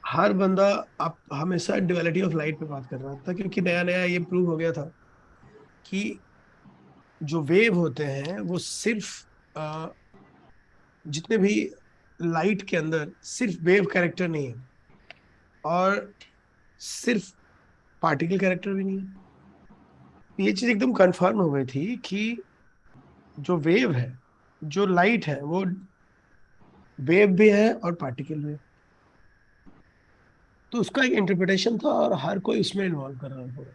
हर बंदा आप हमेशा ड्युअलिटी ऑफ लाइट पे बात कर रहा था, क्योंकि नया नया ये प्रूव हो गया था कि जो वेव होते हैं वो सिर्फ अ, जितने भी लाइट के अंदर सिर्फ वेव कैरेक्टर नहीं है, और सिर्फ पार्टिकल कैरेक्टर भी नहीं है। ये चीज एकदम कंफर्म हो गई थी कि जो वेव है, जो लाइट है, वो वेव भी है और पार्टिकल भी है। तो उसका एक इंटरप्रिटेशन था और हर कोई उसमें इन्वॉल्व कर रहा था।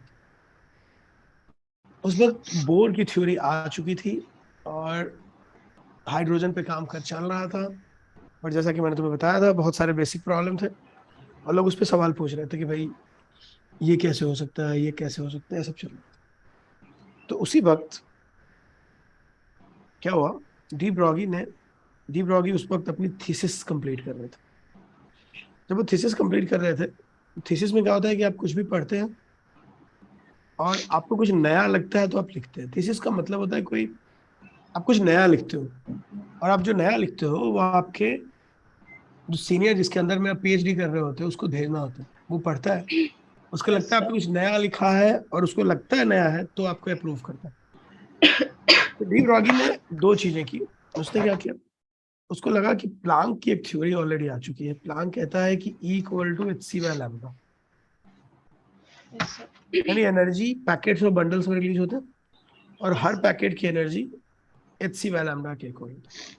उस वक्त बोर की थ्योरी आ चुकी थी और हाइड्रोजन पे काम कर चल रहा था। बट जैसा कि मैंने तुम्हें बताया था, बहुत सारे बेसिक प्रॉब्लम थे और लोग उस पर सवाल पूछ रहे थे कि भाई ये कैसे हो सकता है, ये कैसे हो सकता है, सब चल रहा था। तो उसी वक्त क्या हुआ, डी ब्रॉगी ने डी ब्रॉगी उस वक्त अपनी थीसिस कंप्लीट कर रहे थे। जब वो थीसिस कंप्लीट कर रहे थे, थीसिस में क्या होता है कि आप कुछ भी पढ़ते हैं और आपको कुछ नया लगता है तो आप लिखते हैं। थीसिस का मतलब होता है कोई, आप कुछ नया लिखते हो, और आप जो नया लिखते हो वो आपके जो सीनियर जिसके अंदर में आप पीएचडी कर रहे होते हो उसको भेजना होता है। वो पढ़ता है, उसको लगता यस है सर। आपने कुछ नया लिखा है और उसको लगता है नया है, तो आपको अप्रूव करता है। तो डी ब्रॉगी ने दो चीजें की। उसने क्या किया, उसको लगा कि प्लांक की एक थ्योरी ऑलरेडी आ चुकी है। प्लांक कहता है कि E equal to H C by lambda, yes sir. यानी एनर्जी पैकेट्स और बंडल्स में रिलीज होते हैं, और यस हर सर। पैकेट की energy H C by lambda के इक्वल होती है।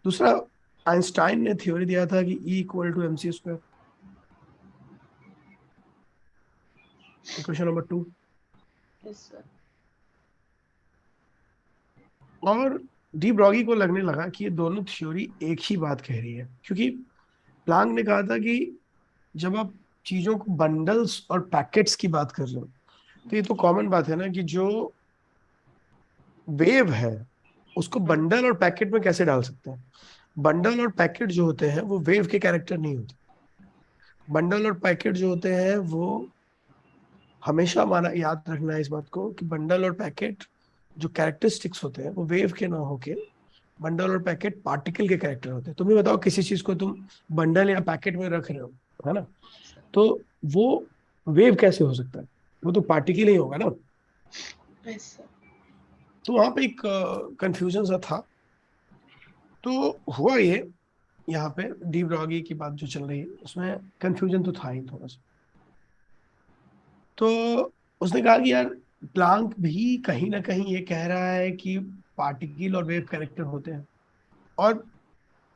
दूसरा, आइंस्टाइन ने थ्योरी दिया था कि E equal to M C square. Equation number 2। Yes sir. और डी ब्रॉगी को लगने लगा कि ये दोनों थ्योरी एक ही बात कह रही है, क्योंकि प्लांक ने कहा था कि जब आप चीजों को बंडल्स और पैकेट्स की बात कर रहे हो, तो ये तो कॉमन बात है ना कि जो वेव है उसको बंडल और पैकेट में कैसे डाल सकते हैं। बंडल और पैकेट जो होते हैं वो वेव के कैरेक्टर नहीं होते। बंडल और पैकेट जो होते हैं वो, हमेशा माना याद रखना है इस बात को, कि बंडल और पैकेट जो कैरेक्टरिस्टिक्स होते हैं वो वेव के ना होके बंडल और पैकेट पार्टिकल के कैरेक्टर होते हैं। तुम ही बताओ, किसी चीज को तुम बंडल या पैकेट में रख रहे हो, है ना, तो वो वेव कैसे हो सकता है, वो तो पार्टिकल ही होगा ना। Yes sir. तो वहां पे एक कंफ्यूजन सा था। तो हुआ ये, यहाँ पे डी ब्रॉगी की बात जो चल रही है उसमें कंफ्यूजन तो था ही थोड़ा सा। तो उसने कहा कि यार, प्लांक भी कहीं ना कहीं ये कह रहा है कि पार्टिकल और वेव कैरेक्टर होते हैं, और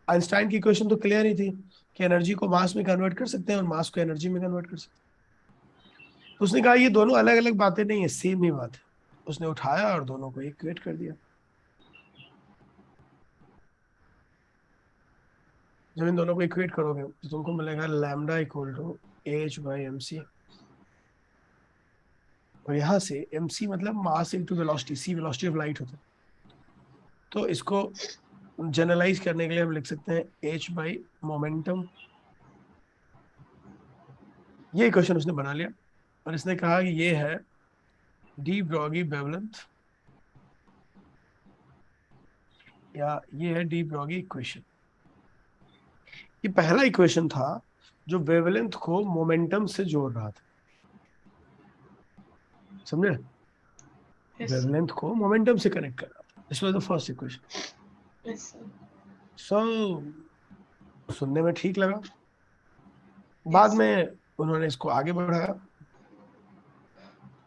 आइंस्टाइन की इक्वेशन तो क्लियर ही थी कि एनर्जी को मास में कन्वर्ट कर सकते हैं और मास को एनर्जी में कन्वर्ट कर सकते हैं। तो उसने कहा ये दोनों अलग अलग बातें नहीं है, सेम ही बात है। उसने उठाया और दोनों को इक्वेट कर दिया। जब इन दोनों को इक्वेट करोगे तो तुमको मिलेगा lambda equal to H by M C. और यहाँ से एम सी मतलब mass into velocity, C velocity of light होता है। तो इसको जनरलाइज करने के लिए हम लिख सकते हैं एच बाई मोमेंटम। ये इक्वेशन उसने बना लिया और इसने कहा कि ये है डी ब्रॉगी वेवलेंथ, या ये है डी ब्रॉगी इक्वेशन। ये पहला इक्वेशन था जो वेवलेंथ को मोमेंटम से जोड़ रहा था, समझे, यस सर। वेवलेंथ को मोमेंटम से कनेक्ट कर रहा था। This was the first equation. Yes sir. So सुनने में ठीक लगा। बाद यस सर। में उन्होंने इसको आगे बढ़ाया।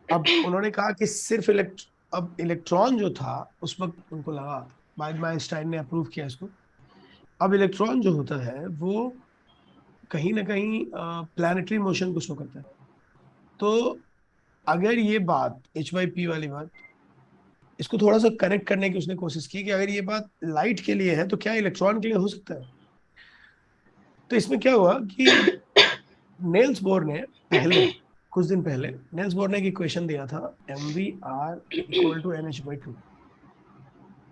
अब उन्होंने कहा कि सिर्फ अब इलेक्ट्रॉन जो था, उस वक्त उनको लगा, बाद में आइंस्टाइन ने अप्रूव किया इसको, अब इलेक्ट्रॉन जो होता है वो कहीं ना कहीं प्लानिटरी मोशन को शो करता है। तो अगर ये बात एच बाई पी वाली बात, इसको थोड़ा सा कनेक्ट करने की उसने कोशिश की कि अगर ये बात लाइट के लिए है तो क्या इलेक्ट्रॉन के लिए हो सकता है। तो इसमें क्या हुआ कि नेल्स बोर ने पहले, कुछ दिन पहले नेल्स बोर ने एक इक्वेशन दिया था, M V R equal to N H by two,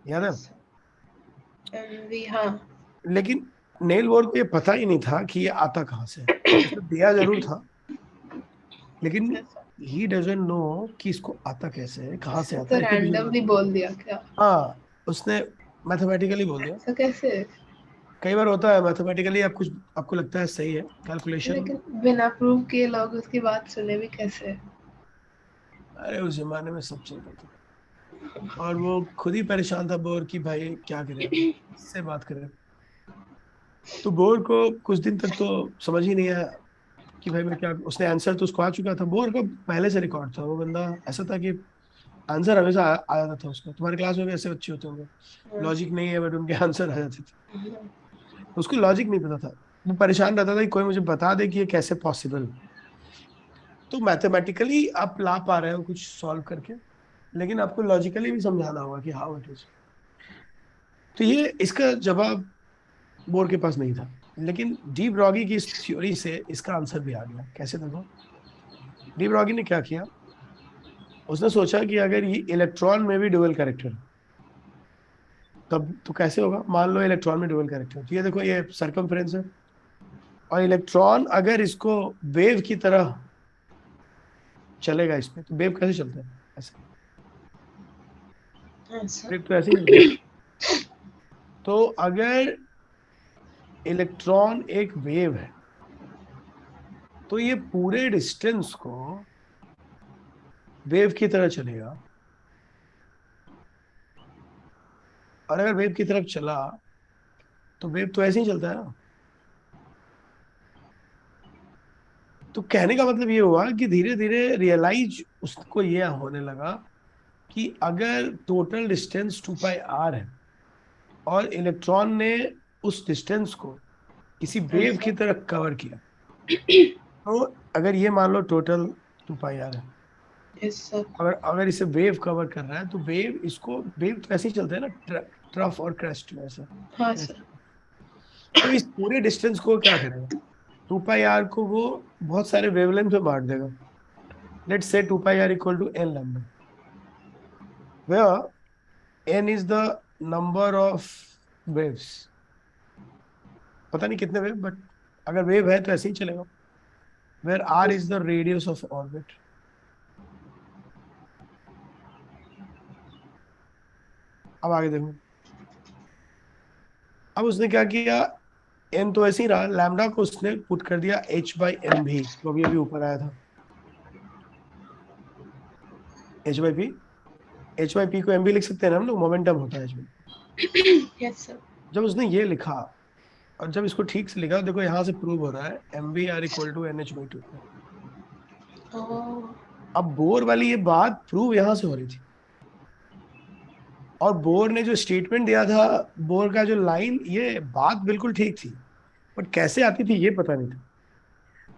याद है। Yes sir. एमवी, हाँ। लेकिन नेल बोर को ये पता ही नहीं था कि ये आता कहाँ से है। उसने दिया जरूर था, लेकिन yes sir. He doesn't know कि इसको आता कैसे है, कहाँ से इसने आता तो है, कुछ भी नहीं। रैंडमली बोल दिया क्या? हाँ, उसने मैथमेटिकली बोल दिया। ऐसा कैसे? कई बार होता है मैथमेटिकली आप कुछ आपको लगता है सही है कैलकुलेशन, लेकिन बिना प्रूव किए लोग उसकी बात सुने भी कैसे? अरे उस जमाने में सब चलता था और वो खुद ही परेशान था बोर कि भाई क्या करें किससे बात करें। तो बोर को कुछ दिन तक तो समझ ही नहीं आया कि भाई मैं क्या, उसने आंसर तो उसको आ चुका था, बोर का पहले से रिकॉर्ड था, वो बंदा ऐसा था कि आंसर हमेशा आ जाता था उसका। तुम्हारे क्लास में भी ऐसे बच्चे होते होंगे, हाँ। लॉजिक नहीं है बट उनके आंसर आ जाते थे। उसको लॉजिक नहीं पता था, वो परेशान रहता था कि कोई मुझे बता दे कि ये कैसे पॉसिबल। तो मैथमेटिकली आप ला पा रहे हो कुछ सॉल्व करके, लेकिन आपको लॉजिकली भी समझाना होगा कि हाउ इट इज। तो ये इसका जवाब बोर के पास नहीं था, लेकिन डी ब्रॉगी की इस थ्योरी से इसका आंसर भी आ गया। कैसे देखो, डी ब्रॉगी ने क्या किया, उसने सोचा कि अगर ये इलेक्ट्रॉन में भी डुअल कैरेक्टर तब तो कैसे होगा। मान लो इलेक्ट्रॉन में डुअल कैरेक्टर, तो ये देखो ये सरकमफ्रेंस है, और इलेक्ट्रॉन अगर इसको वेव की तरह चलेगा इसमें, तो वेव कैसे चलता है, ऐसे ऐसा। वेव तो ऐसे ही चलता है। तो अगर इलेक्ट्रॉन एक वेव है तो ये पूरे डिस्टेंस को वेव की तरह चलेगा, और अगर वेव की तरफ चला तो वेव तो ऐसे ही चलता है ना। तो कहने का मतलब ये हुआ कि धीरे धीरे रियलाइज उसको ये होने लगा कि अगर टोटल डिस्टेंस 2πr है और इलेक्ट्रॉन ने उस डिस्टेंस को किसी वेव ऐसा। की तरह कवर किया, तो अगर ये मान लो टोटल 2πr है, ऐसा। अगर अगर इसे वेव कवर कर रहा है तो वेव इसको, वेव तो ऐसे ही चलते हैं ना, ट्रफ और क्रेस्ट में ऐसे। हाँ सर। तो इस पूरे डिस्टेंस को क्या करेगा, 2πr को वो बहुत सारे वेवलेंथ में बांट देगा। Let's say 2πr equal to n lambda, where n is the number of waves, पता नहीं कितने वेव, बट अगर वेव है तो ऐसे ही चलेगा। Where r is the radius of orbit. अब आगे देखो, अब उसने क्या किया, n तो ऐसे ही रहा, लैम्डा को उसने पुट कर दिया h/m भी, तो अभी अभी ऊपर आया था h/p। h/p को m भी लिख सकते हैं ना हम लोग, मोमेंटम होता है h/p। Yes sir. जब उसने ये लिखा और जब इसको ठीक से लिखा, देखो यहाँ से प्रूव हो रहा है mvr इक्वल टू nh/2। ओह। अब बोर वाली ये बात प्रूव यहाँ से हो रही थी, और बोर ने जो स्टेटमेंट दिया था, बोर का जो लाइन, ये बात बिल्कुल ठीक थी, बट कैसे आती थी ये पता नहीं था।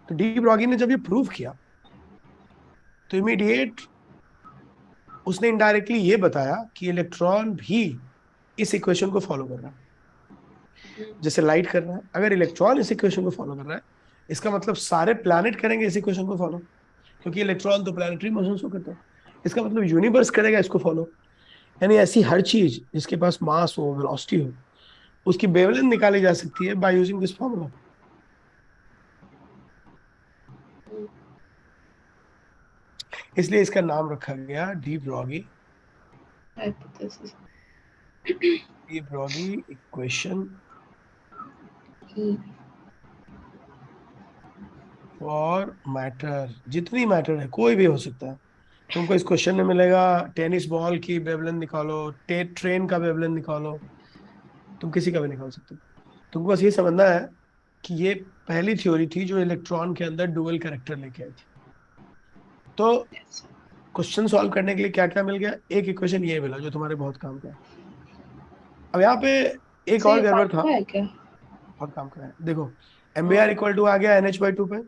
तो डी ब्रॉगी ने जब ये प्रूव किया तो इमीडिएट उसने इनडायरेक्टली ये बताया कि इलेक्ट्रॉन भी इस इक्वेशन को फॉलो कर रहा है, जैसे लाइट कर रहा है। अगर इलेक्ट्रॉन इस इक्वेशन को फॉलो कर रहा है, इसका मतलब सारे प्लैनेट करेंगे इस इक्वेशन को फॉलो, क्योंकि इलेक्ट्रॉन तो प्लैनेटरी मोशन शो करता है। इसका मतलब यूनिवर्स करेगा इसको फॉलो। यानी ऐसी हर चीज जिसके पास मास हो, वेलोसिटी हो, उसकी वेवलेंथ निकाली जा सकती है बाय यूजिंग दिस फॉर्मूला। इसलिए इसका नाम रखा गया de Broglie, hypothesis. De Broglie equation for matter. जितनी मैटर है, कोई भी हो सकता है। तुमको इस क्वेश्चन में मिलेगा टेनिस बॉल की वेवलेंथ निकालो, ट्रेन का वेवलेंथ निकालो, तुम किसी का भी निकाल सकते हो। तुमको बस ये समझना है कि ये पहली थ्योरी थी जो इलेक्ट्रॉन के अंदर डुअल कैरेक्टर लेके आई थी। तो क्वेश्चन सॉल्व करने के लिए क्या क्या मिल गया, एक इक्वेशन ये मिला जो तुम्हारे बहुत काम का है। अब यहाँ पे एक सर और ये गड़बड़ था, फार्मूला है क्या? बहुत काम का है। देखो M R oh. Equal to आ गया NH/2 पे।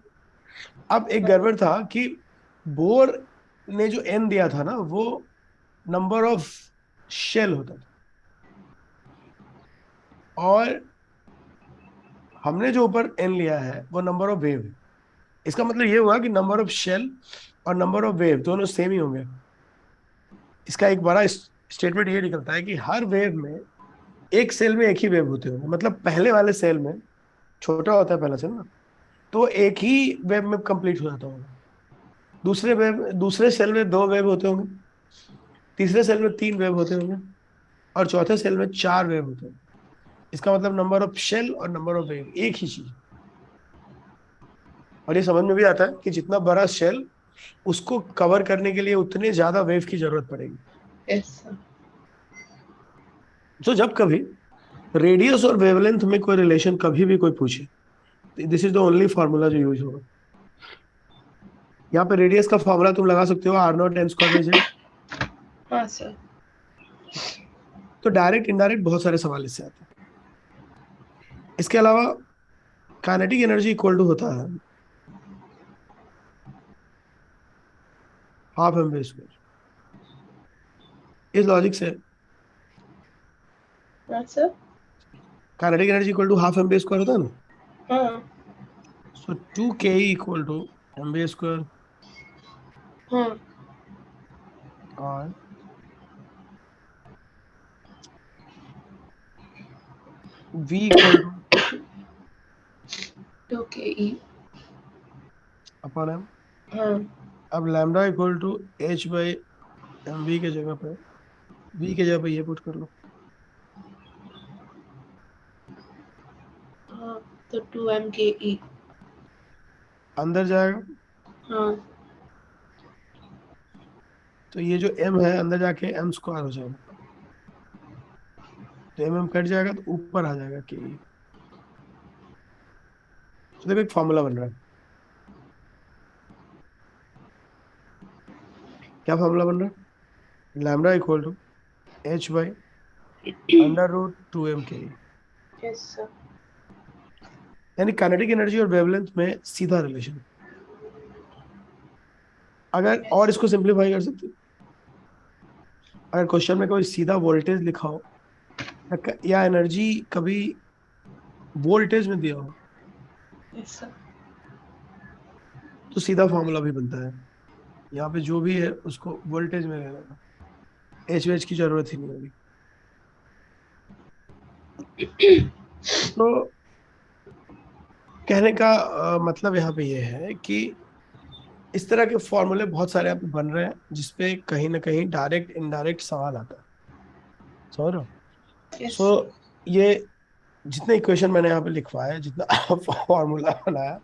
अब एक गड़बड़ था कि बोर ने जो एन दिया था ना, वो नंबर ऑफ शेल होता था, और हमने जो ऊपर एन लिया है वो नंबर ऑफ वेव है। इसका मतलब ये हुआ कि नंबर ऑफ शेल और नंबर ऑफ वेव दोनों सेम ही होंगे। इसका एक बड़ा स्टेटमेंट ये निकलता है कि हर वेव में एक सेल में एक ही वेव होते होंगे, मतलब पहले वाले सेल में छोटा होता है पहला सेल ना, तो एक ही वेव में कंप्लीट हो जाता होगा। दूसरे सेल में दो वेव होते होंगे, तीसरे सेल में तीन वेव होते होंगे, और चौथे सेल में चार वेव होते होंगे। इसका मतलब नंबर ऑफ शेल और नंबर ऑफ वेव एक ही चीज। और ये समझ में भी आता है कि जितना बड़ा शेल, उसको कवर करने के लिए उतने ज्यादा वेव की जरूरत पड़ेगी। Yes sir. तो जब कभी रेडियस और वेवलेंथ में कोई रिलेशन कभी भी कोई पूछे, this is the only formula जो यूज होगा। यहाँ पे रेडियस का फॉर्मूला तुम लगा सकते हो r0 m²/z। हाँ सर। तो डायरेक्ट इनडायरेक्ट बहुत सारे सवाल इससे आते हैं। इसके अलावा काइनेटिक एनर्जी इक्वल टू होता है ½ m²। इस लॉजिक से हाँ sir. Kinetic energy equal to ½ m² होता है ना। हाँ सो 2k इक्वल टू m², हाँ। और v equal to 2ke। Upon m। हाँ अब लैम्डा इक्वल टू h/mv के जगह पे, v के जगह पे ये पुट कर लो। हाँ। तो 2m ke। अंदर जाएगा हाँ तो ये जो m है अंदर जाके m² हो जाएगा। तो m कट जाएगा तो ऊपर आ जाएगा के। तो देखो एक फॉर्मूला बन रहा है। क्या फॉर्मूला बन रहा है? लैम्डा इक्वल टू h/√2m के। Yes sir. यानी काइनेटिक एनर्जी और वेवलेंथ में सीधा रिलेशन। अगर और इसको सिंप्लीफाई कर सकते, अगर क्वेश्चन में कोई सीधा वोल्टेज लिखा हो या एनर्जी कभी वोल्टेज में दिया हो, यस सर। तो सीधा फॉर्मूला भी बनता है। यहाँ पे जो भी है उसको वोल्टेज में ले लेना, एच वेच की जरूरत ही नहीं होगी। तो कहने का मतलब यहाँ पे ये है कि इस तरह के फॉर्मूले बहुत सारे यहाँ पे बन रहे हैं जिसपे कहीं ना कहीं डायरेक्ट इनडायरेक्ट सवाल आता है। समझ रहे हो? Yes so sir. ये जितने इक्वेशन मैंने यहाँ पे लिखवाया, जितना फॉर्मूला बनाया,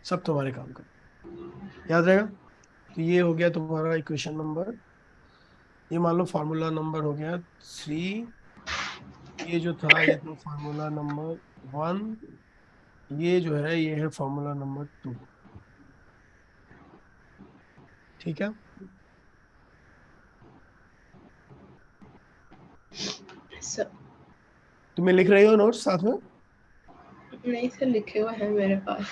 सब तुम्हारे काम का याद रहेगा। तो ये हो गया तुम्हारा इक्वेशन नंबर, ये मान लो फार्मूला नंबर हो गया 3। ये जो था ये तो फार्मूला नंबर 1। ये जो है ये है फार्मूला नंबर 2। ठीक है। सर तुम्हें लिख रही हो नोट्स साथ में? नहीं सर, लिखे हुए हैं मेरे पास।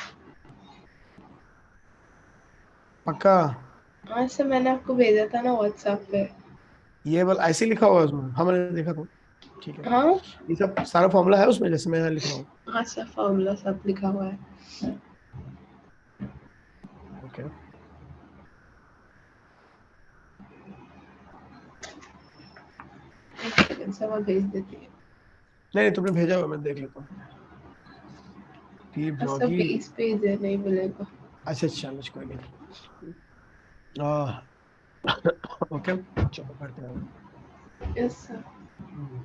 पक्का? हाँ सर, मैंने आपको भेजा था ना व्हाट्सएप पे। ये वाला ऐसे ही लिखा हुआ है उसमें? हाँ मैंने देखा था। ठीक है। हाँ ये सब सारा फॉर्मूला है उसमें जैसे मैं यहाँ लिख रहा हूँ? हाँ सर, फॉर्मूला सब लिखा हुआ है। ओके। एक सेकंड सर, मैं भेज देती हूँ। नहीं नहीं, तुमने भेजा हुआ मैं देख लेता हूँ। टी हाँ सर, ब्लॉगी। 20 पेज है, नहीं मिलेगा। अच्छा चलो कोई नहीं। आ, ओके चलो करते हैं। Yes sir. हम्म,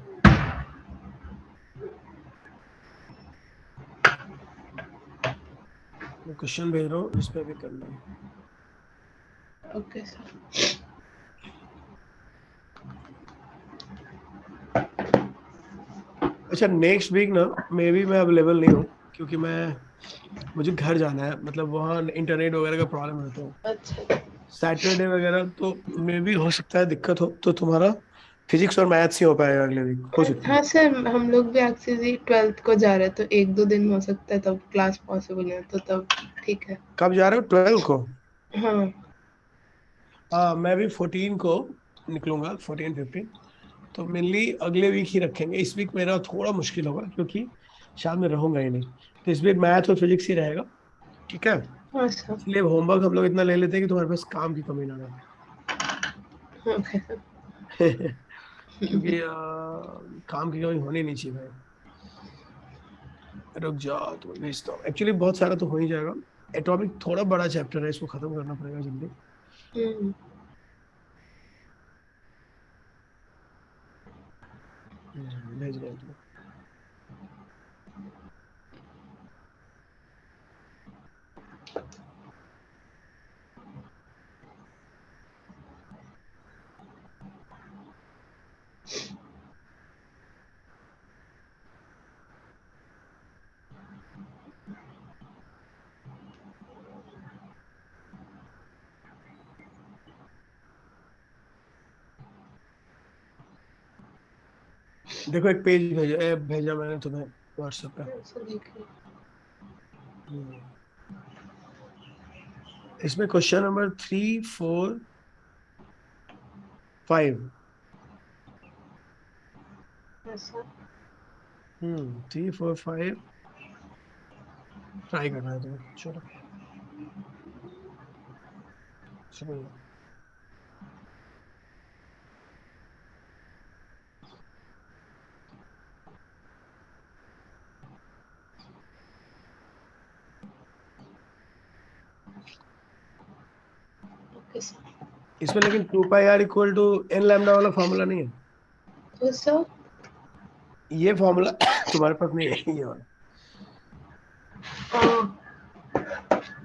मैं क्वेश्चन भेज रहा हूँ, इस पे भी करना है। Okay sir. अच्छा नेक्स्ट वीक ना मे भी मैं अवेलेबल नहीं हूँ, क्योंकि मुझे घर जाना है, मतलब वहाँ इंटरनेट वगैरह का प्रॉब्लम रहता है। अच्छा। सैटरडे वगैरह तो मे भी हो सकता है दिक्कत हो, तो तुम्हारा फिजिक्स और मैथ्स ही हो पाएगा अगले वीक, हो सकता है। हाँ सर, हम लोग भी एक्चुअली 12th को जा रहे हैं, तो 1-2 दिन हो सकता है तब क्लास पॉसिबल है, तो तब ठीक है। कब जा रहे हो, 12 को? हाँ। हाँ मैं भी 14 को निकलूंगा, 14-15। तो मेनली अगले वीक ही रखेंगे, इस वीक मेरा थोड़ा मुश्किल होगा क्योंकि शायद मैं रहूंगा ही नहीं। तो इस वीक मैथ और फिजिक्स ही रहेगा। ठीक है। हाँ सर। इसलिए होमवर्क हम लोग इतना ले लेते हैं कि तुम्हारे पास काम की कमी ना ओके सर। रहे। क्योंकि काम की कमी होनी नहीं चाहिए भाई। रुक जाओ तुम्हें भेजता हूँ, एक्चुअली बहुत सारा तो हो ही जाएगा। एटॉमिक थोड़ा बड़ा चैप्टर है, इसको खत्म करना पड़ेगा जल्दी। हम्म। भेज रहे हैं तुम्हें। देखो एक पेज भेजा मैंने तुम्हें व्हाट्सएप पे। अच्छा देखिए। हम्म। इसमें क्वेश्चन नंबर 3, 4, 5। 3, 4, 5 ट्राई करना है तुम्हें, चलो समझ लो। Okay sir. इसमें लेकिन 2πr = n λ वाला फॉर्मूला नहीं है। तो सर ये फॉर्मूला तुम्हारे पास नहीं है, ये वाला।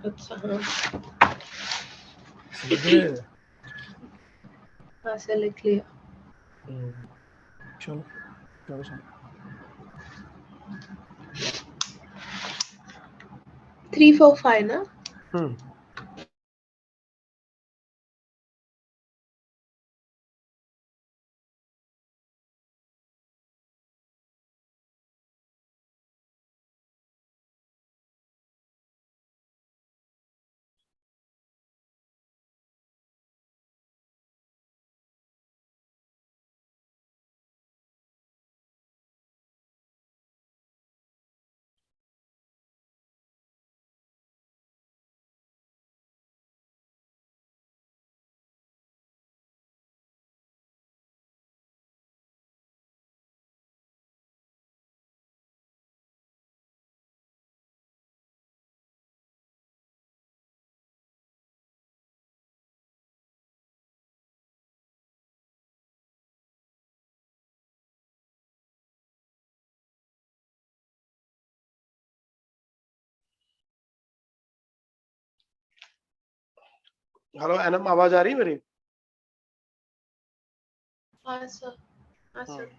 अच्छा हाँ। समझे? ऐसे लिख लिया। हम्म, चलो करो सब। 3, 4, 5 ना। हम्म। हेलो एनम, आवाज आ रही है मेरी? हाँ सर। हाँ हम्म, सर।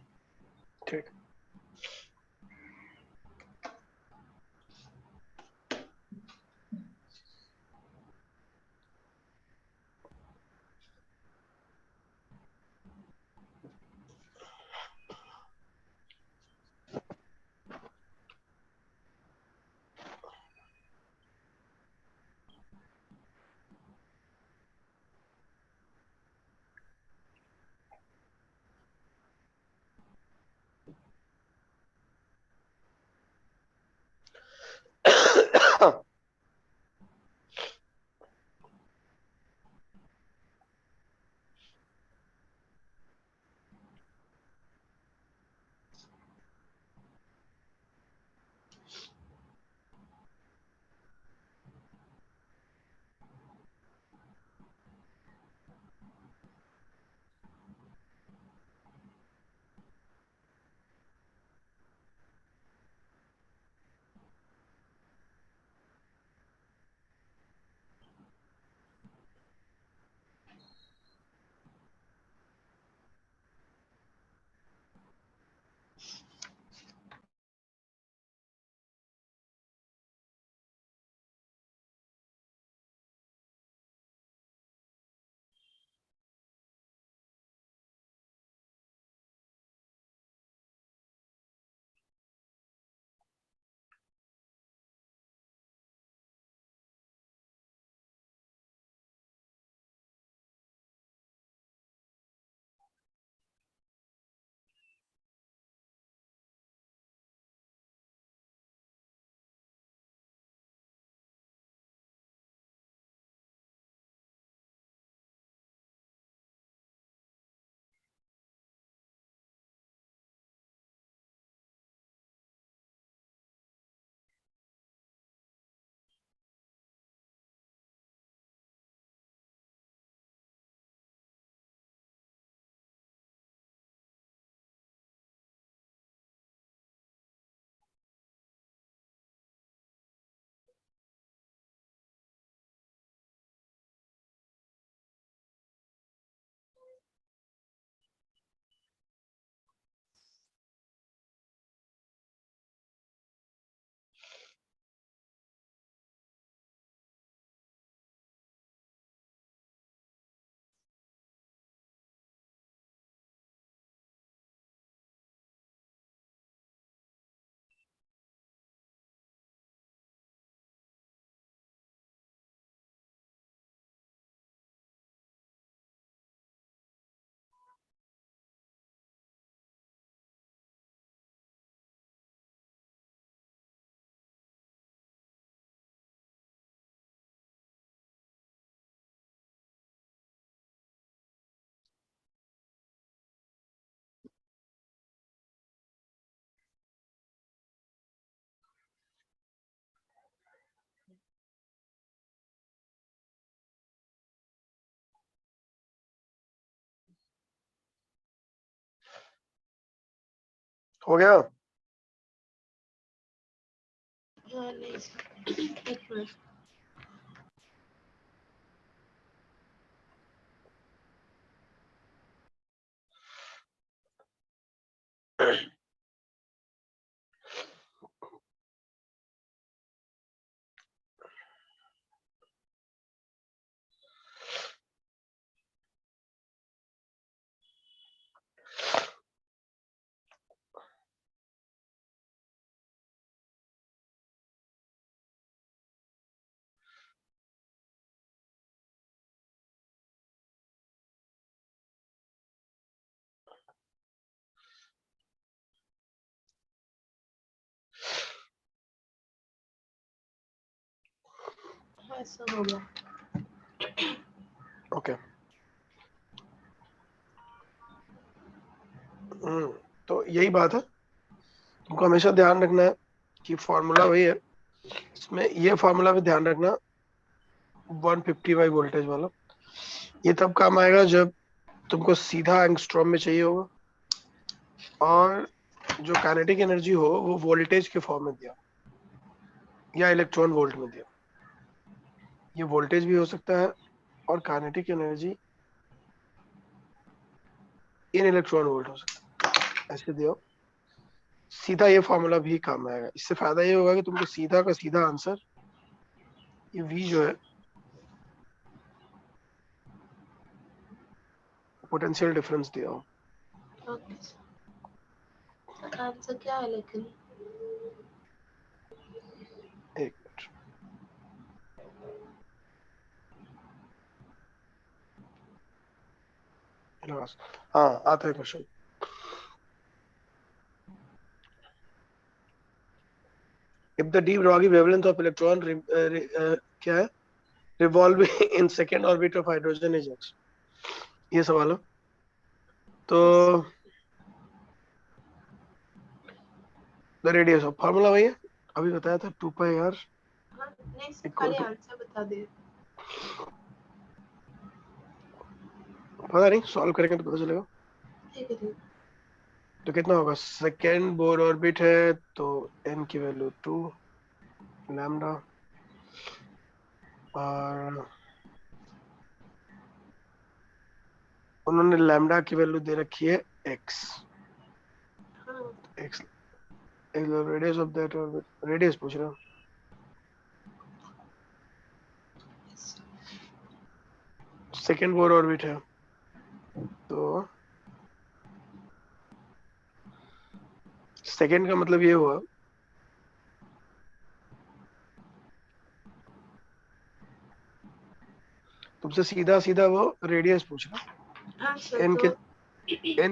ठीक। हो गया? नहीं एक मिनट हाँ ऐसा हो गया ओके तो यही बात है, तुमको हमेशा ध्यान रखना है कि फॉर्मूला वही है। इसमें ये फॉर्मूला भी ध्यान रखना 150 वोल्टेज वाला, ये तब काम आएगा जब तुमको सीधा एंगस्ट्रॉम में चाहिए होगा और जो काइनेटिक एनर्जी हो वो वोल्टेज के फॉर्म में दिया या इलेक्ट्रॉन वोल्ट में दिया। ये वोल्टेज भी हो सकता है और kinetic energy in electron volt हो सकता है, ऐसे दिया। सीधा ये फॉर्मूला भी काम आएगा। इससे फायदा ये होगा कि तुमको सीधा का सीधा आंसर, ये V जो है पोटेंशियल डिफरेंस दिया हो। ओके आंसर क्या है लेकिन एक मिनट, हाँ आता है question. If the de Broglie wavelength of electron क्या है revolving in second orbit of hydrogen is x, ये सवाल है। तो द रेडियस ऑफ, फॉर्मूला वही है अभी बताया था 2 पाई r हाँ नहीं सिर्फ इक्वल खाली टू, आंसर बता दे पता नहीं सॉल्व करेंगे तो पता चलेगा। ठीक है तो कितना होगा, सेकेंड बोर ऑर्बिट है तो n की वैल्यू 2 लैम्डा और उन्होंने लैम्डा की वैल्यू दे रखी है x। हाँ x radius of that orbit, radius पूछ रहा हूँ। सेकेंड बोर ऑर्बिट है तो सेकेंड का मतलब ये हुआ तुमसे सीधा सीधा वो रेडियस पूछ रहा। हाँ सर एन तो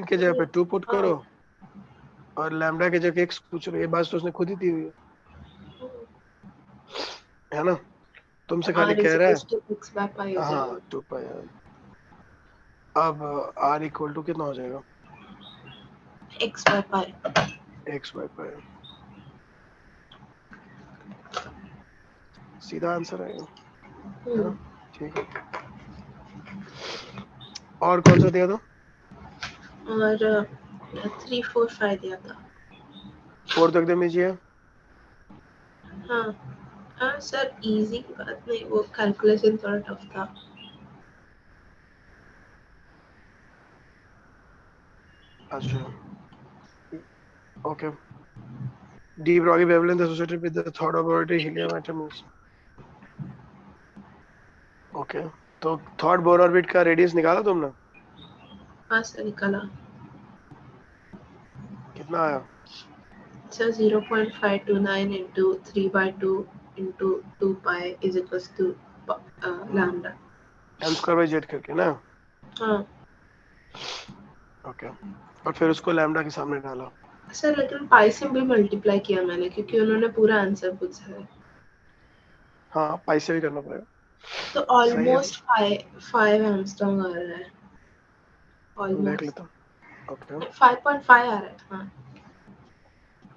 के जगह पे 2 पुट हाँ करो और लैम्डा की जगह x पूछ रहे हो। ये बात तो उसने खुद ही दी हुई है ना, तुमसे खाली r कह is रहा equals है। to x by pi is हाँ equal 2 पाई। अब r इक्वल टू कितना हो जाएगा, x by pi x by pi, सीधा आंसर आएगा, है ना। ठीक है, और कौन सा दिया था, और 3 4 5 दिया था 4 तक दे दीजिए। हाँ हाँ सर इजी की बात नहीं वो कैलकुलेशन थोड़ा टफ था अच्छा okay, D ब्रॉगी wavelength associated with the third orbital helium atom is, okay. तो थर्ड बोर ऑर्बिट का रेडियस निकाला तुमने, हाँ सर निकाला कितना आया, sir 0.529 into 3 by 2 into 2 pi is equals to lambda m square by Z करके ना। हाँ ओके, और फिर उसको लैम्डा के सामने डाला। सर लेकिन पाई से भी मल्टीप्लाई किया मैंने क्योंकि उन्होंने पूरा आंसर पूछा है हाँ पाई से भी करना पड़ेगा, तो सही है, ऑलमोस्ट 5 एंगस्ट्रॉम आ रहा है देख ऑलमोस्ट लेता हूँ। ओके 5.5 आ रहा है हाँ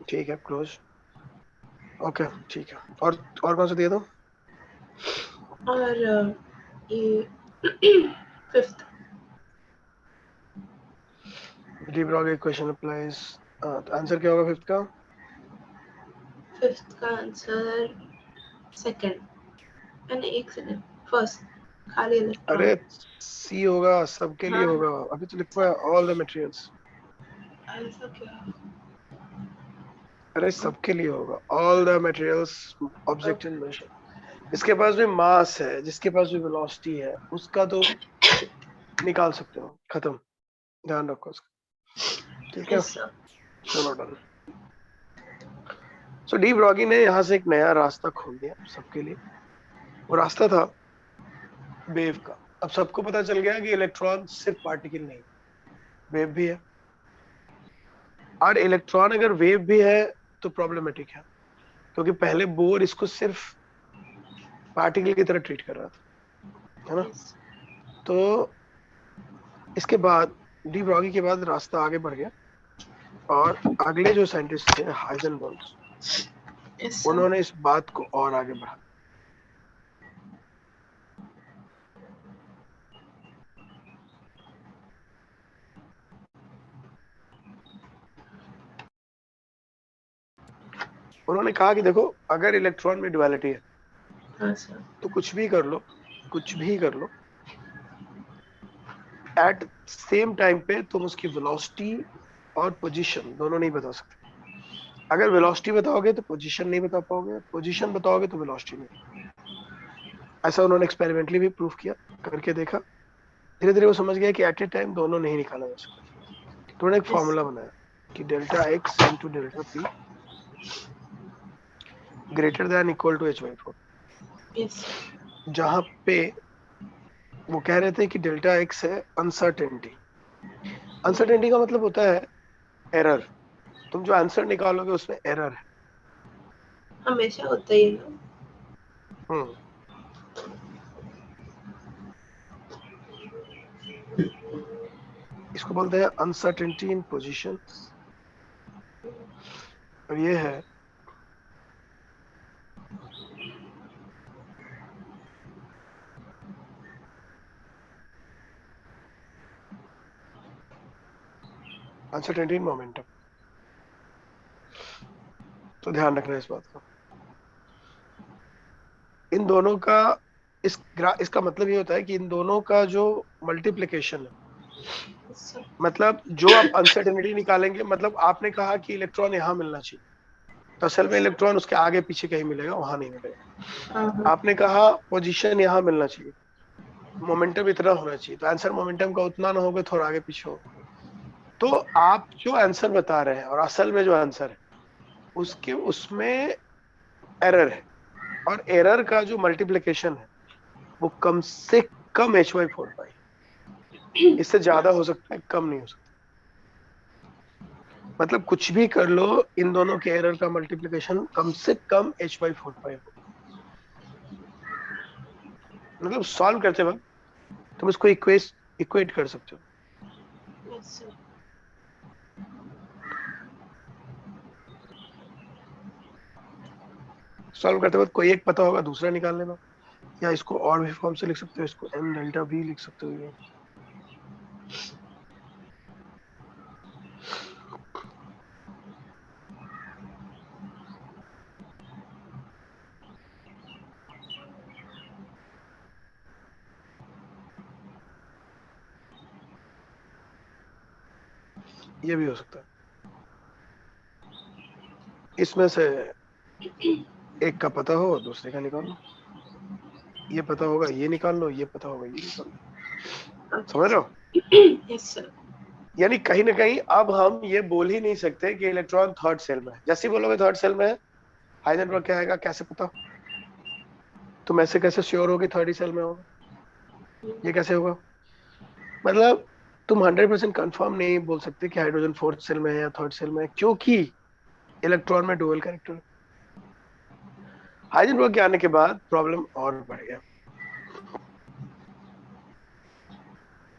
ठीक है, क्लोज। ओके ठीक है, और कौन सा दिया था, और ये fifth D Broglie equation applies तो आंसर क्या होगा फिफ्थ का? फिफ्थ का आंसर सेकंड, यानी एक सेकंड, फर्स्ट खाली इलेक्ट्रॉन। अरे सी होगा, सबके लिए हाँ, होगा, अभी तो लिखा है ऑल द मटेरियल्स। ऐसा क्या? अरे सबके लिए होगा, all the materials object in okay. Motion. इसके पास भी मास है, जिसके पास भी वेलोसिटी है, उसका तो निकाल सकते हो, खत्म, ध्यान रखो उसका, ठीक है, यस सर। चलो डन। सो डी ब्रॉगी ने यहाँ से एक नया रास्ता खोल दिया सबके लिए। वो रास्ता था वेव का। अब सबको पता चल गया कि इलेक्ट्रॉन सिर्फ पार्टिकल नहीं, वेव भी है। और इलेक्ट्रॉन अगर वेव भी है तो प्रॉब्लमेटिक है, क्योंकि पहले बोर इसको सिर्फ पार्टिकल की तरह ट्रीट कर रहा था, है ना। यस। तो इसके बाद डी ब्रॉगी के बाद रास्ता आगे बढ़ गया, और अगले जो साइंटिस्ट थे हाइजेनबर्ग, यस सर। उन्होंने इस बात को और आगे बढ़ा। उन्होंने कहा कि देखो, अगर इलेक्ट्रॉन में ड्युअलिटी है हाँ सर। तो कुछ भी कर लो, कुछ भी कर लो, एट सेम टाइम पे तुम उसकी वेलोसिटी और पोजीशन दोनों नहीं बता सकते। अगर वेलोसिटी बताओगे तो पोजीशन नहीं बता पाओगे, पोजीशन बताओगे तो वेलोसिटी नहीं। ऐसा उन्होंने एक्सपेरिमेंटली भी प्रूव किया, करके देखा। धीरे धीरे वो समझ गया कि एट ए टाइम दोनों नहीं निकाला जा सकता। तो उन्होंने एक यस। फॉर्मूला बनाया कि delta x into delta p greater than equal to H by four, yes. जहां पे वो कह रहे थे कि डेल्टा एक्स है अनसर्टेनिटी। अनसर्टेनिटी का मतलब होता है एरर। तुम जो आंसर निकालोगे उसमें एरर है। हमेशा होता ही है ना। हम्म इसको बोलते हैं अनसर्टेनिटी इन पोजीशन। और ये है अनसर्टेनिटी इन मोमेंटम। तो ध्यान रखना इस बात का। इन दोनों का इसका मतलब ये होता है कि इन दोनों का जो मल्टीप्लिकेशन है, यस सर। मतलब जो आप अनसर्टेनिटी निकालेंगे, मतलब आपने कहा कि इलेक्ट्रॉन यहाँ मिलना चाहिए, तो असल में यस सर। इलेक्ट्रॉन उसके आगे पीछे कहीं मिलेगा, वहां नहीं मिलेगा। हाँ हाँ। आपने कहा पोजीशन यहाँ मिलना चाहिए, मोमेंटम इतना होना चाहिए, तो आंसर मोमेंटम का उतना ना होगा, थोड़ा आगे पीछे हो। तो आप जो आंसर बता रहे हैं और असल में जो आंसर है, उसके उसमें एरर है। और एरर का जो मल्टीप्लिकेशन है वो कम से कम एच वाई फोर पाई, इससे ज्यादा हो सकता है, कम नहीं हो सकता। मतलब कुछ भी कर लो, इन दोनों के एरर का मल्टीप्लिकेशन कम से कम एच वाई फोर पाई हो। मतलब सॉल्व करते वक्त तुम इसको इक्वेट कर सकते हो। Yes sir. सॉल्व करते वक्त कोई एक पता होगा, दूसरा निकाल लेना, या इसको और भी फॉर्म से लिख सकते हो, इसको एम डेल्टा भी लिख सकते हो। ये भी हो सकता है। इसमें से एक का पता हो, दूसरे का निकाल लो। ये पता होगा, ये निकाल लो, ये पता होगा, ये निकाल लो। समझ रहे हो? Yes sir. यानी कहीं ना कहीं अब हम ये बोल ही नहीं सकते कि इलेक्ट्रॉन थर्ड सेल में है। जैसे ही बोलोगे थर्ड सेल में है, हाइजेनबर्ग क्या आएगा, कैसे पता? तुम ऐसे कैसे श्योर हो कि थर्ड ही सेल में होगा? ये कैसे होगा? मतलब तुम 100% कंफर्म नहीं बोल सकते कि हाइड्रोजन फोर्थ सेल में है या थर्ड सेल में है, क्योंकि इलेक्ट्रॉन में डुअल कैरेक्टर। हाइजेनबर्ग के आने के बाद प्रॉब्लम और बढ़ गया।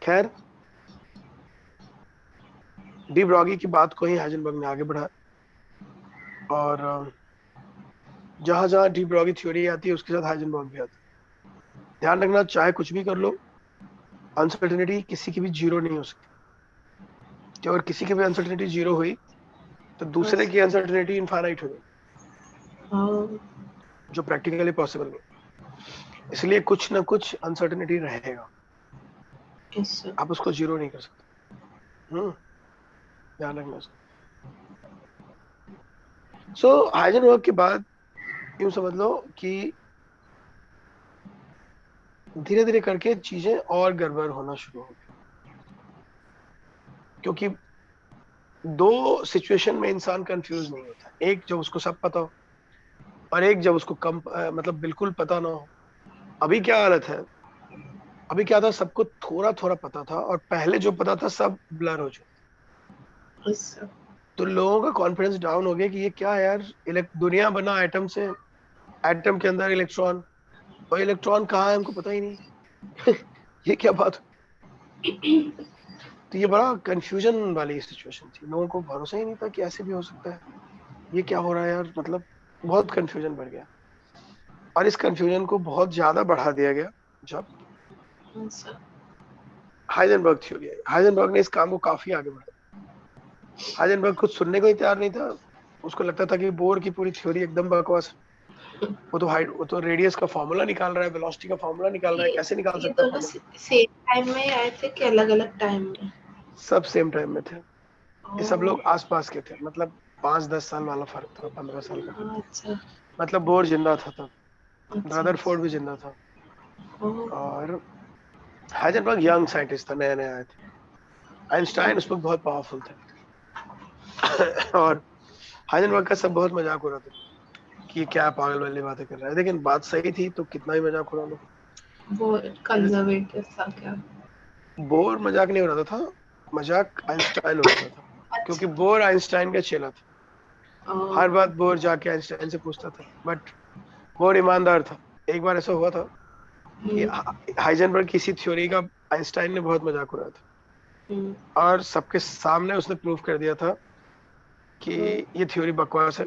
खैर, डी ब्रॉगी की बात को ही हाइजेनबर्ग ने आगे बढ़ा, और जहां जहां डी ब्रॉगी थ्योरी आती है उसके साथ हाइजेनबर्ग भी आता है। ध्यान रखना, चाहे कुछ भी कर लो, अनसर्टेनिटी किसी की भी जीरो नहीं हो सकती। कि अगर किसी की भी अनसर्टेनिटी जीरो हुई तो दूसरे की अनसर्टेनिटी इनफाइनाइट हो गई, हाँ जो प्रैक्टिकली पॉसिबल नहीं। इसलिए कुछ ना कुछ अनसर्टेनिटी रहेगा, yes sir. आप उसको जीरो नहीं कर सकते। ध्यान रखना उसका। सो हाइजेनबर्ग के बाद यूं समझ लो कि धीरे धीरे करके चीजें और गड़बड़ होना शुरू हो गई, क्योंकि दो सिचुएशन में इंसान कंफ्यूज नहीं होता, एक जब उसको सब पता हो और एक जब उसको कम मतलब बिल्कुल पता ना हो। अभी क्या हालत है, अभी क्या था, सबको थोड़ा थोड़ा पता था और पहले जो पता था सब ब्लर हो चुका। Yes sir. तो लोगों का कॉन्फिडेंस डाउन हो गया कि ये क्या है यार, दुनिया बना एटम से, एटम के अंदर इलेक्ट्रॉन, और इलेक्ट्रॉन कहाँ है हमको पता ही नहीं। ये क्या बात। तो ये बड़ा कंफ्यूजन वाली सिचुएशन थी, लोगों को भरोसा ही नहीं था कि ऐसे भी हो सकता है, ये क्या हो रहा है यार, मतलब बहुत कंफ्यूजन बढ़ गया। और इस कंफ्यूजन को बहुत ज्यादा बढ़ा दिया गया जब Yes sir. हाइजेनबर्ग थ्योरी आई। हाइजेनबर्ग ने इस काम को काफी आगे बढ़ाया। हाइजेनबर्ग कुछ सुनने को ही तैयार नहीं था, उसको लगता था कि बोर की पूरी थ्योरी एकदम बकवास है। वो तो रेडियस का फॉर्मूला निकाल रहा है, वेलोसिटी का फॉर्मूला निकाल रहा है, कैसे निकाल ये सकता है दोनों फॉर्मूला। सेम टाइम में आए थे कि अलग अलग टाइम में? सब सेम टाइम में थे, ये सब ओह लोग आसपास के थे, मतलब 5-10 साल वाला फर्क था, 15 साल का फर्क। अच्छा मतलब बोर जिंदा था तब, अच्छा रदरफोर्ड भी जिंदा था, ओह और हाइजेनबर्ग यंग साइंटिस्ट था, नए नए आए थे। आइंस्टाइन उस वक्त बहुत पावरफुल थे। और हाइजेनबर्ग का सब बहुत मजाक उड़ाते थे कि ये क्या पागल वाली बातें कर रहा है, लेकिन बात सही थी तो कितना ही मजाक उड़ा लो। वो कंजर्वेटिव था क्या? बोर मजाक नहीं उड़ाता था, मजाक आइंस्टाइन उड़ाता था, क्योंकि अच्छा बोर आइंस्टाइन का चेला था। हर ओह बात बोर जाके आइंस्टाइन से पूछता था, बट बोर ईमानदार था। एक बार ऐसा हुआ था कि हम्म हाइजेनबर्ग किसी थ्योरी का आइंस्टाइन ने बहुत मजाक उड़ाया था, हम्म और सबके सामने उसने प्रूव कर दिया था कि हम्म ये थ्योरी बकवास है,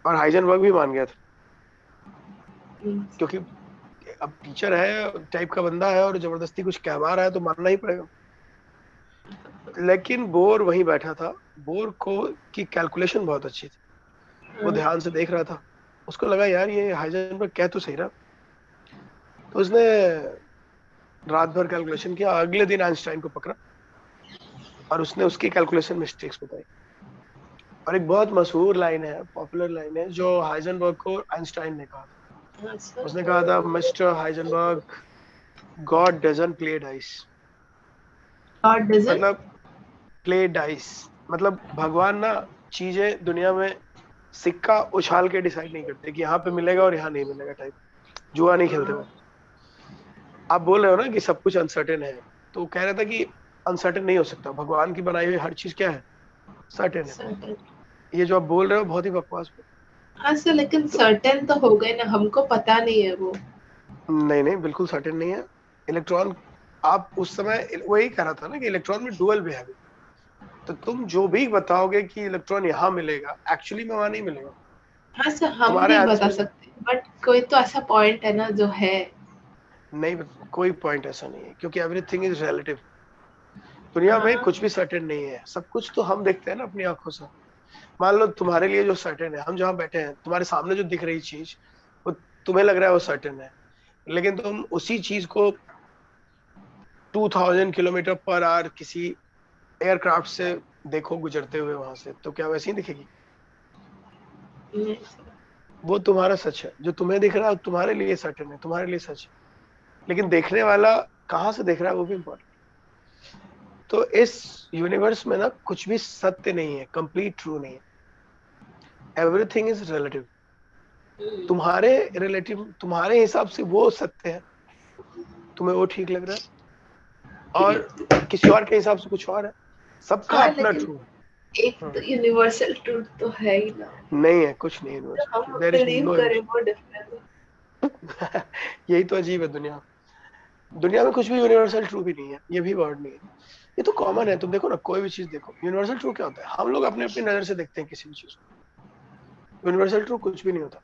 और हाइजेनबर्ग भी मान गया था, क्योंकि अब टीचर है टाइप का बंदा है और जबरदस्ती कुछ कहवा रहा है तो मानना ही पड़ेगा। लेकिन बोर वहीं बैठा था, बोर को की कैलकुलेशन बहुत अच्छी थी, वो हाँ, ध्यान से देख रहा था, उसको लगा यार ये हाइजेनबर्ग कह तो सही रहा। तो उसने रात भर कैलकुलेशन किया, अगले दिन आइंस्टाइन को पकड़ा और उसने उसकी कैलकुलेशन मिस्टेक्स बताई। और एक बहुत मशहूर लाइन है, पॉपुलर लाइन है, जो हाइजेनबर्ग को आइंस्टाइन ने कहा था। अच्छा उसने कहा था, mister Heisenberg, God doesn't play dice. God doesn't मतलब प्ले डाइस मतलब भगवान ना चीजें दुनिया में सिक्का उछाल के डिसाइड नहीं करते कि यहाँ पे मिलेगा और यहाँ नहीं मिलेगा टाइप, जुआ नहीं खेलते वो। आप बोल रहे हो ना कि सब कुछ अनसर्टेन है, तो वो कह रहा था कि अनसर्टेन नहीं हो सकता, भगवान की बनाई हुई हर चीज क्या है, सर्टेन है। सर्टेन ये जो आप बोल रहे हो बहुत ही बकवास बोल। हाँ सर लेकिन तो सर्टेन तो हो गए ना, हमको पता नहीं है वो। नहीं नहीं, बिल्कुल सर्टेन नहीं है इलेक्ट्रॉन। आप उस समय वही कह रहा था ना कि इलेक्ट्रॉन में डुअल बिहेवियर, तो तुम जो भी बताओगे कि इलेक्ट्रॉन यहाँ मिलेगा, एक्चुअली में वहां नहीं मिलेगा। हाँ सर हम तुम्हारे नहीं बता आंसर सकते बट कोई तो ऐसा पॉइंट है ना जो है। नहीं, कोई पॉइंट ऐसा नहीं है, क्योंकि एवरीथिंग इज रिलेटिव। दुनिया में कुछ हाँ भी सर्टेन नहीं है, सब कुछ तो हम देखते हैं ना अपनी आंखों से। मान लो तुम्हारे लिए जो सर्टेन है, हम जहाँ बैठे हैं तुम्हारे सामने जो दिख रही चीज, वो तुम्हें लग रहा है वो सर्टेन है, लेकिन तुम उसी चीज को 2000 किलोमीटर पर आवर किसी एयरक्राफ्ट से देखो गुजरते हुए वहां से, तो क्या वैसी ही दिखेगी। नहीं सर। वो तुम्हारा सच है, जो तुम्हें दिख रहा है तुम्हारे लिए सर्टेन है, तुम्हारे लिए सच है, लेकिन देखने वाला कहाँ से देख रहा है वो भी इम्पोर्टेंट। तो इस यूनिवर्स में ना कुछ भी सत्य नहीं है, कंप्लीट ट्रू नहीं है, एवरीथिंग इज रिलेटिव। तुम्हारे रिलेटिव, तुम्हारे हिसाब से वो सत्य है, तुम्हें वो ठीक लग रहा है, और किसी और के हिसाब से कुछ और है, सबका हाँ अपना लेकिन ट्रू है। एक तो यूनिवर्सल ट्रूथ तो है ही ना, नहीं है, कुछ नहीं जो यूनिवर्सल हम true, there is believe no. करें वो डिफरेंट है। यही तो अजीब है दुनिया। दुनिया में कुछ भी यूनिवर्सल ट्रू भी नहीं है, ये भी वर्ड नहीं है, ये तो कॉमन है। तुम देखो ना, कोई भी चीज देखो, यूनिवर्सल ट्रू क्या होता है, हम लोग अपने अपनी नजर से देखते हैं किसी भी चीज को, यूनिवर्सल ट्रू कुछ भी नहीं होता।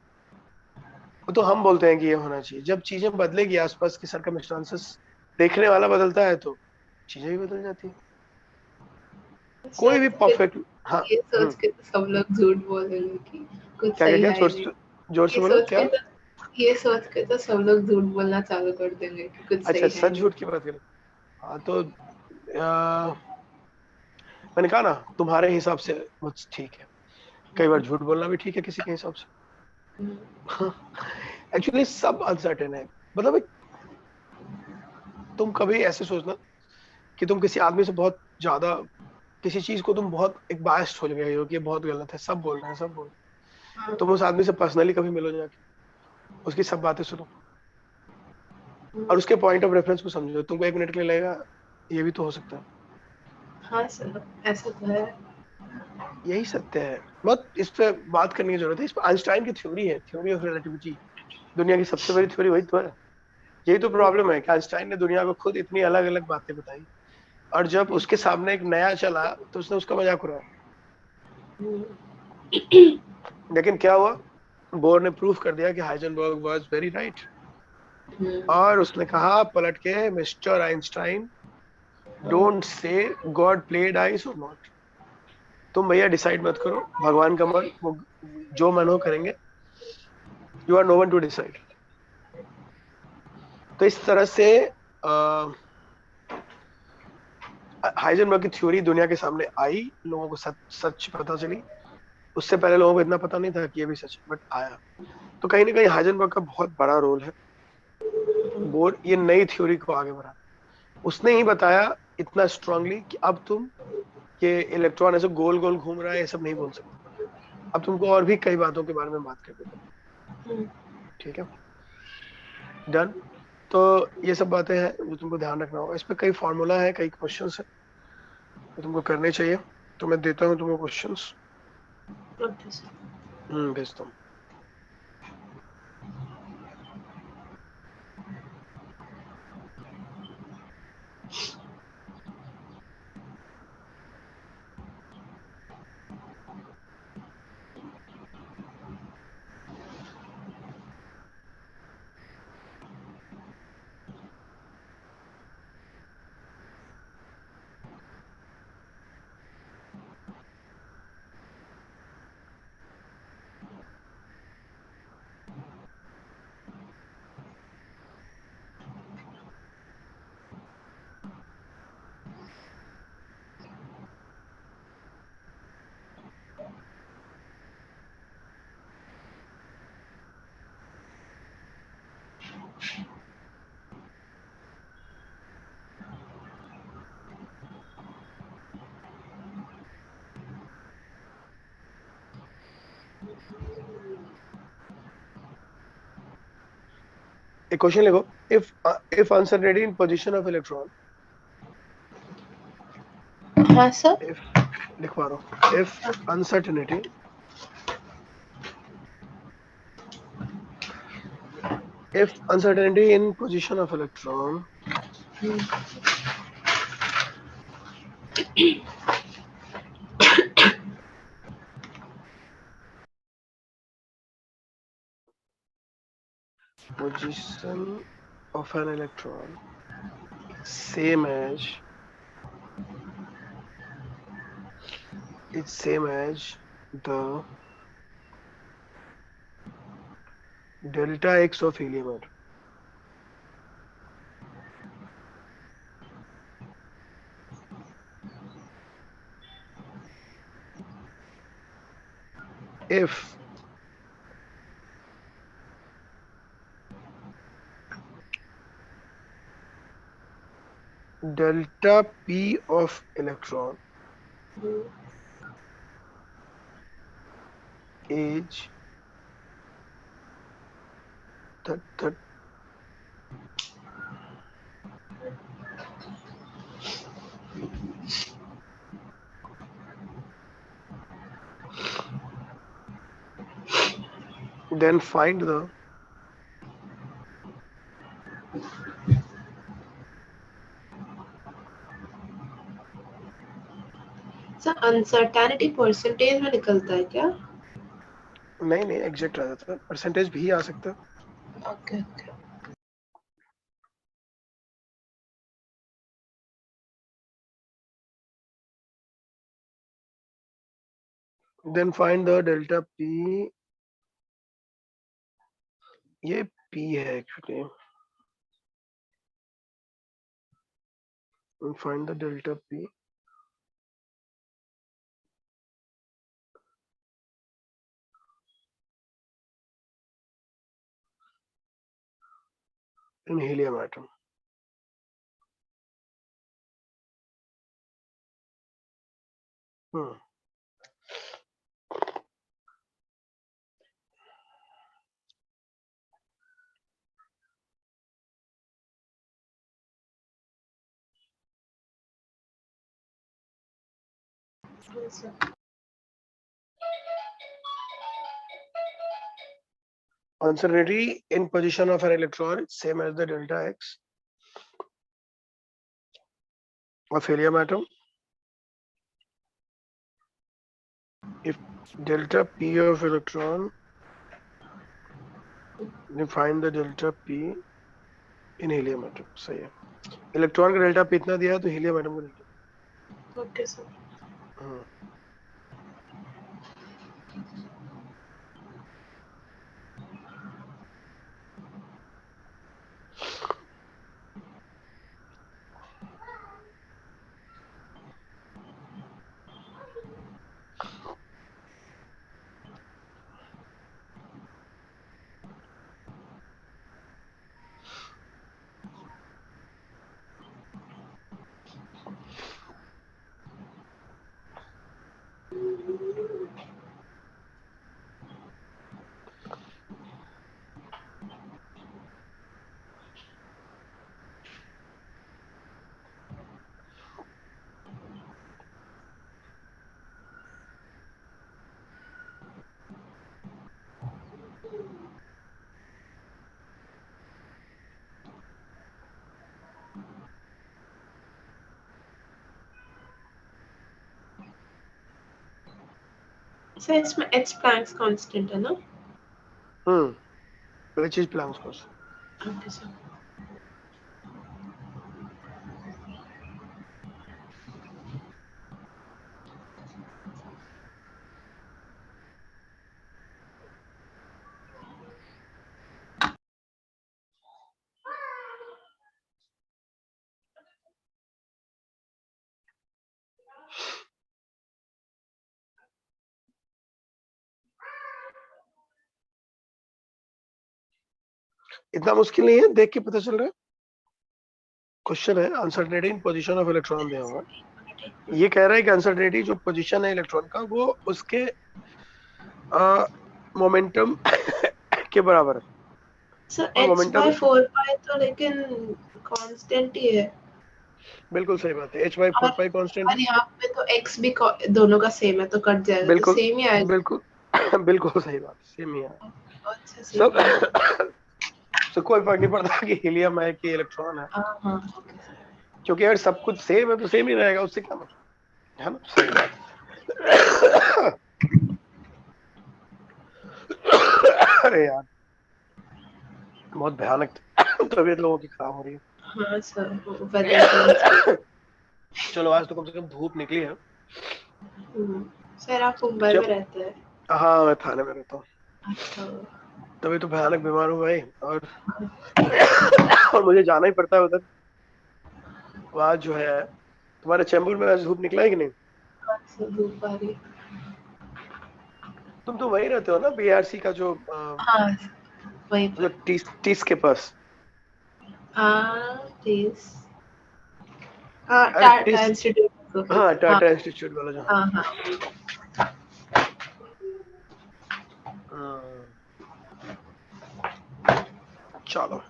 वो तो हम बोलते हैं कि ये होना चाहिए, जब चीजें बदलेगी, आसपास की सरकमस्टांसेस, देखने वाला बदलता है तो चीजें भी बदल जाती है। कोई सर भी तो फिर परफेक्ट हाँ ये सोच के तो सब लोग झूठ बोलेंगे कि कुछ क्या क्या सही क्या है ही नहीं। जोर से ये बोलो सोच क्या? के तो ये सोच के तो सब लोग झूठ बोलना चालू कर देंगे कि कुछ अच्छा सही है सच ही नहीं। झूठ की बात करें। हाँ तो मैंने कहा ना तुम्हारे हिसाब से बस ठीक है, कई बार झूठ बोलना भी ठीक है किसी के हिसाब से। हम्म, एक्चुअली सब अनसर्टेन है। मतलब तुम कभी ऐसे सोचना कि तुम किसी आदमी से बहुत ज्यादा किसी चीज को तुम बहुत एक बायस्ड हो गए हो कि ये बहुत गलत है, सब बोल रहे हैं सब बोल रहे हैं। हाँ, तुम उस आदमी से पर्सनली कभी मिलो जाके, उसकी सब बातें सुनो और उसके पॉइंट ऑफ रेफरेंस को समझो। तुमको 1 मिनट के लिए लगेगा ये भी तो हो सकता है। हाँ सर, ऐसा तो है। यही सत्य है। बहुत इस पे बात करने की जरूरत है। इस पे आइंस्टाइन की थ्योरी है, थ्योरी ऑफ रिलेटिविटी। दुनिया की सबसे बड़ी थ्योरी वही तो है। यही तो प्रॉब्लम है कि आइंस्टाइन ने दुनिया को खुद इतनी अलग अलग बातें बताई और जब उसके सामने एक नया चला तो उसने उसका मजाक उड़ाया। हम्म, लेकिन क्या हुआ, बोर ने प्रूफ कर दिया कि हाइजेनबर्ग वाज वेरी राइट। हम्म, और उसने कहा पलट के, mister Einstein don't say God played ice और नॉट। तुम भैया डिसाइड मत करो, भगवान का मन वो जो मन हो करेंगे। You are no one to decide. तो इस तरह से हाइजेनबर्ग की थ्योरी दुनिया के सामने आई, लोगों को सच सच पता चली। उससे पहले लोगों को इतना पता नहीं था कि ये भी सच है, बट आया। तो कहीं ना कहीं हाइजेनबर्ग का बहुत बड़ा रोल है, बोर ये नई थ्योरी को आगे बढ़ा। उसने ही बताया इतना स्ट्रांगली कि अब तुम ये इलेक्ट्रॉन ऐसे गोल गोल घूम रहा है ये सब नहीं बोल सकते। अब तुमको और भी कई बातों के बारे में बात करनी पड़ेगी। हम्म, ठीक है, डन। तो ये सब बातें हैं जो तुमको ध्यान रखना होगा। इस पे कई फॉर्मूला है, कई क्वेश्चंस है जो तुमको करने चाहिए। तो मैं देता हूँ तुमको क्वेश्चंस। Okay sir. भेजता हूँ। एक क्वेश्चन लिखो। If uncertainty in position of electron, हाँ सर। इफ लिखवा रहा हूँ, if uncertainty in position of electron position of an electron same as the delta x of helium atom. If delta p of electron is that then find the sir uncertainty percentage में निकलता है क्या? नहीं नहीं exact आ जाता है, percentage भी आ सकता है। Okay okay. then find the delta P. ये P है actually. And find the delta P. In helium atom. Yes, sir. Uncertainty in position of an electron is same as the delta X of helium atom. If delta P of electron, then find the delta P in helium atom. सही है. Electron का delta P इतना दिया है तो helium atom का delta. Okay, sir. So इसमें H Planck's constant है ना? which is Planck's constant. Okay, sir. इतना मुश्किल नहीं है, देख के पता चल रहा है. क्वेश्चन है uncertainty in position of electron दिया हुआ है. ये कह रहा है कि अनसर्टेनिटी जो पोजीशन है इलेक्ट्रॉन का वो उसके मोमेंटम के बराबर है. So और H momentum by है. 4 pi तो लेकिन constant ही है. बिल्कुल सही बात है. h by 4 pi कांस्टेंट और यहाँ पे तो x भी दोनों का सेम है तो कट जाएगा. बिल्कुल तो सेम ही आएगा. बिल्कुल बिल्कुल सही बात. सेम ही है. अच्छा, सब सेम. तो कोई फर्क नहीं पड़ता कि हीलियम है कि इलेक्ट्रॉन है, हाँ. क्योंकि अगर सब कुछ सेम है तो सेम ही रहेगा. उससे क्या मतलब है ना. सही बात. अरे यार बहुत भयानक तबीयत लोगों की खराब हो रही है. हाँ सर, वेदर. चलो आज तो कम से कम धूप निकली है. सर आप मुंबई में रहते हैं? हाँ मैं थाने में रहता हूँ. अच्छा. तभी तो भयानक बीमार हूँ भाई. और मुझे जाना ही पड़ता है उधर. आज जो है तुम्हारे चैम्बर में आज धूप निकला है कि नहीं? धूप आ रही. तुम तो वही रहते हो ना बीआरसी का जो हाँ वही जो टीस के पास. टीस. टाटा इंस्टीट्यूट. हाँ टाटा इंस्टीट्यूट वाला जो. हाँ. चलो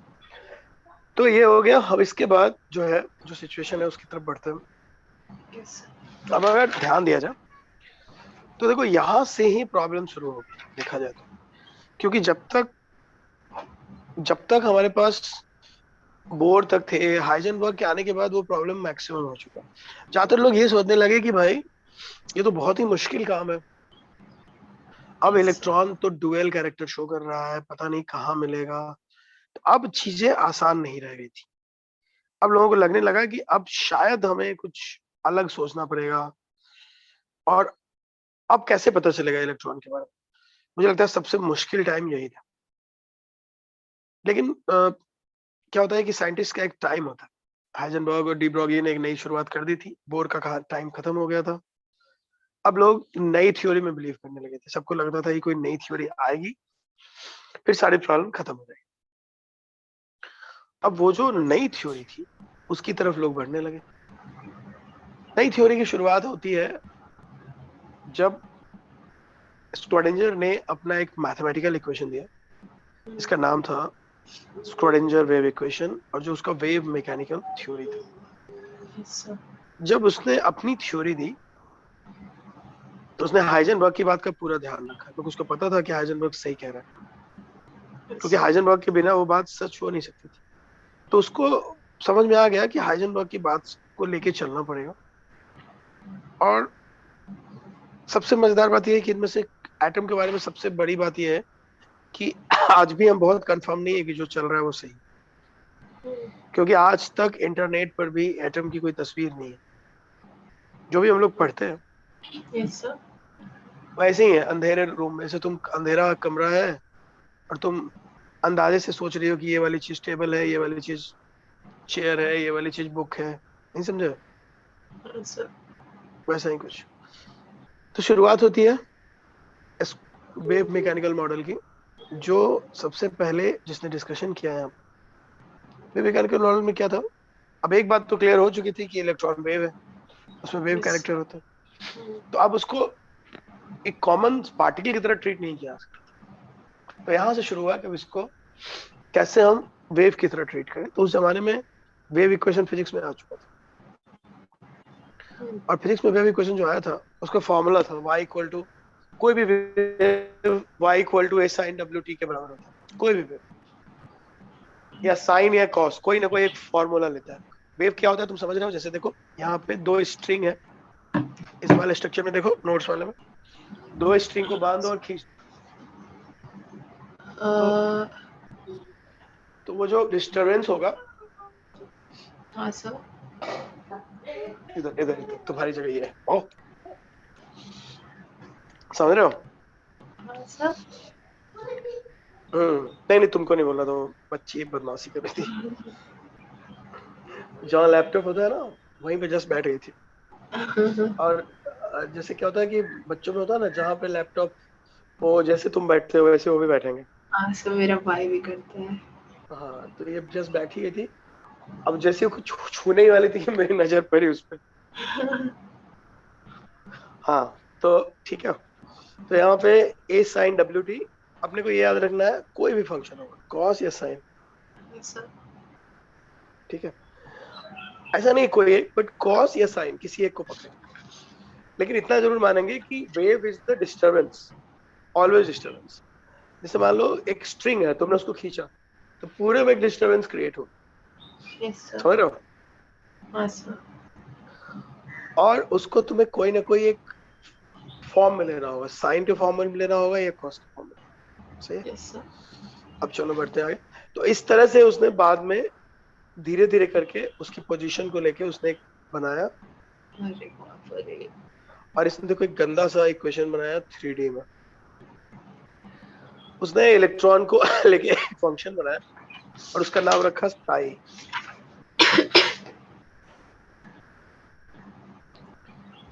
तो ये हो गया. अब इसके बाद जो है जो सिचुएशन है उसकी तरफ बढ़ते हैं. Yes. अब अगर ध्यान दिया जाए तो देखो यहाँ से ही प्रॉब्लम शुरू होगी देखा जाए तो, क्योंकि जब तक हमारे पास बोर तक थे, हाइजेनबर्ग के आने के बाद वो प्रॉब्लम मैक्सिमम हो चुका. ज्यादातर लोग ये सोचने लगे कि भाई ये तो बहुत ही मुश्किल काम है. अब इलेक्ट्रॉन तो डुअल कैरेक्टर शो कर रहा है, पता नहीं कहाँ मिलेगा. तो अब चीजें आसान नहीं रह गई थी. अब लोगों को लगने लगा कि अब शायद हमें कुछ अलग सोचना पड़ेगा. और अब कैसे पता चलेगा इलेक्ट्रॉन के बारे में? मुझे लगता है सबसे मुश्किल टाइम यही था। लेकिन क्या होता है कि साइंटिस्ट का एक टाइम होता है। हाइजेनबर्ग और डी ब्रॉगी ने एक नई शुरुआत कर दी थी, बोर का टाइम खत्म हो गया था। अब लोग नई थ्योरी में बिलीव करने लगे थे। सबको लगता था कि कोई नई थ्योरी आएगी, फिर सारी प्रॉब्लम खत्म हो जाएगी। अब वो जो नई थ्योरी थी उसकी तरफ लोग बढ़ने लगे। नई थ्योरी की शुरुआत होती है जब स्क्रोडिंजर ने अपना एक मैथमेटिकल इक्वेशन दिया, इसका नाम था स्क्रोडिंजर वेव इक्वेशन, और जो उसका वेव मैकेनिकल थ्योरी था। Yes, sir. जब उसने अपनी थ्योरी दी तो उसने हाइजेनबर्ग की बात का पूरा ध्यान रखा, क्योंकि उसको पता था कि हाइजेनबर्ग सही कह रहा है, Yes, क्योंकि sir. हाइजेनबर्ग के बिना वो बात सच हो नहीं सकती थी। तो उसको समझ में आ गया कि हाइजेनबर्ग की बात को लेके चलना पड़ेगा। और सबसे मजेदार बात यह है कि इनमें से एटम के बारे में सबसे बड़ी बात यह है कि आज भी हम बहुत कंफर्म नहीं है कि जो चल रहा है वो सही, क्योंकि आज तक इंटरनेट पर भी एटम की कोई तस्वीर नहीं है। जो भी हम लोग पढ़ते हैं Yes, sir. वैसे ही है, अंधेरे रूम में से तुम, अंधेरा कमरा है और तुम अंदाजे से सोच रही हो कि ये वाली चीज टेबल है, ये वाली चीज चेयर है, ये वाली चीज बुक है, नहीं समझे? Yes, sir. वैसा ही कुछ। तो शुरुआत होती है इस वेव मैकेनिकल मॉडल की, जो सबसे पहले जिसने डिस्कशन किया है। वेव मैकेनिकल मॉडल में क्या था? अब एक बात तो क्लियर हो चुकी थी कि इलेक्ट्रॉन वेव है, उसमें वेव Yes. कैरेक्टर होता है। तो अब उसको एक कॉमन पार्टिकल की तरह ट्रीट नहीं किया जा सकता। तो यहाँ से शुरू हुआ कि अब इसको कैसे हम वेव की तरह ट्रीट करें। तो उस जमाने में वेव इक्वेशन फिजिक्स में आ चुका था, और फिजिक्स में वेव इक्वेशन जो आया था उसका फॉर्मूला था y इक्वल टू, कोई भी wave y equal to a sine डब्ल्यू टी के बराबर होता है। कोई भी वेव, या साइन या कॉस, कोई ना कोई एक फॉर्मूला लेता है। वेव क्या होता है तुम समझ रहे हो? जैसे देखो यहाँ पे दो स्ट्रिंग है, इस वाले स्ट्रक्चर में देखो, नोट्स वाले में दो स्ट्रिंग को बांधो और खींच तो Uh, वो जो डिस्टरबेंस होगा, sir. इधर इधर इधर तुम्हारी जगह ये है। ओ, समझ रहे हो? Sir. नहीं नहीं, तुमको नहीं बोला, तो बच्ची बदमाशी कर रही थी। जहाँ लैपटॉप होता है ना, वहीं पे जस्ट बैठ गई थी। और जैसे क्या होता है कि बच्चों में होता है ना, जहाँ पे लैपटॉप, वो जैसे तुम बैठते हो वैसे वो भी बैठेंगे। हाँ सर, मेरा भाई भी करता है। हाँ, तो ये जस्ट बैठी गई थी। अब जैसे वो कुछ छूने ही वाली थी कि मेरी नजर पड़ी उस पर। हाँ, तो ठीक है। तो यहाँ पे ए साइन डब्ल्यू टी, अपने को ये याद रखना है, कोई भी फंक्शन होगा कॉस या साइन, सर। ठीक है? ऐसा नहीं कोई एक, बट कॉस या साइन किसी एक को पकड़ेंगे। लेकिन इतना जरूर मानेंगे कि wave is the disturbance, always disturbance. जैसे मान लो एक स्ट्रिंग है, तुमने उसको खींचा तो पूरे में एक डिस्टरबेंस क्रिएट होगी, यस सर। समझ रहे हो? हाँ सर। और उसको तुम्हें कोई ना कोई एक फॉर्म में लेना होगा, साइन के फॉर्म में लेना होगा या कॉस के फॉर्म में। सही है? Yes sir. अब चलो बढ़ते हैं आगे। तो इस तरह से उसने बाद में धीरे धीरे करके उसकी पोजीशन को लेके उसने एक बनाया, अरे बाप रे। और इसने देखो एक गंदा सा इक्वेशन बनाया 3D में। उसने इलेक्ट्रॉन को लेके एक फंक्शन बनाया और उसका नाम रखा साई।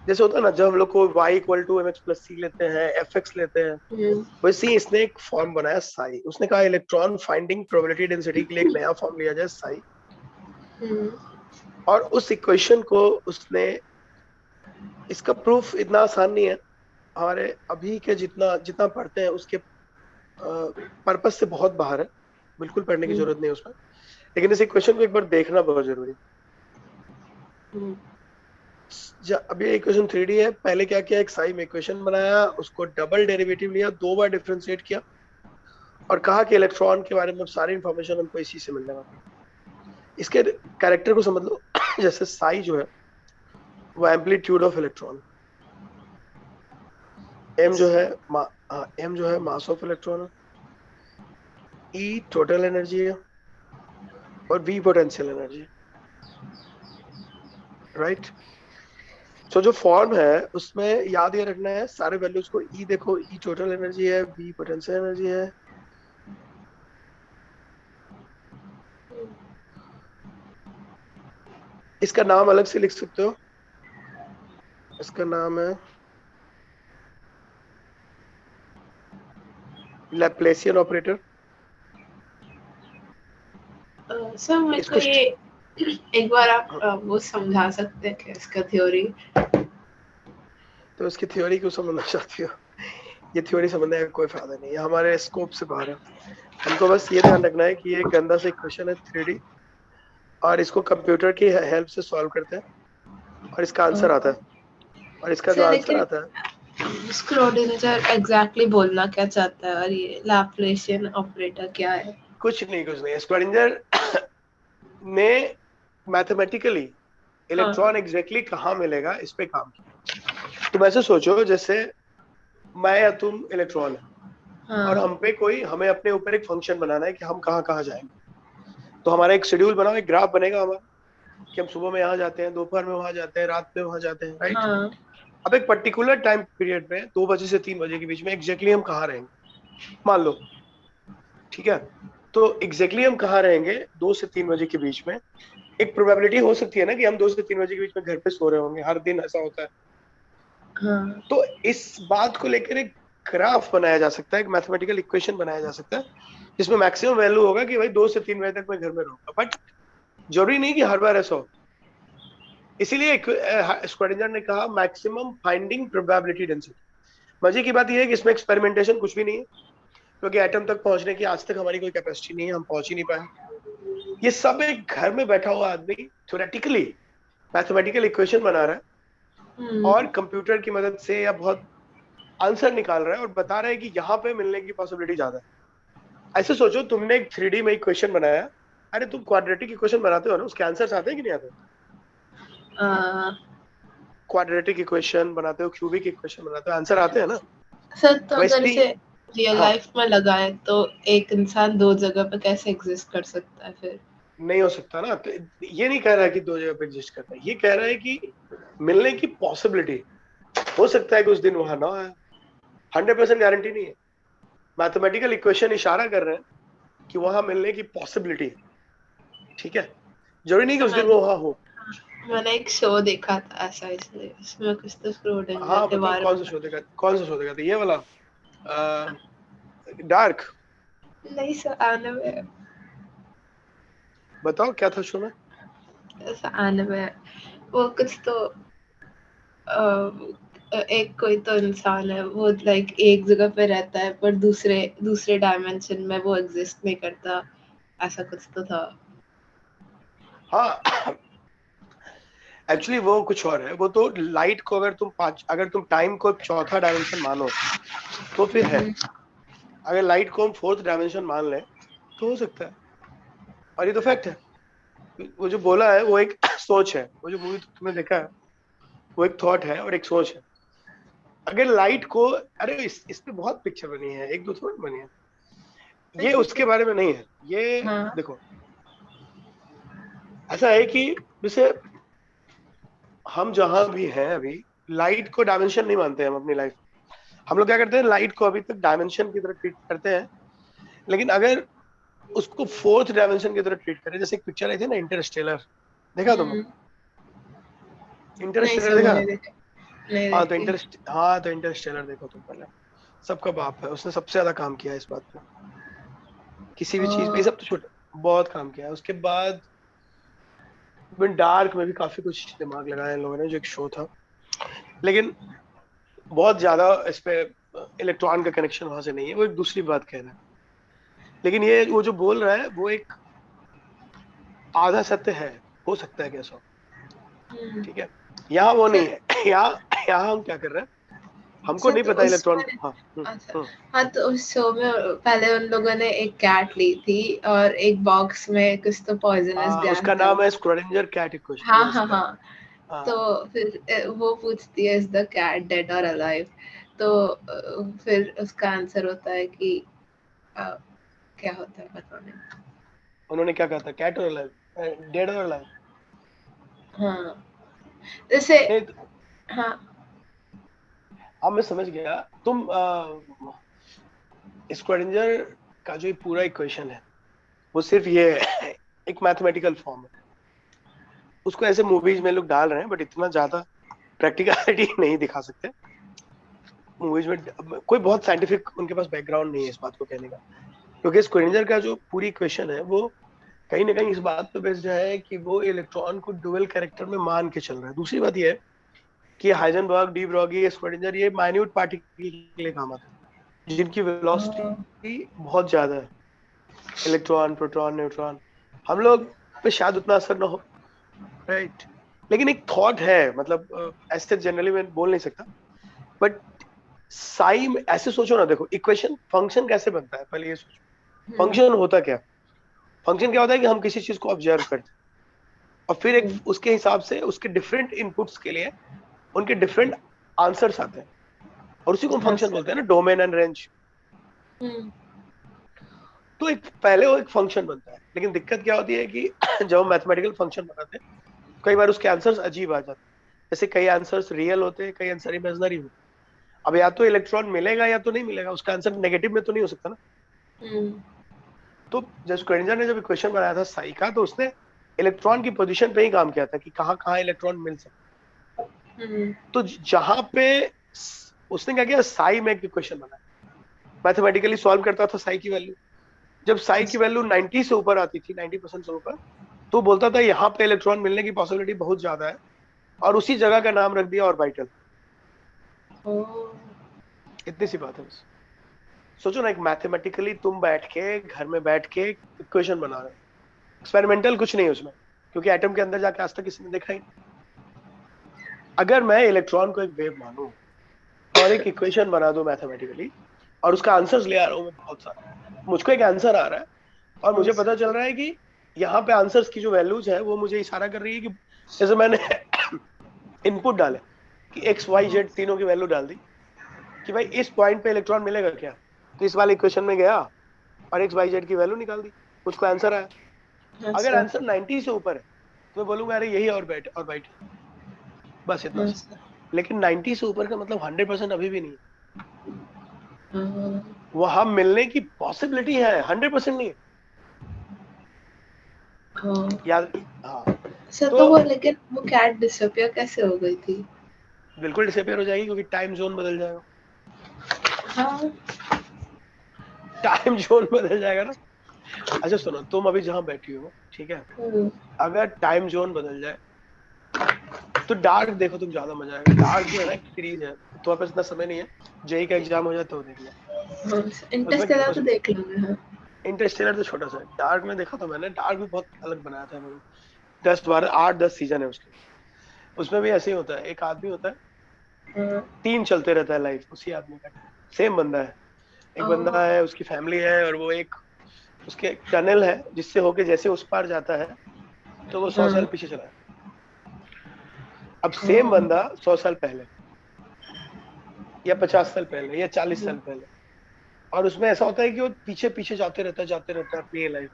जैसे होता है ना, जब हम लोग को y equal to mx plus C लेते हैं, fx लेते हैं, वैसे ही इसने एक फॉर्म बनाया साई। उसने कहा इलेक्ट्रॉन फाइंडिंग प्रोबेबिलिटी डेंसिटी के लिए एक नया फॉर्म लिया जाए साई, और उस इक्वेशन को उसने, इसका प्रूफ इतना आसान नहीं है, हमारे अभी के जितना जितना पढ़ते हैं उसके पर्पस से बहुत बाहर है, बिल्कुल पढ़ने की जरूरत नहीं है उसमें। लेकिन इस इक्वेशन को एक बार देखना बहुत जरूरी है। अब ये इक्वेशन 3D है। पहले क्या किया, एक साइन इक्वेशन बनाया, उसको डबल डेरिवेटिव लिया, 2 बार डिफरेंशिएट किया, और कहा कि इलेक्ट्रॉन के बारे में सारी इंफॉर्मेशन हमको इसी से मिलने वाली है। इसके कैरेक्टर को समझ लो। जैसे साई जो है वो एम्पलीट्यूड ऑफ इलेक्ट्रॉन, एम जो है एम जो है mass of electron, E total energy है, और वी पोटेंशियल एनर्जी, राइट? सो जो फॉर्म है उसमें याद ये रखना है सारे वैल्यूज को। ई देखो, ई टोटल एनर्जी है, बी पोटेंशियल एनर्जी है। इसका नाम अलग से लिख सकते हो, इसका नाम है लैप्लेसियन ऑपरेटर। सर मेरे को इसको ये एक बार आप वो समझा सकते हैं क्या इसका थ्योरी? तो इसकी थ्योरी क्यों समझना चाहती हो? ये थ्योरी समझने का कोई फायदा नहीं है, हमारे स्कोप से बाहर है। हमको बस ये ध्यान रखना है कि ये गंदा सा इक्वेशन है 3D, और इसको कंप्यूटर की हेल्प से सॉल्व करते हैं और इसका आंसर आता है। और इसका जो सर आंसर लेकिन आता है, स्क्रोडिंजर एग्जैक्टली बोलना क्या चाहता है और ये लैप्लेशियन ऑपरेटर क्या है? कुछ नहीं। स्क्रोडिंजर ने मैथमेटिकली हाँ इलेक्ट्रॉन एग्जैक्टली कहाँ मिलेगा इस पे काम किया। तुम ऐसे सोचो जैसे मैं या तुम इलेक्ट्रॉन है, और हाँ हम पे कोई, हमें अपने ऊपर एक फंक्शन बनाना है कि हम कहाँ कहाँ जाएंगे। तो हमारा एक शेड्यूल बनाओ, एक ग्राफ बनेगा हमारा कि हम सुबह में यहाँ जाते हैं, दोपहर में वहां जाते हैं, रात में वहां जाते हैं, राइट। हाँ अब एक पर्टिकुलर टाइम पीरियड में 2 बजे से 3 बजे के बीच में एग्जैक्टली हम कहाँ रहेंगे, मान लो, ठीक है। तो एग्जैक्टली हम कहाँ रहेंगे 2 से 3 बजे के बीच में, एक प्रोबेबिलिटी हो सकती है ना कि हम 2 से 3 बजे के बीच में घर पे सो रहे होंगे, हर दिन ऐसा होता है। हाँ तो इस बात को लेकर एक ग्राफ बनाया जा सकता है, एक मैथमेटिकल इक्वेशन बनाया जा सकता है, जिसमें मैक्सिमम वैल्यू होगा कि भाई 2 से 3 बजे तक मैं घर में रहूंगा। बट जरूरी नहीं कि हर बार ऐसा हो। इसीलिए स्क्वाडिंजर ने कहा मैक्सिमम फाइंडिंग प्रोबेबिलिटी डेंसिटी। मजे की बात यह है कि इसमें एक्सपेरिमेंटेशन कुछ भी नहीं है, क्योंकि एटम तक पहुंचने की आज तक हमारी कोई कैपेसिटी नहीं है, हम पहुंच ही नहीं पाए। ये सब एक घर में बैठा हुआ आदमी थ्योरेटिकली मैथमेटिकल इक्वेशन बना रहा है और हम्म कंप्यूटर की मदद से या बहुत आंसर निकाल रहा है और बता रहा है कि यहाँ पे मिलने की पॉसिबिलिटी ज्यादा है। ऐसे सोचो तुमने एक 3D में इक्वेशन बनाया, अरे तुम क्वाड्रेटिक इक्वेशन बनाते हो ना, उसके आंसर्स आते हैं कि नहीं आते? आ, क्वाड्रेटिक इक्वेशन बनाते हो, क्यूबिक इक्वेशन बनाते हो, आंसर आते हैं ना। सर तो अगर वैसे इसे रियल हाँ, लाइफ में लगाए तो एक इंसान दो जगह पे कैसे एग्जिस्ट कर सकता है फिर? नहीं हो सकता ना। तो ये नहीं कह रहा है कि 2 जगह पे एग्जिस्ट करता है, ये कह रहा है कि मिलने की पॉसिबिलिटी हो सकता है कि उस दिन वहां ना आए। 100% गारंटी नहीं है। मैथमेटिकल इक्वेशन इशारा कर रहे हैं कि वहां मिलने की पॉसिबिलिटी है, ठीक है। जरूरी नहीं कि सर उस दिन वो वहां हो। मैंने एक शो देखा था ऐसा, इसलिए इसमें कुछ तो स्क्रोडिंजर हाँ के बताओ, बारे कौन में सा था। शो देखा, कौन सा शो देखा था, ये वाला डार्क? नहीं सर, आने में बताओ क्या था शो में। ऐसा आने में वो कुछ तो एक कोई तो इंसान है, वो लाइक एक जगह पे रहता है पर दूसरे दूसरे डायमेंशन में वो एग्जिस्ट नहीं करता, ऐसा कुछ तो था। हाँ एक्चुअली वो कुछ और है। वो तो लाइट को अगर तुम टाइम को चौथा डायमेंशन मानो तो फिर है। हम्म, अगर लाइट को हम फोर्थ डायमेंशन मान लें तो हो सकता है, और ये तो फैक्ट है। वो जो बोला है वो एक सोच है, वो जो मूवी तुमने देखा है वो एक थॉट है और एक सोच है। अगर लाइट को, अरे इस पे बहुत पिक्चर बनी है, एक दो थोड़ी बनी है, ये उसके बारे में नहीं है। ये हाँ देखो, ऐसा है कि जैसे हम जहां भी हैं अभी, लाइट को डायमेंशन नहीं मानते हम अपनी लाइफ। हम लोग क्या करते हैं, लाइट को अभी तक डायमेंशन की तरह ट्रीट करते हैं। लेकिन अगर उसको फोर्थ डायमेंशन की तरह ट्रीट करें, जैसे एक पिक्चर आई थी ना इंटरस्टेलर, देखा तुमने हम्म, नहीं इंटरस्टेलर? सर देखा? मैंने देखा, नहीं देखी। हाँ तो इंटरस्टेलर देखो तुम पहले। सबका बाप है, उसने सबसे ज्यादा काम किया है इस बात पे, किसी भी चीज पे। ये ओ, सब तो छोटा, बहुत काम किया है। उसके बाद डार्क में भी काफी कुछ दिमाग लगाया इन लोगों ने, जो एक शो था। लेकिन बहुत ज्यादा इस पे इलेक्ट्रॉन का कनेक्शन वहां से नहीं है, वो एक दूसरी बात कह रहा है। लेकिन ये वो जो बोल रहा है वो एक आधा सत्य है, हो सकता है कि ऐसा हो, हम्म, ठीक है। यहाँ वो नहीं सर है। यहाँ यहाँ हम क्या कर रहे हैं, हमको सर नहीं तो पता इलेक्ट्रॉन। उसमें, हाँ अच्छा, हाँ तो उस शो में पहले उन लोगों ने एक कैट ली थी और एक बॉक्स में कुछ तो पॉइजनस गैस उसका नाम डाल। है स्क्रोडिंजर कैट इक्वेशन, हाँ यस हाँ हाँ। करेक्ट। तो हाँ फिर वो पूछती है इज द कैट डेड और अलाइव? तो फिर उसका आंसर होता है कि अ, क्या होता है पता नहीं। उन्होंने क्या कहा था, कैट और लाइव, डेड और लाइव? हाँ जैसे नहीं हाँ अब मैं समझ गया। तुम स्क्वेडिंजर का जो ये पूरा इक्वेशन है वो सिर्फ ये है, एक मैथमेटिकल फॉर्म है। उसको ऐसे मूवीज में लोग डाल रहे हैं, बट इतना ज्यादा प्रैक्टिकलिटी नहीं दिखा सकते मूवीज में। कोई बहुत साइंटिफिक उनके पास बैकग्राउंड नहीं है इस बात को कहने का, क्योंकि स्क्वेडिंजर का जो पूरी इक्वेशन है वो कहीं ना कहीं इस बात पे बेस्ड है कि वो इलेक्ट्रॉन को डुअल कैरेक्टर में मान के चल रहा है। दूसरी बात ये है कि हाइजेनबर्ग, डी ब्रॉगी, स्क्वेडिंजर ये माइन्यूट पार्टिकल के लिए काम आते हैं जिनकी वेलोसिटी बहुत ज्यादा है, इलेक्ट्रॉन, प्रोटॉन, न्यूट्रॉन। हम लोग पे शायद उतना असर ना हो, राइट। लेकिन एक थॉट है, मतलब ऐसे जनरली मैं बोल नहीं सकता, बट साई में ऐसे सोचो ना, देखो इक्वेशन फंक्शन कैसे बनता है, पहले ये सोचो फंक्शन होता क्या। फंक्शन क्या होता है कि हम किसी चीज को ऑब्जर्व करते हैं और फिर एक उसके हिसाब से उसके डिफरेंट इनपुट्स के लिए उनके डिफरेंट आंसर्स आते हैं, और उसी को हम फंक्शन बोलते हैं ना, डोमेन एंड रेंज। तो एक पहले वो एक फंक्शन बनता है, लेकिन दिक्कत क्या होती है कि जब हम मैथमेटिकल फंक्शन बनाते हैं कई बार उसके आंसर्स अजीब आ जाते हैं। जैसे कई आंसर्स रियल होते हैं, कई आंसर इमेजिनरी होते हैं। अब या तो इलेक्ट्रॉन मिलेगा या तो नहीं मिलेगा, उसका आंसर नेगेटिव में तो नहीं हो सकता ना। तो जब स्क्वेडिंजर ने जब इक्वेशन बनाया था साई का, तो उसने इलेक्ट्रॉन की पोजीशन पे ही काम किया था कि कहाँ कहाँ इलेक्ट्रॉन मिल सकते। तो जहां पे उसने क्या किया, साई में एक इक्वेशन बनाया, मैथमेटिकली सॉल्व करता था साई की वैल्यू। जब साई की वैल्यू 90 से ऊपर आती थी, 90% से ऊपर, तो बोलता था यहाँ पे इलेक्ट्रॉन मिलने की पॉसिबिलिटी बहुत ज्यादा है, और उसी जगह का नाम रख दिया ऑर्बिटल। इतनी सी बात है बस। सोचो ना, एक मैथमेटिकली तुम बैठ के घर में बैठ के इक्वेशन बना रहे हो, एक्सपेरिमेंटल कुछ नहीं है उसमें, क्योंकि एटम के अंदर जाके आज तक किसी ने देखा ही नहीं। अगर मैं इलेक्ट्रॉन को एक वेव मानूं और एक इक्वेशन बना दूं मैथमेटिकली, और उसका आंसर्स ले आ रहा हूं मैं बहुत सारा, मुझको एक आंसर आ रहा है और मुझे पता चल रहा है कि यहाँ पे आंसर्स की जो वैल्यूज है वो मुझे इशारा कर रही है कि जैसे मैंने इनपुट डाले कि एक्स वाई जेड तीनों की वैल्यू डाल दी कि भाई इस पॉइंट पे इलेक्ट्रॉन मिलेगा क्या, तो इस वाले इक्वेशन में गया और एक्स वाई जेड की वैल्यू निकाल दी, मुझको आंसर आया। अगर आंसर 90 से ऊपर है तो मैं बोलूंगा अरे यही ऑर्बिट, बस इतना सा। लेकिन 90 से ऊपर का मतलब 100% अभी भी नहीं है, वहां मिलने की पॉसिबिलिटी है, 100% नहीं है। याद, हाँ। तो वो लेकिन वो कैट डिसअपियर कैसे हो गई थी? बिल्कुल डिसअपियर हो जाएगी, क्योंकि टाइम जोन बदल जाएगा। हाँ टाइम जोन बदल जाएगा ना। अच्छा सुनो, तुम अभी जहां बैठी हो, ठीक है, अगर टाइम जोन बदल जाए तो डार्क देखो, तुम ज्यादा मजा आएगा। डार्क जो है ना एक सीरीज है, तुम्हारे पास इतना समय नहीं है, जेई का एग्जाम हो जाए तो देख लो। इंटरस्टेलर तो देख लूंगा। हाँ इंटरस्टेलर तो छोटा सा है, डार्क में देखा था मैंने, डार्क भी बहुत अलग बनाया था मैंने। 10 12 8 10 सीजन है उसके। उसमें भी ऐसे ही होता है, एक आदमी होता है, 3 चलते रहता है लाइफ उसी आदमी का, सेम बंदा है। एक बंदा है, उसकी फैमिली है, और वो एक उसके एक टनल है जिससे होके जैसे उस पार जाता है तो वो 100 साल पीछे चला है। अब सेम बंदा 100 साल पहले या 50 साल पहले या 40 साल पहले, और उसमें ऐसा होता है कि वो पीछे पीछे जाते रहता है अपनी लाइफ।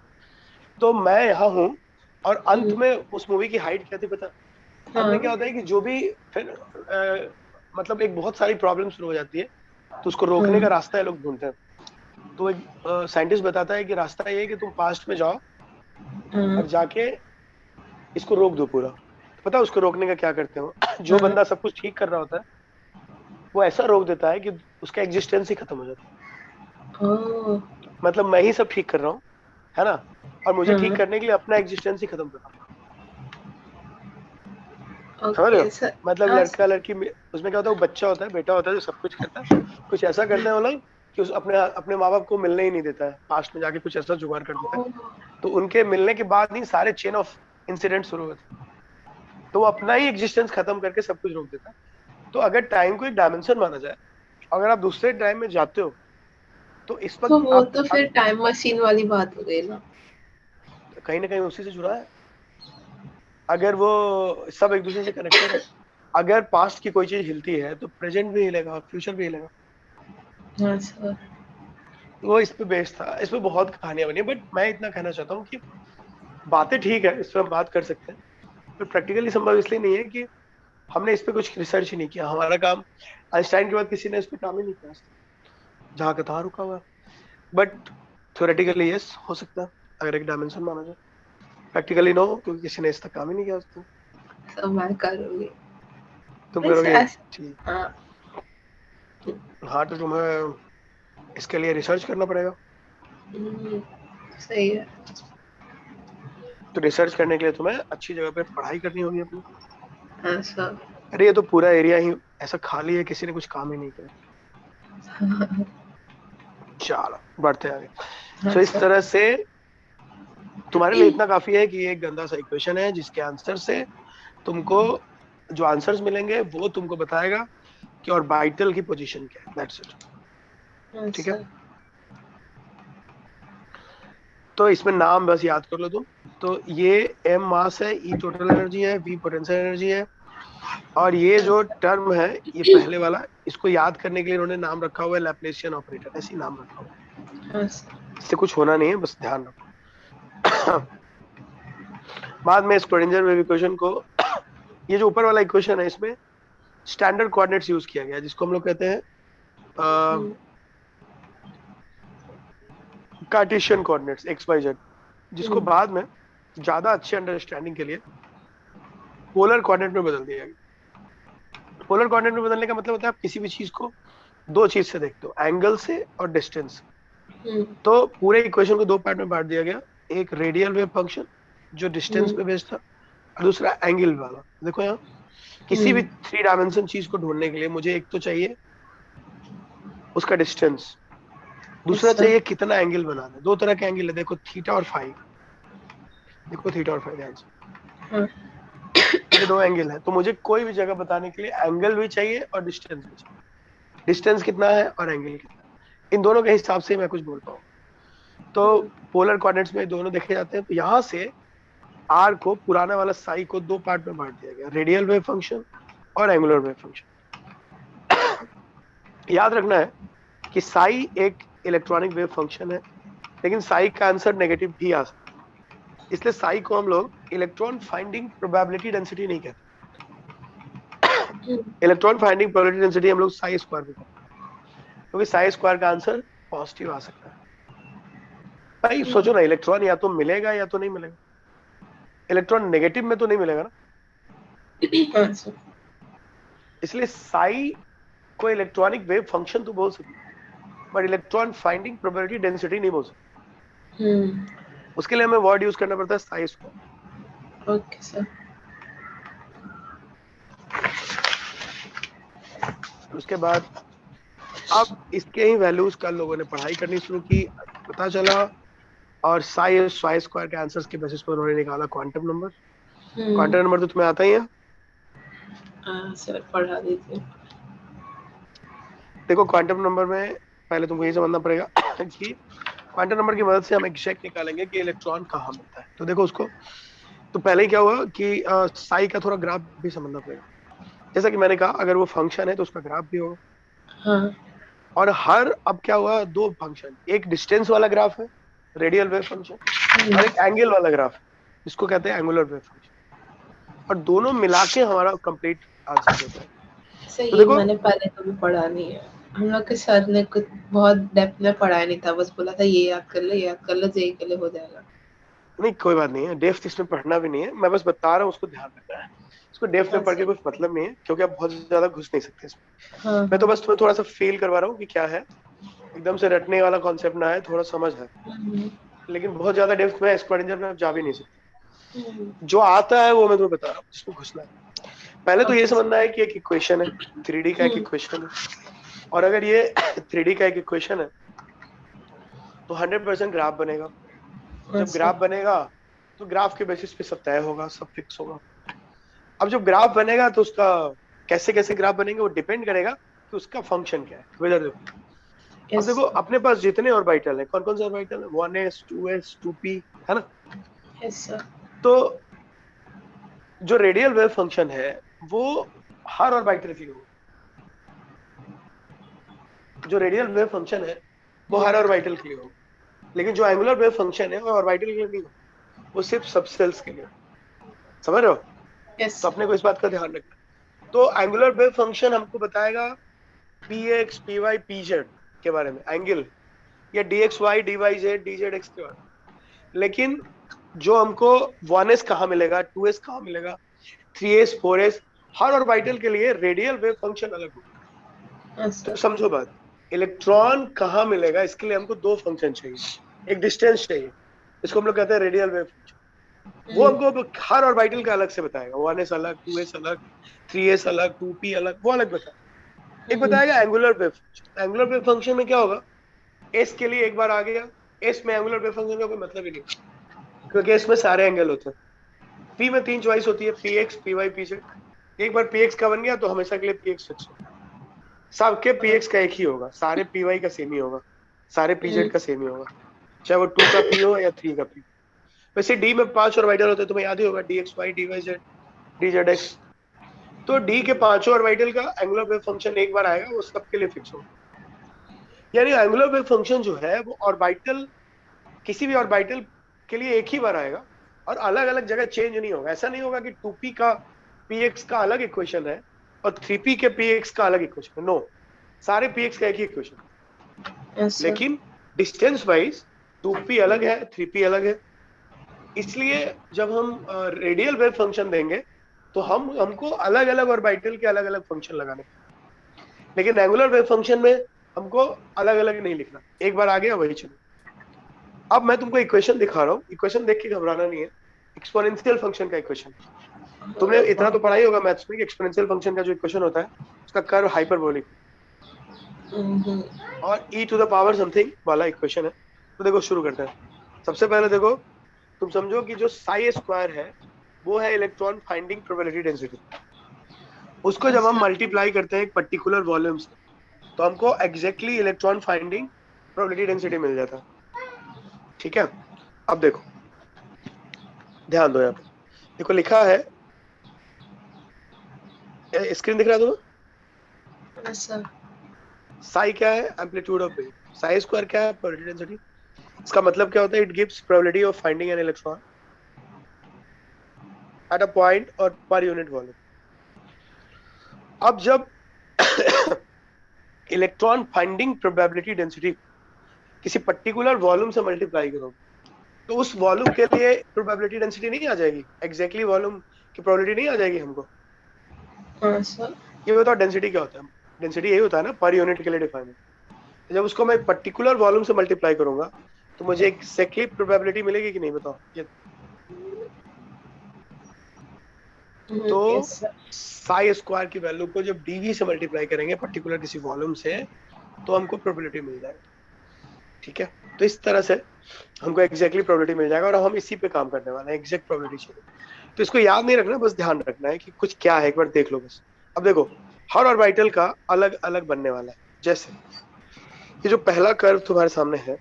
तो मैं यहाँ हूँ, और अंत में उस मूवी की हाइट क्या थी पता? अंत में क्या होता है कि जो भी फिर मतलब एक बहुत सारी प्रॉब्लम शुरू हो जाती है, तो उसको रोकने का रास्ता है लोग ढूंढते हैं। तो एक साइंटिस्ट बताता है कि रास्ता ये है कि तुम पास्ट में जाओ और जाके इसको रोक दो पूरा। पता है उसको रोकने का क्या करते हो? जो बंदा सब कुछ ठीक कर रहा होता है वो ऐसा रोक देता है कि उसका एग्जिस्टेंस ही खत्म हो जाता है। मतलब मैं ही सब ठीक कर रहा हूँ, है ना, और मुझे ठीक करने के लिए अपना एग्जिस्टेंस ही खत्म करना पड़ता है। समझ रहे हो? मतलब लड़का लड़की में उसमें क्या होता है, वो बच्चा होता है, बेटा होता है जो सब कुछ करता है, कुछ ऐसा करते हैं वो लोग कि उस अपने अपने माँ बाप को मिलने ही नहीं देता है, पास्ट में जाके कुछ ऐसा जुगाड़ कर देता है, तो उनके मिलने के बाद ही सारे चेन ऑफ इंसिडेंट शुरू होते हैं, तो वो अपना ही एग्जिस्टेंस खत्म करके सब कुछ रोक देता है। तो अगर टाइम को एक डायमेंशन माना जाए, अगर आप दूसरे टाइम में जाते हो तो इस तो वक्त वो आप तो फिर टाइम मशीन वाली बात हो गई ना। कहीं ना कहीं उसी से जुड़ा है। अगर वो सब एक दूसरे से कनेक्टेड है, अगर पास्ट की कोई चीज हिलती है तो प्रेजेंट भी हिलेगा, फ्यूचर भी हिलेगा। अच्छा वो इस पे बेस्ड था, इस पे बहुत कहानियां बनी, बट मैं इतना कहना चाहता हूँ कि बातें ठीक है, इस पर हम बात कर सकते हैं, पर प्रैक्टिकली संभव इसलिए नहीं है कि हमने इस पे कुछ रिसर्च ही नहीं किया, हमारा काम आइंस्टाइन के बाद किसी ने इस पे काम ही नहीं किया, जहाँ का तहाँ रुका हुआ है। बट थ्योरेटिकली यस हो सकता है, अगर एक डायमेंशन माना जाए। प्रैक्टिकली नो, क्योंकि किसी ने इस तक काम ही नहीं किया आज तक। तो मैं करूँगी। तुम वैसे करोगे? ऐसे ठीक। हाँ। हाँ तो तुम्हें इसके लिए रिसर्च करना पड़ेगा। हम्म, सही है। तो रिसर्च करने के लिए तुम्हें अच्छी जगह पे पढ़ाई करनी होगी अपनी। ऐसा। अरे ये तो पूरा एरिया ही ऐसा खाली है, किसी ने कुछ काम ही नहीं किया। चलो बढ़ते आगे। तो इस ऐसा। तरह से तुम्हारे लिए इतना काफी है कि ये एक गंदा सा इक्वेशन है जिसके आंसर से तुमको जो आंसर्स मिलेंगे वो तुमको बताएगा कि ऑर्बिटल की पोजीशन क्या है। That's it. ठीक है, ऐसा। तो इसमें नाम बस याद कर लो तुम। तो ये एम मास है, ई टोटल एनर्जी है, वी पोटेंशियल एनर्जी है, और ये जो ऐसा। टर्म है ये पहले वाला, इसको याद करने के लिए इन्होंने नाम रखा हुआ है लैप्लेशियन ऑपरेटर, ऐसे ही नाम रखा हुआ ऐसा। है। इससे कुछ होना नहीं है, बस ध्यान रखो। बाद में स्क्रोडिंजर वेव इक्वेशन को ये जो ऊपर वाला इक्वेशन है इसमें स्टैंडर्ड कोऑर्डिनेट्स यूज किया गया है, जिसको हम लोग कहते हैं हम्म, Cartesian coordinates X Y Z, जिसको हम्म, बाद में ज्यादा अच्छे अंडरस्टैंडिंग के लिए पोलर कोऑर्डिनेट में बदल दिया गया। पोलर कोऑर्डिनेट में बदलने का मतलब होता है आप किसी भी चीज को दो चीज से देखते हो, एंगल से और डिस्टेंस से। हम्म, तो पूरे इक्वेशन को दो पार्ट में बांट दिया गया, एक रेडियल वेव फंक्शन जो डिस्टेंस पे बेस्ड था, और दूसरा एंगल वाला। देखो यहाँ किसी भी हम्म, थ्री डायमेंशन चीज को ढूंढने के लिए मुझे एक तो चाहिए उसका डिस्टेंस, दूसरा ऐसा। चाहिए कितना एंगल बनाना है। दो तरह के एंगल है, देखो थीटा और फाई। देखो थीटा और फाई ध्यान से, हाँ। ये दो एंगल है। तो मुझे कोई भी जगह बताने के लिए एंगल भी चाहिए और डिस्टेंस भी चाहिए। डिस्टेंस कितना है और एंगल कितना है, इन दोनों के हिसाब से मैं कुछ बोल पाऊँ। तो हम्म, पोलर कोऑर्डिनेट्स में दोनों देखे जाते हैं। तो यहाँ से आर को, पुराना वाला साई को दो पार्ट में बांट दिया गया, रेडियल वेव फंक्शन और एंगुलर वेव फंक्शन। याद रखना है कि साई एक इलेक्ट्रॉनिक वेव फंक्शन है, लेकिन साई का आंसर नेगेटिव भी आ सकता है। इसलिए साई को हम लोग इलेक्ट्रॉन फाइंडिंग प्रोबेबिलिटी डेंसिटी नहीं कहते, इलेक्ट्रॉन फाइंडिंग प्रोबेबिलिटी डेंसिटी हम लोग साई स्क्वायर भी कहते हैं, क्योंकि साई स्क्वायर का आंसर पॉजिटिव आ सकता है। भाई सोचो ना, इलेक्ट्रॉन या तो मिलेगा या तो नहीं मिलेगा, इलेक्ट्रॉन नेगेटिव में तो नहीं मिलेगा ना। ऐसा। इसलिए साई को इलेक्ट्रॉनिक वेव फंक्शन तो बोल सकते, but electron finding probability density नहीं बोल सकते। उसके लिए हमें वर्ड यूज करना पड़ता है साई स्क्वायर। Okay sir. उसके बाद अब इसके ही वैल्यूज कल लोगों ने पढ़ाई करनी शुरू की, पता चला, और साई साई स्क्वायर के आंसर्स के बेसिस पर उन्होंने निकाला क्वांटम नंबर। क्वांटम नंबर तो तुम्हें आता ही है। हाँ सर, पढ़ा दीजिए। देखो क्वांटम नंबर में पहले तुमको ये समझना पड़ेगा कि क्वांटम नंबर की मदद से हम एग्जैक्ट निकालेंगे कि इलेक्ट्रॉन कहाँ मिलता है। तो देखो उसको, तो पहले ही क्या हुआ कि साई का थोड़ा ग्राफ भी समझना पड़ेगा। जैसा कि मैंने कहा, अगर वो फंक्शन है तो उसका ग्राफ भी होगा। हाँ। और हर, अब क्या हुआ, दो फंक्शन, एक डिस्टेंस वाला ग्राफ है रेडियल वेव फंक्शन, और एक एंगल वाला ग्राफ है जिसको कहते हैं एंगुलर वेव फंक्शन, और दोनों मिला के हमारा कंप्लीट आंसर देता है। सर तो ये देखो, मैंने पहले कभी पढ़ा नहीं है। हम लोग के सर ने कुछ बहुत डेप्थ में पढ़ाया नहीं था, बस बोला था ये याद कर लो, ये याद कर लो, जेई के लिए हो जाएगा। नहीं कोई बात नहीं है, डेप्थ इसमें पढ़ना भी नहीं है, मैं बस बता रहा हूँ उसको ध्यान रखना है। इसको डेप्थ में पढ़ के अच्छा। कुछ मतलब नहीं है, क्योंकि आप बहुत ज्यादा घुस नहीं सकते इसमें। हाँ मैं तो हाँ। बस तुम्हें थोड़ा सा फील करवा रहा हूँ कि क्या है, एकदम से रटने वाला कॉन्सेप्ट ना है, थोड़ा समझ है। हम्म, लेकिन बहुत ज्यादा डेप्थ में एक्सपेंडिचर में आप जा भी नहीं सकते। हम्म, जो आता है वो मैं तुम्हें बता रहा हूँ, जिसमें घुसना है। पहले तो ये ओके समझना सर। है कि एक इक्वेशन है, 3D का एक इक्वेशन है, और अगर ये 3D का एक इक्वेशन है तो 100% ग्राफ बनेगा। जब अच्छा। ग्राफ बनेगा तो ग्राफ के बेसिस पे सब तय होगा, सब फिक्स होगा। अब जब ग्राफ बनेगा तो उसका कैसे कैसे ग्राफ बनेंगे वो डिपेंड करेगा कि उसका फंक्शन क्या है, वेदर। देखो, अब यस। देखो अपने पास जितने ऑर्बिटल है, कौन कौन से ऑर्बिटल है, 1s 2s 2p, है ना। Yes sir. तो जो रेडियल वेव फंक्शन है वो हर ऑर्बिटल के लिए होगा, जो रेडियल वेव फंक्शन है वो हर ऑर्बिटल के लिए होगा। लेकिन जो एंगुलर वेव फंक्शन है वो ऑर्बिटल के लिए नहीं होगा, वो सिर्फ सबसेल्स के लिए। समझ रहे हो? यस तो सर। अपने को इस बात का ध्यान रखना है। तो एंगुलर वेव फंक्शन हमको बताएगा p x p y p z के बारे में, एंगल, या d x y d y z d z x के बारे में। लेकिन जो हमको 1s कहाँ मिलेगा, 2s कहाँ मिलेगा, 3s 4s, हर ऑर्बिटल के लिए रेडियल वेव फंक्शन अलग होगा। तो समझो बात, इलेक्ट्रॉन कहाँ मिलेगा इसके लिए हमको दो फंक्शन चाहिए, एक डिस्टेंस चाहिए, इसको हम लोग कहते हैं रेडियल वेव फंक्शन। वो हमको हर ऑर्बिटल का अलग से बताएगा, 1s अलग, 2s अलग, 3s अलग, 2p अलग, वो अलग बताएगा। एक बताएगा angular wave function. Angular wave function में क्या होगा, एस के लिए एक बार आ गया, एस में एंगुलर वेव फंक्शन का कोई मतलब ही नहीं, क्योंकि इसमें सारे एंगल होते हैं। पी में 3 चॉइस होती है, p x p y p z. एक बार पी एक्स का बन गया तो हमेशा के लिए पी एक्स फिक्स होगा, सबके पी एक्स का एक ही होगा, सारे पी वाई का सेम ही होगा, सारे पी जेड का सेम ही होगा, चाहे वो 2 का पी हो या 3 का पी। वैसे डी में 5 ऑर्बिटल होते हैं, तुम्हें याद ही होगा, d x y d y z d z x. तो डी के 5 ऑर्बिटल का एंगुलर वेव फंक्शन एक बार आएगा, वो सबके लिए फिक्स होगा। यानी एंगुलर वेव फंक्शन जो है वो ऑर्बिटल, किसी भी ऑर्बिटल के लिए एक ही बार आएगा और अलग अलग जगह चेंज नहीं होगा। ऐसा नहीं होगा कि 2p का px का अलग इक्वेशन है और 3p के px का अलग इक्वेशन है, नो, सारे px का एक ही इक्वेशन। लेकिन डिस्टेंस वाइज 2p अलग है, 3p अलग है। इसलिए जब हम रेडियल वेव फंक्शन देंगे तो हमको अलग अलग ऑर्बिटल के अलग अलग फंक्शन लगाने, लेकिन एंगुलर वेव फंक्शन में हमको अलग अलग नहीं लिखना, एक बार आ गया वही चलो। अब मैं तुमको इक्वेशन दिखा रहा हूँ, इक्वेशन देख के घबराना नहीं है, एक्सपोनेंशियल फंक्शन का इक्वेशन। तुमने इतना तो पढ़ा ही होगा मैथ्स में कि एक्सपोनेंशियल फंक्शन का जो इक्वेशन होता है उसका कर्व हाइपरबोलिक और e to the power something वाला इक्वेशन है। तो देखो शुरू करते हैं। सबसे पहले देखो, तुम समझो कि जो साई स्क्वायर है वो है इलेक्ट्रॉन फाइंडिंग प्रोबेबिलिटी डेंसिटी। उसको जब हम मल्टीप्लाई करते हैं एक पर्टिकुलर वॉल्यूम से तो हमको exactly electron finding probability density मिल जाता है। ठीक है, अब देखो ध्यान दो, यहाँ पे देखो लिखा है, स्क्रीन दिख रहा है तुम्हें? साई क्या है, amplitude of wave, Sai square क्या है, प्रोबेबिलिटी डेंसिटी। इसका मतलब क्या होता है, it gives probability of finding an electron at a point और पर यूनिट वॉल्यूम। अब जब इलेक्ट्रॉन फाइंडिंग प्रोबेबिलिटी डेंसिटी किसी पर्टिकुलर वॉल्यूम से मल्टीप्लाई करोगे तो उस वॉल्यूम के लिए प्रोबेबिलिटी डेंसिटी नहीं आ जाएगी, एग्जैक्टली वॉल्यूम की प्रोबेबिलिटी नहीं आ जाएगी हमको। ये बताओ डेंसिटी क्या होता है, डेंसिटी यही होता है ना, पर यूनिट के लिए डिफाइन है। जब उसको मैं पर्टिकुलर वॉल्यूम से मल्टीप्लाई करूंगा तो मुझे एग्जैक्टली प्रोबेबिलिटी मिलेगी कि नहीं, बताओ ये। तो साई स्क्वायर की वैल्यू को जब डीवी से मल्टीप्लाई करेंगे पर्टिकुलर किसी वॉल्यूम से तो हमको प्रोबेबिलिटी मिल जाएगा। ठीक है, तो इस तरह से हमको एग्जैक्टली प्रोबेबिलिटी मिल जाएगा और हम इसी पे काम करने वाले हैं, एग्जैक्ट प्रोबेबिलिटी चाहिए। तो इसको याद नहीं रखना, बस ध्यान रखना है कि कुछ क्या है, एक बार देख लो बस। अब देखो हर ऑर्बिटल का अलग अलग बनने वाला है। जैसे ये जो पहला कर्व तुम्हारे सामने है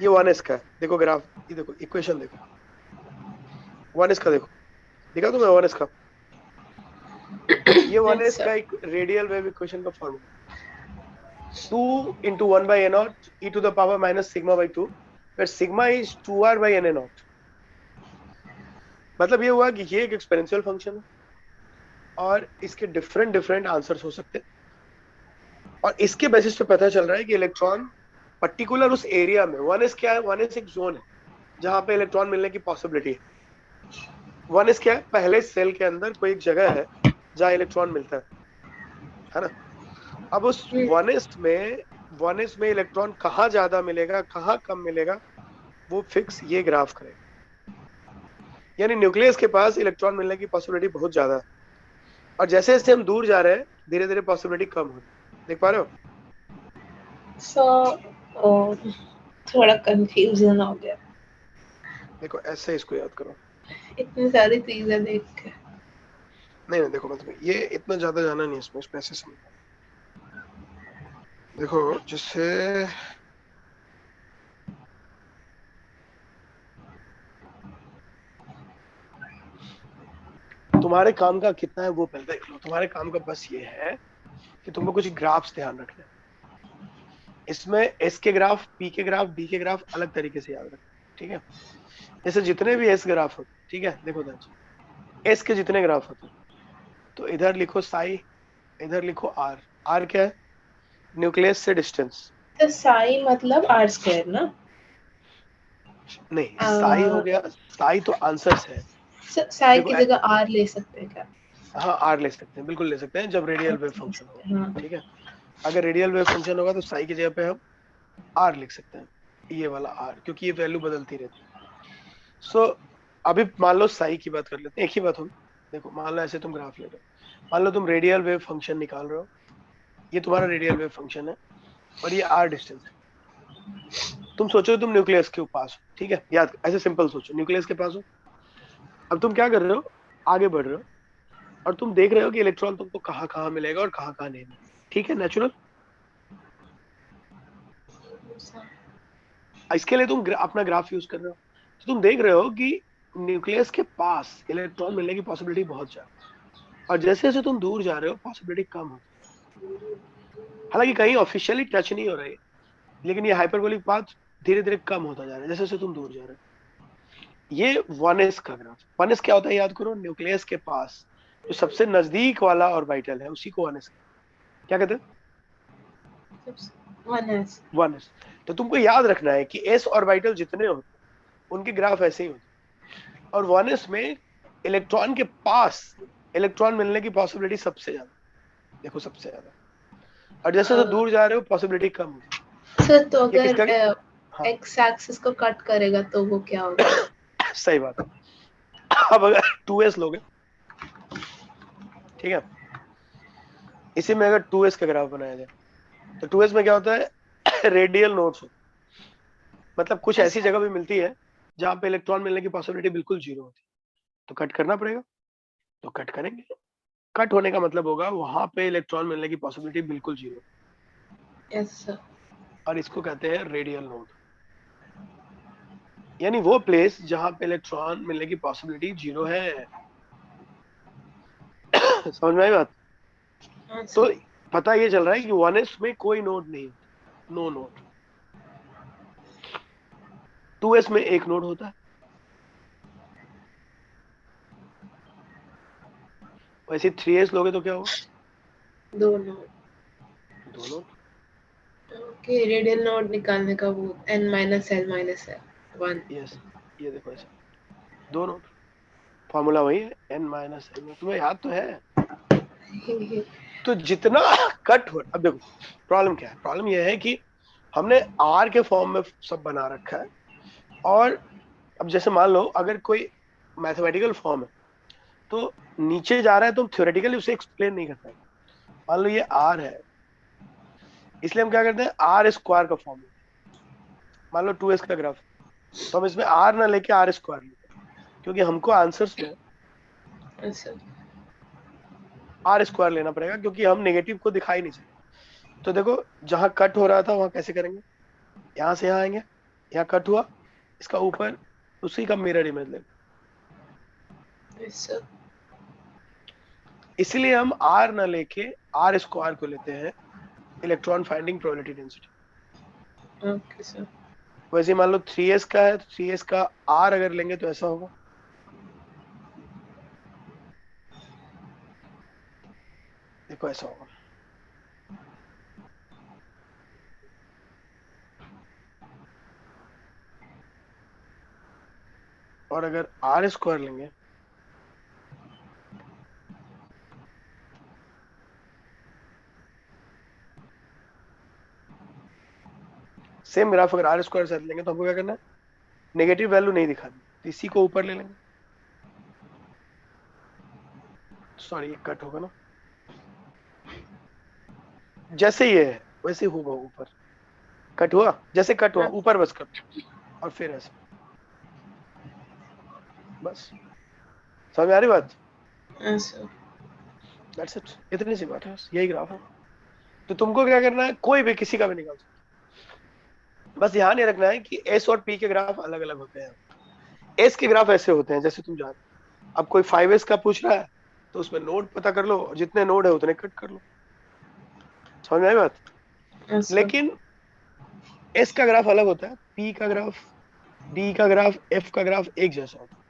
ये 1s का है, देखो ग्राफ, ये देखो इक्वेशन देखो 1s का, देखो दिखा तुम्हें 1s का, ये 1s का एक रेडियल वेव इक्वेशन का formula 2 into 1 by a0 e to the power minus sigma by 2 where sigma is 2r by na0। मतलब ये हुआ कि ये एक एक्सपोनेंशियल फंक्शन है और इसके डिफरेंट डिफरेंट आंसर्स हो सकते हैं और इसके बेसिस पे पता चल रहा है कि इलेक्ट्रॉन पर्टिकुलर उस एरिया में, 1s क्या है, 1s एक जोन है जहां पे इलेक्ट्रॉन मिलने की पॉसिबिलिटी है। 1s क्या है, पहले सेल के अंदर कोई एक जगह है जहां इलेक्ट्रॉन मिलता है ना। अब उस 1s में इलेक्ट्रॉन कहाँ ज्यादा मिलेगा कहाँ कम मिलेगा वो फिक्स ये ग्राफ करेगा। यानी न्यूक्लियस के पास इलेक्ट्रॉन मिलने की पॉसिबिलिटी बहुत ज्यादा है और जैसे जैसे हम दूर जा रहे हैं धीरे धीरे पॉसिबिलिटी कम हो रही है। देख पा रहे हो? थोड़ा कंफ्यूजन हो गया। देखो ऐसे इसको याद करो, इतनी सारी चीजें देख के। नहीं देखो मतलब ये इतना ज्यादा जाना नहीं इसमें ऐसे समझो। देखो जैसे तुम्हारे काम का कितना है वो पहले देख लो। तुम्हारे काम का बस ये है कि तुमको कुछ ग्राफ्स ध्यान रखने, इसमें एस के ग्राफ, पी के ग्राफ, डी के ग्राफ अलग तरीके से याद रखना। ठीक है, जैसे जितने भी एस ग्राफ होते, ठीक है, देखो एस के जितने ग्राफ होते तो इधर लिखो साई, इधर लिखो आर। आर क्या है? न्यूक्लियस से डिस्टेंस। तो साई मतलब आर स्क्वायर ना? नहीं, साई हो गया, साई तो आंसर्स है। साई देखो की जगह आर ले सकते हैं क्या? हाँ आर ले सकते हैं, बिल्कुल ले सकते हैं, जब रेडियल वेव ले फंक्शन सकते होगा। हैं, हाँ। ठीक है, अगर रेडियल वेव फंक्शन होगा तो साई की जगह पे हम आर लिख सकते हैं, ये वाला आर, क्योंकि ये वैल्यू बदलती रहती है। सो अभी मान लो साई की बात कर लेते हैं, एक ही बात होगी। देखो मान लो ऐसे तुम ग्राफ ले रहे हो, मान लो तुम रेडियल वेव फंक्शन निकाल रहे हो, ये तुम्हारा रेडियल वेव फंक्शन है और ये आर डिस्टेंस है। तुम सोचो तुम न्यूक्लियस के पास हो, ठीक है, याद ऐसे सिंपल सोचो, न्यूक्लियस के पास हो। अब तुम क्या कर रहे हो, आगे बढ़ रहे हो और तुम देख रहे हो कि इलेक्ट्रॉन तुमको कहाँ कहाँ मिलेगा और कहाँ कहाँ नहीं मिलेगा। ठीक है, नेचुरल। इसके लिए तुम अपना ग्राफ यूज कर रहे हो, तो तुम देख रहे हो कि न्यूक्लियस के पास इलेक्ट्रॉन मिलने की पॉसिबिलिटी बहुत ज्यादा, और जैसे जैसे तुम दूर जा रहे हो पॉसिबिलिटी कम होती है। हालांकि कहीं ऑफिशियली टच नहीं हो रही, लेकिन ये हाइपरबोलिक पाथ धीरे धीरे कम होता जा रहा है जैसे जैसे तुम दूर जा रहे हो। ये 1s का ग्राफ। 1s क्या होता है याद करो, न्यूक्लियस के पास जो सबसे नजदीक वाला ऑर्बिटल है उसी को 1s क्या कहते हैं? 1s। 1s। तो तुमको याद रखना है कि s ऑर्बिटल जितने होते हैं उनके ग्राफ ऐसे ही होते हैं, और 1s में इलेक्ट्रॉन के पास इलेक्ट्रॉन मिलने की पॉसिबिलिटी सबसे ज्यादा, देखो सबसे ज्यादा, और जैसे जैसे दूर जा रहे हो पॉसिबिलिटी कम होगी। सर तो ये अगर किसका? हाँ एक्स एक्सिस को कट करेगा तो वो क्या होगा? सही बात है। अब अगर 2s लोगे, ठीक है, इसी में अगर 2s का ग्राफ बनाया जाए तो 2s में क्या होता है रेडियल नोड्स होते हैं, मतलब कुछ ऐसी ऐसा। जगह भी मिलती है जहां पे इलेक्ट्रॉन मिलने की पॉसिबिलिटी बिल्कुल जीरो होती है, तो कट करना पड़ेगा, तो कट करेंगे। कट होने का मतलब होगा वहां पे इलेक्ट्रॉन मिलने की पॉसिबिलिटी बिल्कुल जीरो, यस सर। और इसको कहते हैं रेडियल नोड, यानी वो प्लेस जहां पे इलेक्ट्रॉन मिलने की पॉसिबिलिटी जीरो है। समझ में आई बात? हाँ तो सर। पता ये चल रहा है कि 1s में कोई नोड नहीं होता, नो नोड। 2s में एक नोड होता है। वैसे 3s लोगे तो क्या होगा? दोनों। दो नोड। ओके, रेडियल नोड निकालने का वो n minus l minus l 1। Yes, ये देखो ऐसे दो नोड, फॉर्मूला वही है, n-l, तुम्हें याद तो है। तो जितना कट हो, अब देखो प्रॉब्लम क्या है, प्रॉब्लम यह है कि हमने आर के फॉर्म में सब बना रखा है, और अब जैसे मान लो अगर कोई मैथमेटिकल फॉर्म है तो नीचे जा रहा है तो हम थ्योरेटिकली उसे एक्सप्लेन नहीं कर पाएंगे। मान लो ये आर है, इसलिए हम क्या करते हैं, आर स्क्वायर का फॉर्म लेते हैं। मान लो 2s का ग्राफ, तो हम इसमें आर ना लेके आर स्क्वायर लेते हैं, क्योंकि हमको आंसर्स में अच्छा। आर स्क्वायर लेना पड़ेगा, क्योंकि हम नेगेटिव को दिखा ही नहीं सकते। तो देखो जहां कट हो रहा था वहां कैसे करेंगे, यहाँ से यहाँ आएंगे, यहाँ कट हुआ, इसका ऊपर उसी का मिरर इमेज लेंगे, यस सर। इसीलिए हम आर ना लेके आर स्क्वायर को लेते हैं, electron finding probability density. Okay sir. वैसे मान लो 3s का है तो 3s का आर अगर लेंगे तो ऐसा होगा, देखो ऐसा होगा। और अगर आर स्क्वायर लेंगे सेम ग्राफ, अगर आर स्क्वायर साथ लेंगे तो हमको क्या करना है, नेगेटिव वैल्यू नहीं दिखानी, तो इसी को ऊपर ले लेंगे। सॉरी ये कट होगा ना, जैसे ये है वैसे होगा ऊपर, कट हुआ जैसे कट हुआ ऊपर बस कट, और फिर ऐसे, बस समझ में आ रही बात? अच्छा। दैट्स इट, इतनी सी बात है, बस यही ग्राफ है। तो तुमको क्या करना है, कोई भी किसी का भी निकाल सकते, बस ध्यान ये रखना है कि एस और पी के ग्राफ अलग अलग होते हैं। एस के ग्राफ ऐसे होते हैं जैसे तुम जानते हो, अब कोई 5s का पूछ रहा है तो उसमें नोड पता कर लो, और जितने नोड है उतने कट कर लो। समझ में आई बात? अच्छा। लेकिन एस का ग्राफ अलग होता है, पी का ग्राफ, डी का ग्राफ, एफ का ग्राफ एक जैसा होता है।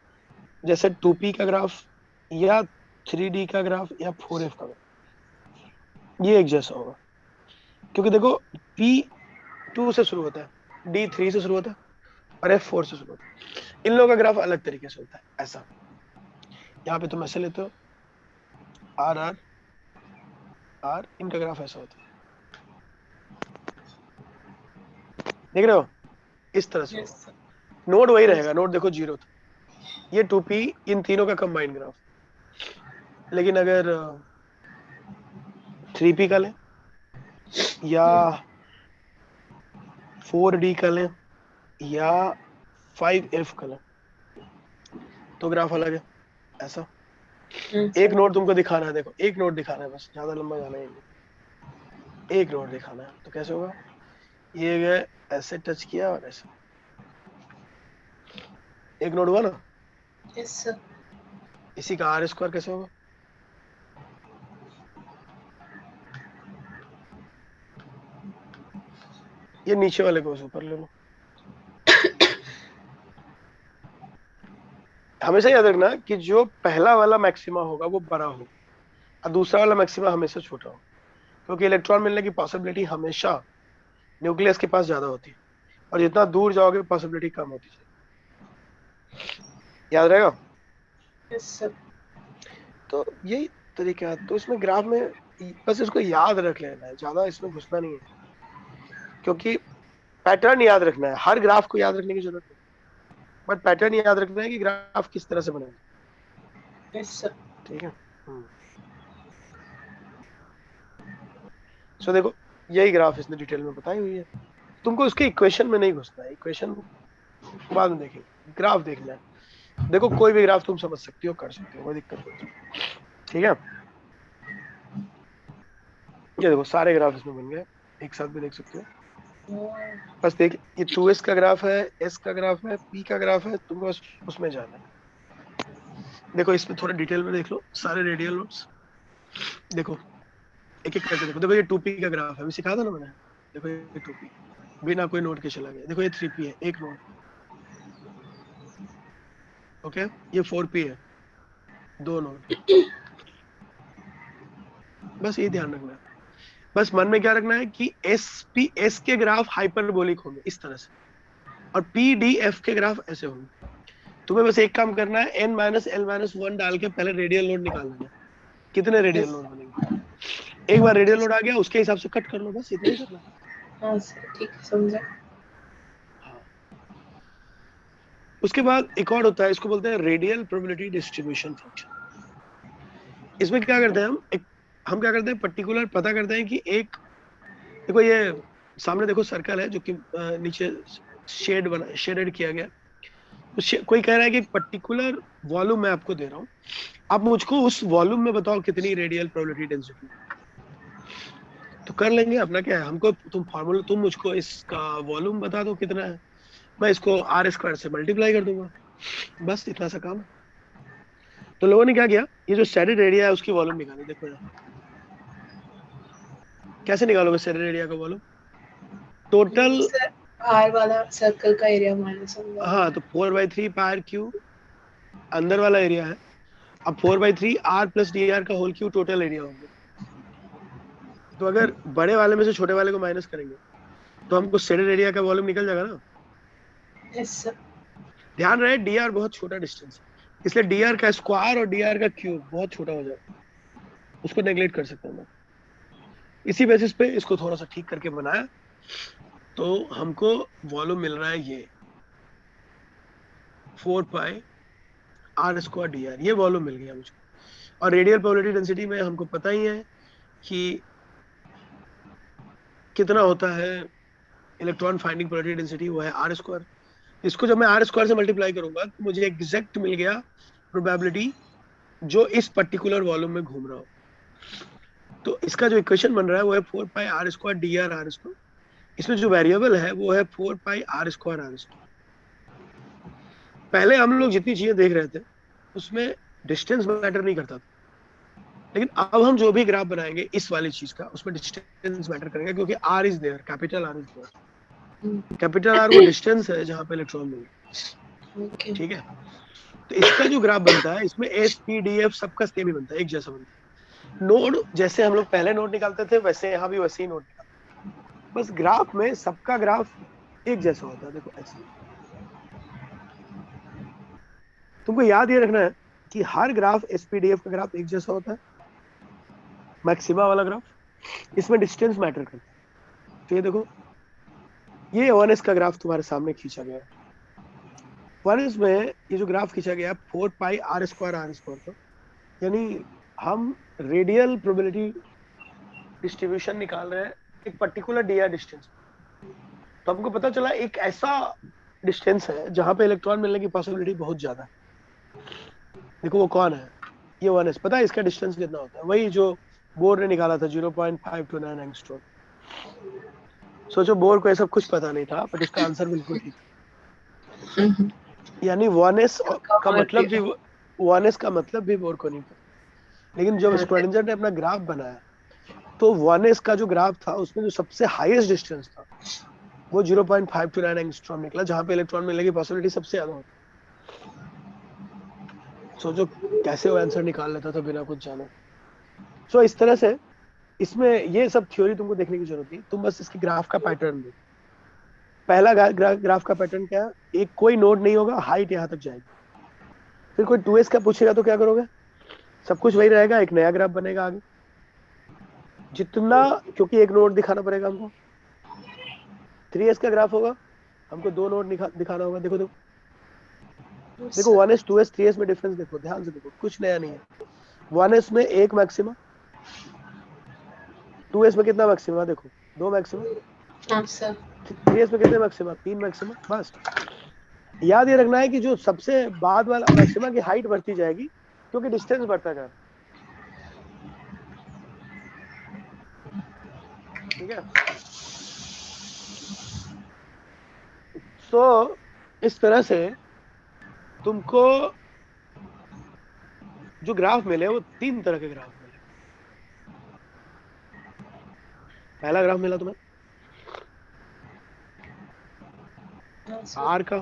जैसे 2p का ग्राफ या 3D का ग्राफ या 4F का ग्राफ, ये एक जैसा होगा, क्योंकि देखो P2 से शुरू होता है, D3 से शुरू होता है और F4 से शुरू होता है। इन लोगों का ग्राफ अलग तरीके से होता है, ऐसा। यहाँ पे तुम ऐसे लेते हो R R R, इनका ग्राफ ऐसा होता है, देख रहे हो, इस तरह से होगा। नोड वही रहेगा, नोड देखो 0 था, ये 2P इन तीनों का कंबाइंड ग्राफ। लेकिन अगर 3P का लें या 4D का लें या 5F का लें तो ग्राफ अलग है, ऐसा। एक नोड तुमको दिखाना है, देखो एक नोड दिखाना है, बस ज्यादा लंबा जाना ही नहीं, एक नोड दिखाना है, तो कैसे होगा, ये गए ऐसे टच किया और ऐसे, एक नोड हुआ ना। Yes sir. इसी का R स्क्वायर कैसे होगा, ये नीचे वाले को ऊपर ले लो। हमेशा याद रखना कि जो पहला वाला मैक्सिमा होगा वो बड़ा होगा और दूसरा वाला मैक्सिमा हमेशा छोटा होगा, क्योंकि इलेक्ट्रॉन मिलने की पॉसिबिलिटी हमेशा न्यूक्लियस के पास ज्यादा होती है और जितना दूर जाओगे पॉसिबिलिटी कम होती है, याद रहेगा। Yes sir. तो यही तरीका है, तो इसमें ग्राफ में बस इसको याद रख लेना है, ज्यादा इसमें घुसना नहीं है, क्योंकि पैटर्न याद रखना है, हर ग्राफ को याद रखने की जरूरत नहीं, बट पैटर्न याद रखना है कि ग्राफ किस तरह से बनेगा। Yes sir. ठीक है। सो देखो यही ग्राफ इसने डिटेल में बताई हुई है, तुमको उसके इक्वेशन में नहीं घुसना है, इक्वेशन बाद में देखेंगे, ग्राफ देखना है। देखो कोई भी ग्राफ तुम समझ सकती हो, कर सकते हो, कोई दिक्कत नहीं। ठीक है, ये देखो सारे ग्राफ इसमें बन गए, एक साथ भी देख सकते हो। बस देख, ये 2S का ग्राफ है, S का ग्राफ है, P का ग्राफ है, तुमको बस उसमें जाना है। देखो इसमें थोड़ा डिटेल में देख लो सारे रेडियल नोड्स, देखो एक एक करके देखो। देखो ये 2P का ग्राफ है, अभी सिखा था ना मैंने, देखो ये 2P बिना कोई नोड के चला गया। देखो ये 3P है, एक नोड, ओके। ये 4P है, दो नोड। बस ये ध्यान रखना है, बस मन में क्या रखना है कि S के ग्राफ हाइपरबोलिक होंगे इस तरह से, और PDF के ग्राफ ऐसे होंगे। तुम्हें बस एक काम करना है, n-l-1 डाल के पहले रेडियल नोड निकाल लेना, कितने रेडियल नोड बनेंगे। एक बार रेडियल नोड आ गया उसके हिसाब से कट कर लो, बस इतना ही करना है। हाँ सर, ठीक है, समझा। हाँ। उसके बाद एक और होता है, इसको बोलते हैं रेडियल प्रोबेबिलिटी डिस्ट्रीब्यूशन फंक्शन। इसमें क्या करते हैं हम क्या करते हैं, पर्टिकुलर पता करते हैं कि एक, देखो ये सामने देखो सर्कल है जो कि नीचे शेडेड किया गया, तो कोई कह रहा है कि एक पर्टिकुलर वॉल्यूम मैं आपको दे रहा हूँ, आप मुझको उस वॉल्यूम में बताओ कितनी रेडियल प्रोबेबिलिटी डेंसिटी। तो कर लेंगे, अपना क्या है, हमको तुम मुझको इसका वॉल्यूम बता दो कितना है, मैं इसको R² से मल्टीप्लाई कर दूंगा, बस इतना सा काम है। तो लोगों ने क्या किया, ये जो शेडेड एरिया है उसकी वॉल्यूम निकाली। देखो यहाँ कैसे निकालोगे शेडेड एरिया का वॉल्यूम, टोटल R वाला सर्कल का एरिया माइनस होगा। हाँ, तो 4/3 पायर क्यू अंदर वाला एरिया है, अब 4/3 R + dr का होल क्यू टोटल एरिया होगा। तो अगर बड़े वाले में से छोटे वाले को माइनस करेंगे तो हमको शेडेड एरिया का वॉल्यूम निकल जाएगा ना। Yes sir. ध्यान रहे dr बहुत छोटा डिस्टेंस है, इसलिए dr का स्क्वायर और dr का क्यूब बहुत छोटा हो जाएगा, उसको नेग्लेक्ट कर सकते हैं। इसी बेसिस पे इसको थोड़ा सा ठीक करके बनाया, तो हमको वॉल्यूम मिल रहा है ये 4πr² dr, ये वॉल्यूम मिल गया मुझको। और रेडियल प्रोबेबिलिटी डेंसिटी में हमको पता ही है कि कितना होता है इलेक्ट्रॉन फाइंडिंग प्रोबेबिलिटी डेंसिटी, वो है R²। इसको जब मैं R² से मल्टीप्लाई करूंगा तो मुझे एग्जैक्ट मिल गया प्रोबेबिलिटी जो इस पर्टिकुलर वॉल्यूम में घूम रहा हो। तो इसका जो इक्वेशन बन रहा है वो है 4πr² dr R²। इसमें जो वेरिएबल है वो है 4πr²। पहले हम लोग जितनी चीजें देख रहे थे उसमें डिस्टेंस मैटर नहीं करता था, लेकिन अब हम जो भी ग्राफ बनाएंगे इस वाली चीज का, उसमें डिस्टेंस मैटर करेगा, क्योंकि R is there, capital R is there. Capital R वो डिस्टेंस है जहां पे इलेक्ट्रॉन मिलेगा। ठीक है, तो इसका जो ग्राफ बनता है इसमें SPDF सबका सेम ही बनता है, एक जैसा बनता है। नोड जैसे हम लोग पहले नोड निकालते थे वैसे यहाँ भी वैसे ही नोड निकालते हैं, बस ग्राफ में सबका ग्राफ एक जैसा होता है। देखो ऐसे तुमको याद ये रखना है कि हर ग्राफ SPDF का ग्राफ एक जैसा होता है, मैक्सिमा वाला ग्राफ। इसमें डिस्टेंस मैटर करता है। तो ये देखो, ये 1s का ग्राफ तुम्हारे सामने खींचा गया है। 1s में ये जो ग्राफ खींचा गया है 4πr² का, यानी हम रेडियल प्रोबेबिलिटी डिस्ट्रीब्यूशन निकाल रहे हैं एक पर्टिकुलर dr डिस्टेंस। तो हमको पता चला एक ऐसा डिस्टेंस है जहां पे इलेक्ट्रॉन मिलने की पॉसिबिलिटी बहुत ज्यादा है। देखो वो कौन है, ये 1s। पता है इसका डिस्टेंस कितना होता है? वही जो बोर ने निकाला था, 0.529 एंगस्ट्रॉम। सोचो बोर को ये सब कुछ पता नहीं था, बट इसका आंसर बिल्कुल ठीक है। यानी 1s का मतलब भी 1s का मतलब भी बोर को नहीं पता। लेकिन जब स्क्रोडिंगर ने अपना ग्राफ बनाया तो 1s का जो ग्राफ था उसमें जो सबसे हाईएस्ट डिस्टेंस था वो 0.529 एंगस्ट्रॉम निकला, जहां पे इलेक्ट्रॉन मिलने की पॉसिबिलिटी सबसे ज्यादा होती। सोचो कैसे वो आंसर निकाल लेता था बिना कुछ जाने। सो इस तरह से इसमें ये सब थ्योरी तुमको देखने की जरूरत नहीं, तुम बस इसकी ग्राफ का पैटर्न देखो। पहला ग्राफ का पैटर्न क्या है? एक कोई नोड नहीं होगा, हाइट यहाँ तक जाएगी। फिर कोई 2s का पूछेगा तो क्या करोगे? सब कुछ वही रहेगा, एक नया ग्राफ बनेगा आगे जितना, क्योंकि एक नोड दिखाना पड़ेगा हमको। 3s का ग्राफ होगा, हमको दो नोड दिखाना होगा। देखो देखो देखो 1s 2s 3s में डिफरेंस देखो, ध्यान से देखो, कुछ नया नहीं है। 1s में एक मैक्सिमा, 2s में कितना मैक्सिमा? देखो दो मैक्सिमा। 3s में कितने मैक्सिमा? 3 मैक्सिमा। बस याद ये रखना है कि जो सबसे बाद वाला मैक्सिमा की हाइट बढ़ती जाएगी क्योंकि डिस्टेंस बढ़ता जा रहा है। ठीक है, तो इस तरह से तुमको जो ग्राफ मिले वो 3 तरह के ग्राफ मिले। पहला ग्राफ मिला तुम्हें आर का,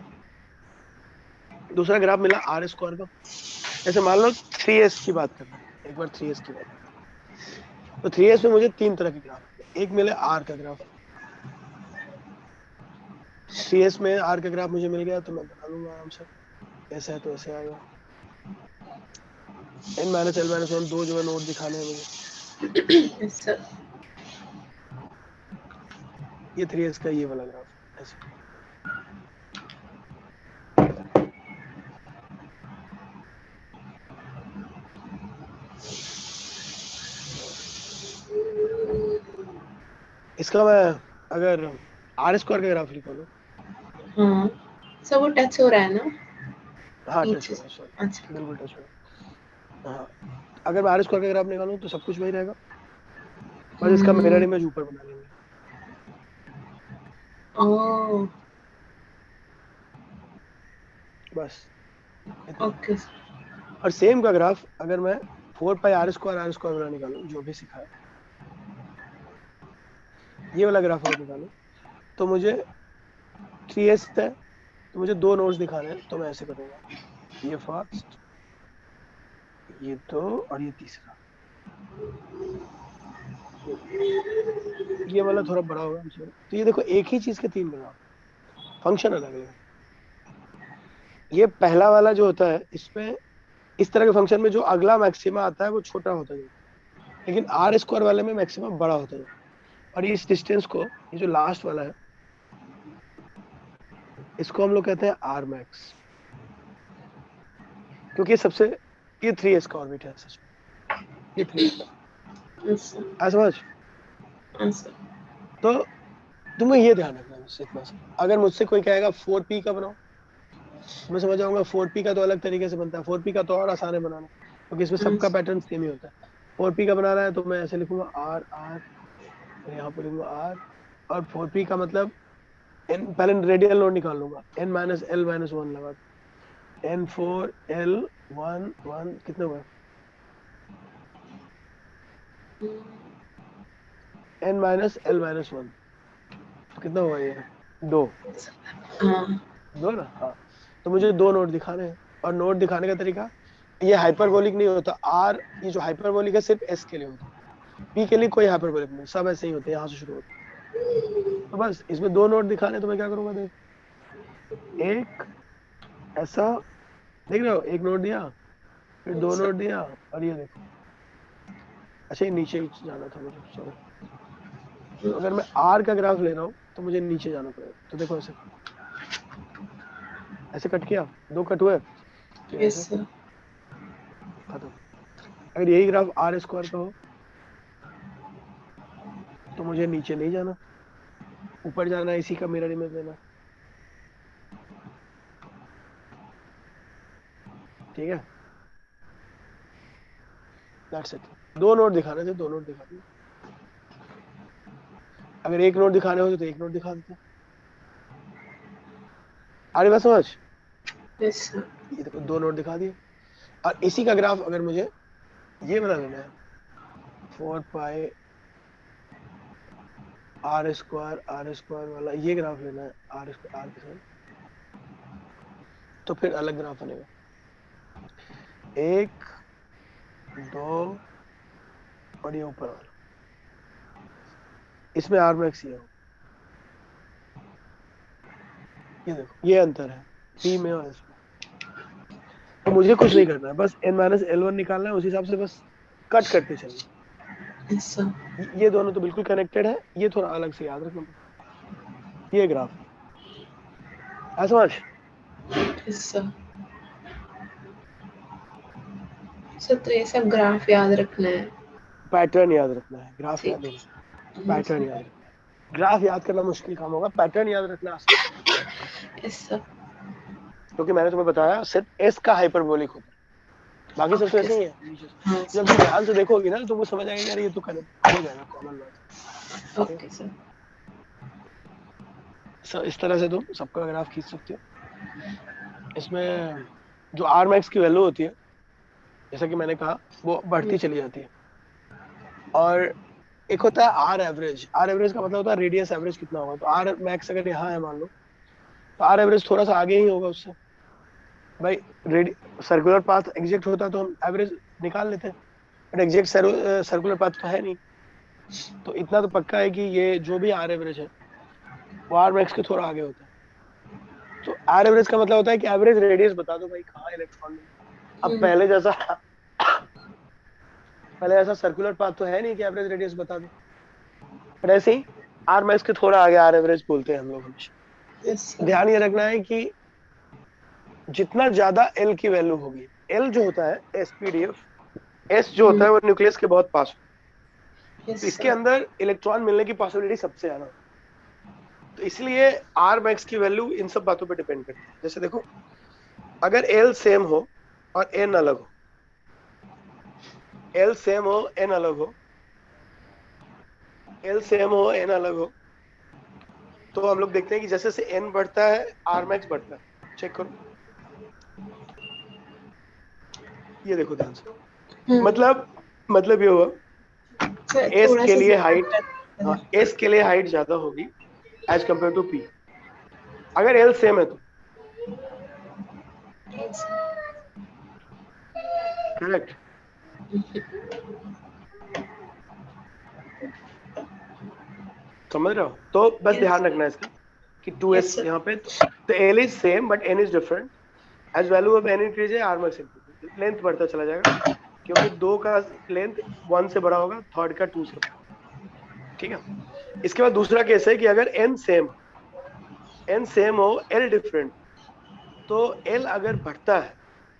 दूसरा ग्राफ मिला R² का। जैसे मान लो 3s की बात करते हैं, एक बार 3s की बात करते हैं। तो 3s में मुझे 3 तरह के ग्राफ मिले। एक मिले R का ग्राफ, 3s में R का ग्राफ मुझे मिल गया तो मैं बना लूंगा आराम से। ऐसा है तो ऐसे आएगा। n-l-1 दो जो है नोट दिखाने हैं मुझे। ये 3s का ये वाला ग्राफ ऐसे। इसका मैं अगर R² का ग्राफ लिखूं, हाँ सब वो टच हो रहा है ना? हाँ टच हो रहा है, सॉरी बिल्कुल टच हो रहा है। हाँ अगर मैं R² का ग्राफ निकालूं तो सब कुछ वही रहेगा, बस इसका मिरर इमेज ऊपर बना लेंगे। ओह बस ओके। और सेम का ग्राफ अगर मैं 4πr² बना निकालूं, जो भी सीखा है ये वाला ग्राफ अगर निकालूं तो मुझे 3s है तो मुझे दो नोड्स दिखाने हैं, तो मैं ऐसे करूंगा, ये फर्स्ट, ये दो और ये तीसरा। ये वाला थोड़ा बड़ा होगा तो ये देखो एक ही चीज के 3 ग्राफ, फंक्शन अलग अलग। ये पहला वाला जो होता है इसमें इस तरह के फंक्शन में जो अगला मैक्सिमा आता है वो छोटा होता है, लेकिन R² वाले में मैक्सिमा बड़ा होता है। और इस डिस्टेंस को, ये जो लास्ट वाला है इसको हम लोग कहते हैं R max, क्योंकि ये सबसे, ये 3s का ऑर्बिट है सच में, ये 3s का समझ। तो तुम्हें ये ध्यान रखना है इतना सा, अगर मुझसे कोई कहेगा 4p का बनाओ, मैं समझ जाऊंगा 4p का तो अलग तरीके से बनता है, 4p का तो और आसान है बनाना क्योंकि इसमें सबका पैटर्न सेम ही होता है। 4p का बनाना है तो मैं ऐसे लिखूंगा R R, यहाँ पे लिखूंगा R, और 4p का मतलब n, पहले रेडियल नोड निकाल लूंगा, n-l-1 लगा, n4l1 1 कितने हुए, n-l-1 कितना हुआ, ये दो, दो ना। हाँ तो मुझे दो नोड दिखाने हैं और नोट दिखाने का तरीका, ये हाइपरबोलिक नहीं होता। आर, ये जो हाइपरबोलिक है सिर्फ एस के लिए होता है, पी के लिए कोई हाइपरबोलिक नहीं, सब ऐसे ही होते हैं, यहाँ से शुरू होते हैं। तो बस इसमें दो नोट दिखाने, तो मैं क्या करूंगा, देख, एक ऐसा, देख रहे हो, एक नोट दिया, फिर दो नोट दिया, और ये देखो, अच्छा ये नीचे ही जाना था मुझे, सॉरी। तो अगर मैं आर का ग्राफ ले रहा हूँ तो मुझे नीचे जाना पड़ेगा, तो देखो ऐसे ऐसे कट किया, दो कट हुए, फिर यस ऐसे सर। खत्म। अगर यही ग्राफ आर स्क्वायर का हो तो मुझे नीचे नहीं जाना, ऊपर जाना है, इसी का मिरर इमेज लेना, ठीक है। That's it. दो नोट दिखाने थे, दो नोट दिखा दिए। अगर एक नोट दिखाने होते तो एक नोट दिखा देते। आगे बात समझ? Yes sir. ये देखो दो नोट दिखा दिए। और इसी का ग्राफ अगर मुझे ये बना लेना है, 4 पाई आर स्क्वायर वाला ये ग्राफ लेना है, आर स्क्वायर आर के साथ, तो फिर अलग ग्राफ बनेगा। एक, दो, और ये ऊपर वाला, इसमें आर मैक्स ये हो, ये देखो ये अंतर है पी में और इसमें। तो मुझे कुछ नहीं करना है, बस n-L1 निकालना है, उस हिसाब से बस कट करते चलना। Yes sir. ये दोनों तो बिल्कुल कनेक्टेड है, ये थोड़ा अलग से याद रखना पड़ेगा। ये ग्राफ है, समझ? Yes sir. सर तो ये सब ग्राफ याद रखना है। पैटर्न याद रखना है, ग्राफ याद ठीक नहीं, है। पैटर्न याद रखना है। ग्राफ याद करना मुश्किल काम होगा, पैटर्न याद रखना आसान। Yes sir. क्योंकि मैंने तुम्हें बताया सिर्फ एस का हाइपरबोलिक होता है, बाकी सब तो ओके ऐसे ही सर। है नीचे से। हाँ जब सर। तुम ध्यान से देखोगी ना तो तुमको समझ आएगा यार ये तो कनेक्ट हो जाएगा, कॉमन बात। Okay sir. इस तरह से तुम सबका ग्राफ खींच सकते हो। इसमें जो आर मैक्स की वैल्यू होती है, जैसा कि मैंने कहा, वो बढ़ती चली जाती है। और एक होता है आर एवरेज। आर एवरेज का मतलब होता है रेडियस एवरेज कितना होगा। तो आर मैक्स अगर यहाँ है मान लो, तो आर एवरेज थोड़ा सा आगे ही होगा उससे। भाई रेडी सर्कुलर पाथ एग्जैक्ट होता तो हम एवरेज निकाल लेते हैं, बट एग्जैक्ट सर्कुलर पाथ तो है नहीं। तो इतना तो पक्का है कि ये जो भी आर एवरेज है वो आर मैक्स के थोड़ा आगे होता है। तो आर एवरेज का मतलब होता है कि एवरेज रेडियस बता दो भाई कहाँ इलेक्ट्रॉन है। अब पहले जैसा सर्कुलर पाथ तो है नहीं कि एवरेज रेडियस बता दो, पर ऐसे ही आर मैक्स के थोड़ा आगे आर एवरेज बोलते हैं हम लोग हमेशा। Yes sir. ध्यान ये रखना है कि जितना ज्यादा एल की वैल्यू होगी, एल जो होता है एसपीडीएफ, एस जो होता है वो न्यूक्लियस के बहुत पास होता है, तो यस इसके सर। अंदर इलेक्ट्रॉन मिलने की पॉसिबिलिटी सबसे ज्यादा होती है। तो इसलिए आर मैक्स की वैल्यू इन सब बातों पे डिपेंड करती है। जैसे देखो, अगर एल सेम हो और एन अलग हो, एल सेम हो एन अलग हो, एल सेम हो एन अलग हो, तो हम लोग देखते हैं कि जैसे जैसे एन बढ़ता है आर मैक्स बढ़ता है। चेक करो, ये देखो ध्यान से। मतलब ये हुआ, सर एस थोड़ा के सा लिए हाइट, ज्यादा हाँ एस के लिए हाइट ज्यादा होगी एज कंपेयर टू पी, अगर एल सेम है तो। करेक्ट। समझ रहे हो? तो बस ध्यान रखना है इसका कि 2s यस सर। यहाँ पे, तो l is same but n is different. As value of n increase है आर मैक्स इंक्रीज, लेंथ बढ़ता चला जाएगा, क्योंकि दो का लेंथ 1 से बड़ा होगा, थर्ड का 2 से बड़ा। ठीक है। इसके बाद दूसरा केस है कि अगर एन सेम हो एल डिफरेंट, तो एल अगर बढ़ता है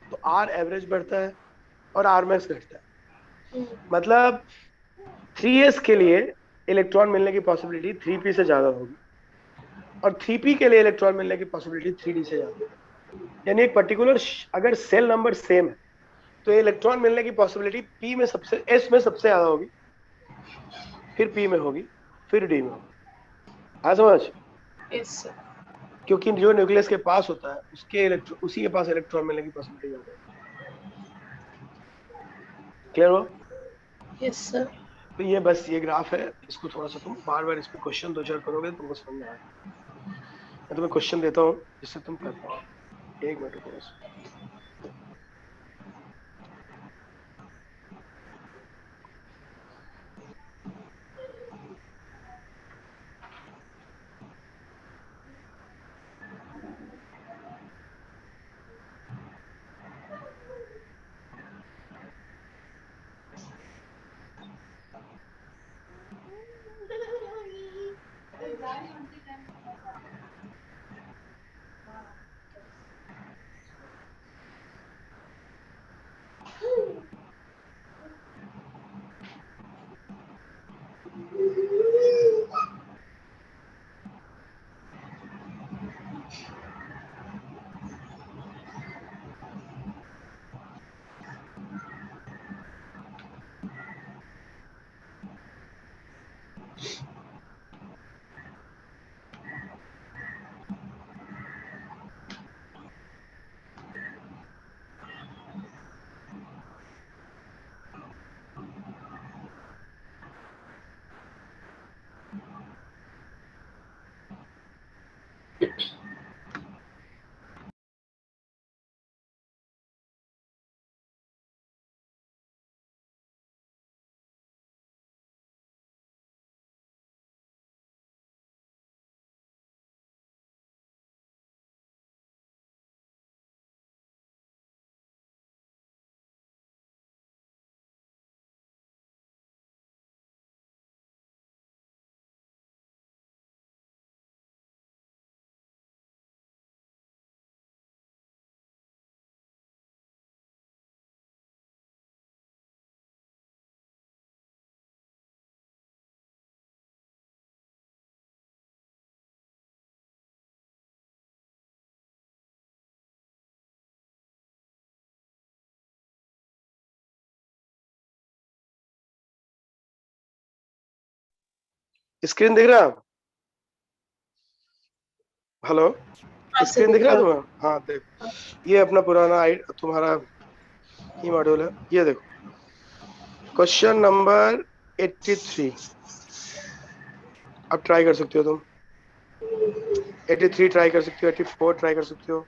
तो आर एवरेज बढ़ता है और आर मैक्स घटता है। मतलब 3s के लिए इलेक्ट्रॉन मिलने की पॉसिबिलिटी 3p से ज्यादा होगी, और 3p के लिए इलेक्ट्रॉन मिलने की पॉसिबिलिटी 3d से ज्यादा होगी। यानी एक पर्टिकुलर अगर सेल नंबर सेम है तो इलेक्ट्रॉन मिलने की पॉसिबिलिटी p में सबसे, s में सबसे ज्यादा होगी, फिर p में होगी, फिर d में होगी। हाँ समझ? Yes sir. क्योंकि जो न्यूक्लियस के पास होता है उसके उसी के पास इलेक्ट्रॉन मिलने की पॉसिबिलिटी ज्यादा है। क्लियर हो? Yes sir. तो ये बस ये ग्राफ है, इसको थोड़ा सा तुम बार बार इस पे क्वेश्चन 2-4 करोगे तो तुमको समझ में आएगा। मैं तुम्हें क्वेश्चन देता हूँ जिससे तुम कर पाओ। एक मिनट रुको बस। स्क्रीन दिख रहा है? हेलो, हाँ स्क्रीन दिख रहा है तुम्हें? हाँ देख, ये अपना पुराना तुम्हारा ही मॉड्यूल है। ये देखो क्वेश्चन नंबर 83, अब ट्राई कर सकते हो तुम। 83 ट्राई कर सकते हो, 84 ट्राई कर सकते हो,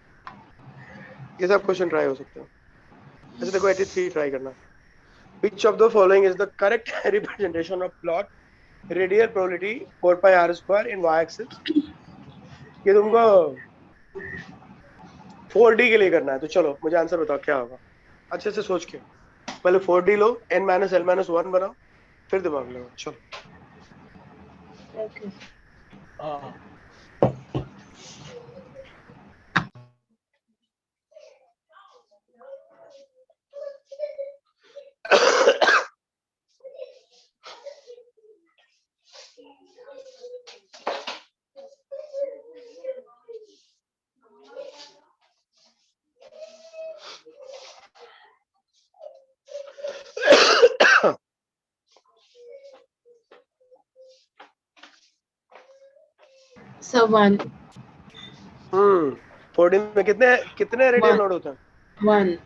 ये सब क्वेश्चन ट्राई हो सकते हो। अच्छा देखो 83 ट्राई करना। Which of the following is the correct representation of plot radial probability 4 pi r square in y axis? ये तुमको 4D के लिए करना है, तो चलो मुझे आंसर बताओ क्या होगा, अच्छे से सोच के। पहले 4D लो, n माइनस l माइनस 1 बनाओ, फिर दिमाग लगाओ। चलो ओके हाँ सो 1 4D में कितने कितने रेडियल नोड होते हैं? 1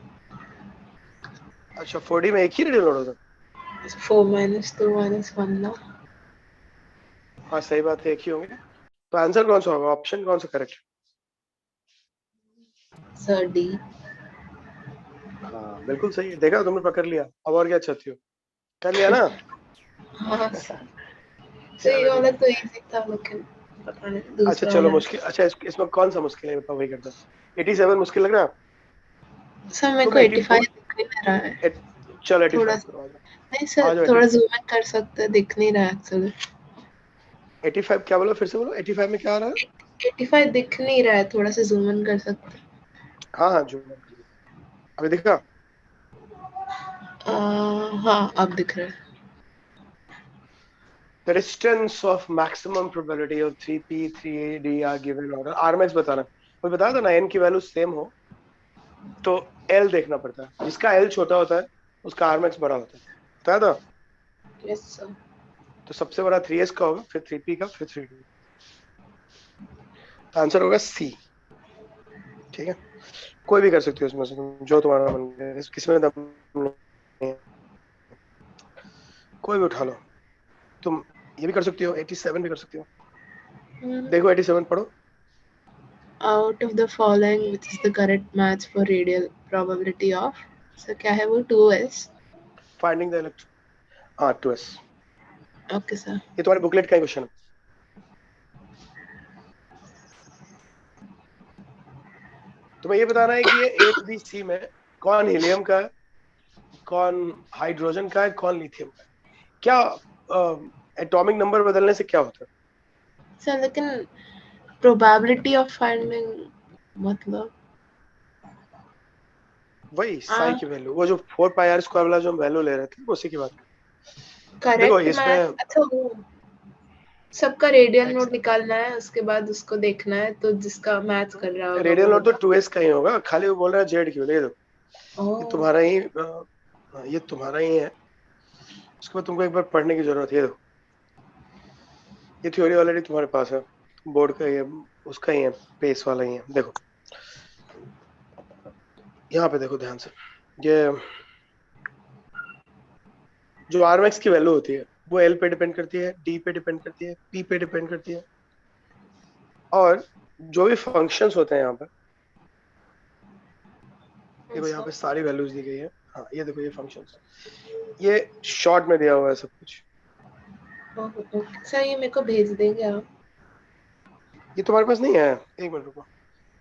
अच्छा 4D में एक ही रेडियल नोड होता है? 4 minus 2 minus 1 ना। हाँ सही बात है, एक ही होंगे। तो आंसर कौन सा होगा, ऑप्शन कौन सा करेक्ट? Sir D. हाँ बिल्कुल सही है, देखा तुमने पकड़ लिया। अब और क्या चाहती हो, कर लिया ना? हाँ सर, ये चलो वाला ठीक तो है। इजी था लेकिन पता नहीं अच्छा दूसरा चलो वाला। मुश्किल, अच्छा इसमें कौन सा मुश्किल है बताओ, वही करता हूँ। 87 मुश्किल लग रहा है? सर मेरे तुम को 85 84, दिख नहीं रहा है। चलो थोड़ा 85 करो, नहीं आ सर, जाओ थोड़ा 85। जूम इन कर सकते हैं, दिख नहीं रहा है एक्चुअली। 85 क्या बोलो, फिर से बोलो, 85 में क्या आ रहा है? 85 दिख नहीं रहा है, थोड़ा सा जूम इन कर सकते हैं। हाँ हाँ जो अभी दिखा। हाँ अब दिख रहा है। The distance of maximum probability of 3p 3d are given in order। RMS बताना, कोई बताया था ना, n की वैल्यू सेम हो तो l देखना पड़ता है, जिसका l छोटा होता है उसका RMS बड़ा होता है, बताया था। Yes sir. तो सबसे बड़ा 3s का होगा, फिर 3p का, फिर 3d। तो आंसर होगा C। ठीक है, कोई भी कर सकती हो उसमें से तुम, जो तुम्हारा मन करे, किसी में दम नहीं है, कोई भी उठा लो तुम। ये भी कर सकती हो, 87 भी कर सकती हो। देखो 87 पढ़ो। Out of the following which is the correct match for radial probability of, sir क्या है वो 2s। फाइंडिंग द इलेक्ट्रॉन, हाँ 2s। Okay sir. ये तुम्हारे बुकलेट का क्वेश्चन है। तुम्हें ये बताना है कि ये ए बी सी में कौन हीलियम का है, कौन हाइड्रोजन का है, कौन लिथियम का है। क्या एटॉमिक नंबर बदलने से क्या होता है? सर लेकिन probability of finding मतलब वही साई की वैल्यू, वो जो 4 पाई आर स्क्वायर वाला जो हम वैल्यू ले रहे थे उसी की बात कर। देखो करेक्ट मैच। इसमें अच्छा वो सबका रेडियल नोट निकालना है, उसके बाद उसको देखना है, तो जिसका मैच कर रहा होगा रेडियल वो नोट तो होगा। 2s का ही होगा, खाली वो बोल रहा है जेड की। ये देखो ये ओह तुम्हारा ही ये तुम्हारा ही है, उसके बाद तुमको एक बार पढ़ने की जरूरत है। ये देखो ये थ्योरी ऑलरेडी तुम्हारे पास है, बोर्ड का ही है, उसका ही है, पेस वाला ही है। देखो यहाँ पे देखो ध्यान से, ये जो आरमैक्स की वैल्यू होती है वो एल पे डिपेंड करती है, डी पे डिपेंड करती है, पी पे डिपेंड करती है, और जो भी फंक्शंस होते हैं यहाँ पे, देखो यहाँ पे सारी वैल्यूज दी गई है। हाँ ये देखो ये फंक्शंस, ये शॉर्ट में दिया हुआ है सब कुछ। सर ये मेरे को भेज देंगे आप? ये तुम्हारे पास नहीं है, एक मिनट रुको।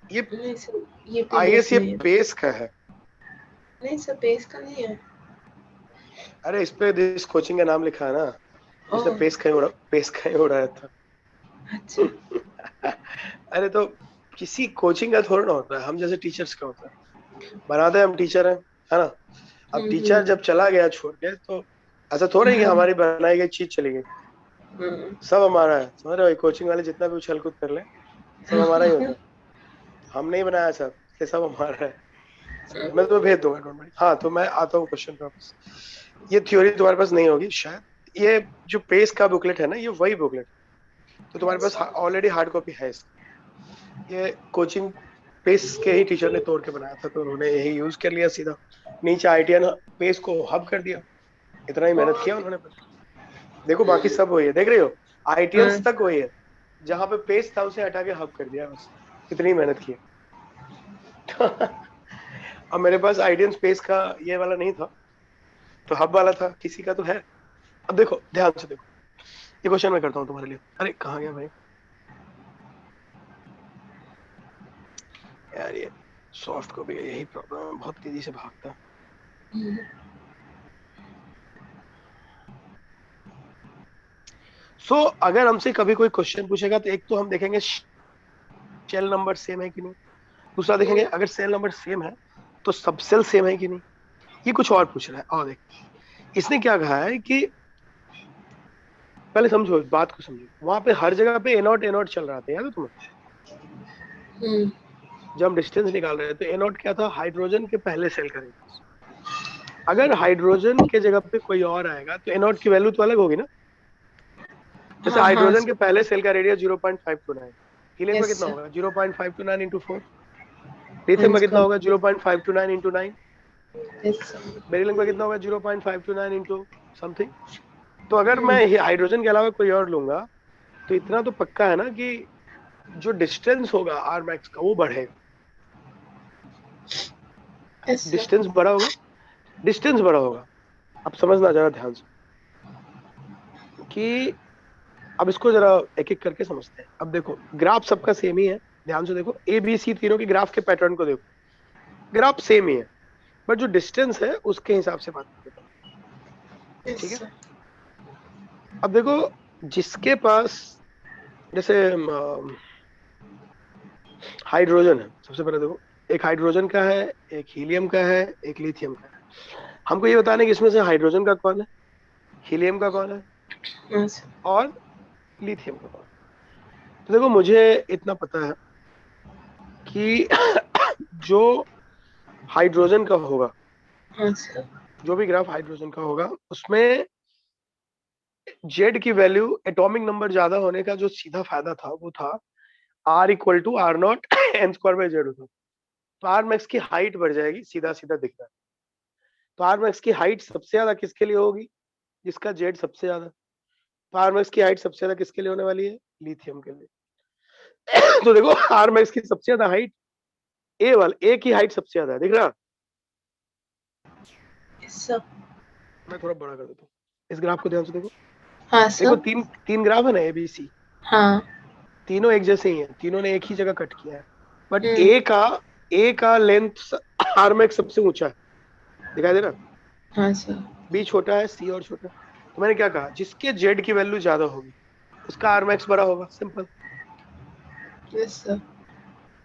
ये नहीं सर, ये आई पीडीएफ गेस ये में है। पेस का है। नहीं सर पेज का नहीं है। अरे इस पे दिस कोचिंग का नाम लिखा है ना, इसने ओह पेस का ही उड़ाया था। अच्छा। अरे तो किसी कोचिंग का थोड़ा ना होता है, हम जैसे टीचर्स का होता है, बनाते हैं हम टीचर हैं, है ना। अब टीचर जब चला गया छोड़ के, तो ऐसा थोड़ा है कि हमारी बनाई गई चीज चली गई, सब हमारा है। समझ रहे हो, कोचिंग वाले जितना भी उछल कूद कर ले, सब हमारा ही होता है, हम नहीं बनाया सब, ये सब हमारा है। समझ, मैं तुम्हें भेज दूंगा, डोंट वरी। हाँ तो मैं आता हूँ क्वेश्चन पे वापस। ये थ्योरी तुम्हारे पास नहीं होगी शायद, ये जो पेस का बुकलेट है ना, ये वही बुकलेट तो तुम्हारे पास ऑलरेडी हार्ड कॉपी है इसकी। ये कोचिंग पेस के ही टीचर ने तोड़ के बनाया था, तो उन्होंने यही यूज कर लिया सीधा। नीचे आईटीएन पेस को हब कर दिया, इतना ही मेहनत किया उन्होंने बस। देखो बाकी सब वही है, देख रहे हो, आईटीएन तक वही है, जहाँ पे पेस था उसे हटा के हब कर दिया बस, इतनी मेहनत की है। अब मेरे पास आईटीएन स्पेस का ये वाला नहीं था, तो हब वाला था, किसी का तो है। अब देखो ध्यान से देखो, ये क्वेश्चन मैं करता हूँ तुम्हारे लिए। अरे कहाँ गया भाई यार, ये सॉफ्ट कॉपी का यही प्रॉब्लम है, बहुत तेजी से भागता है। सो अगर हमसे कभी कोई क्वेश्चन पूछेगा तो एक तो हम देखेंगे शेल नंबर सेम है कि नहीं, दूसरा देखेंगे अगर सेल नंबर सेम है तो सब सेल सेम है कि नहीं। ये कुछ और पूछ रहा है, और देख इसने क्या कहा है कि पहले समझो, इस बात को समझो, वहां पे हर जगह पे ए नॉट चल रहा था, याद है तुम्हें? जब हम डिस्टेंस निकाल रहे थे तो ए नॉट क्या था, हाइड्रोजन के पहले सेल का रेडियस। अगर हाइड्रोजन के जगह पे कोई और आएगा तो ए नॉट की वैल्यू तो अलग होगी ना। जैसे हाइड्रोजन के पहले सेल का रेडियस 0.529, हीलियम का कितना होगा 0.529 इंटू 4, लिथियम का कितना होगा 0.529 इंटू 9, बेरिलियम का कितना होगा 0.529 इंटू समथिंग। तो अगर मैं हाइड्रोजन के अलावा कोई और लूंगा तो इतना तो पक्का है ना कि जो डिस्टेंस होगा आर मैक्स का वो बढ़ेगा। डिस्टेंस बड़ा होगा, डिस्टेंस बड़ा होगा। अब समझना जरा ध्यान से कि अब इसको जरा एक एक करके समझते हैं। अब देखो ग्राफ सबका सेम ही है, ध्यान से देखो, ए बी सी तीनों के ग्राफ के पैटर्न को देखो, ग्राफ सेम ही है, बट जो डिस्टेंस है उसके हिसाब से बात करते हैं, ठीक है। अब देखो जिसके पास जैसे हाइड्रोजन है, सबसे पहले देखो एक हाइड्रोजन का है, एक हीलियम का है, एक लिथियम का है। हमको ये बताना है कि इसमें से हाइड्रोजन का कौन है, हीलियम का कौन है और लिथियम का कौन है। तो देखो मुझे इतना पता है कि जो हाइड्रोजन का होगा, जो भी ग्राफ हाइड्रोजन का होगा उसमें जेड की वैल्यू, एटॉमिक नंबर ज्यादा होने का जो सीधा फायदा था वो था r equal to r not n square by z होता। तो आर मैक्स की हाइट बढ़ जाएगी, सीधा सीधा दिख रहा है। तो आर मैक्स की हाइट सबसे ज्यादा किसके लिए होगी, जिसका जेड सबसे ज्यादा। तो आर मैक्स की हाइट सबसे ज्यादा किसके लिए होने वाली है, लिथियम के लिए। तो देखो आर मैक्स की सबसे ज्यादा हाइट ए वाला, ए की हाइट सबसे ज्यादा है, दिख रहा। मैं थोड़ा बड़ा कर देता हूँ, इस ग्राफ को ध्यान से देखो। देखो तीन ग्राफ है ना ए बी सी, तीनों एक जैसे ही हैं, तीनों ने एक ही जगह कट किया है, बट ए का लेंथ आर मैक्स सबसे ऊंचा है, दिखाई दे रहा। बी छोटा है, सी और छोटा है। तो मैंने क्या कहा, जिसके जेड की वैल्यू ज्यादा होगी उसका आर मैक्स बड़ा होगा, सिंपल।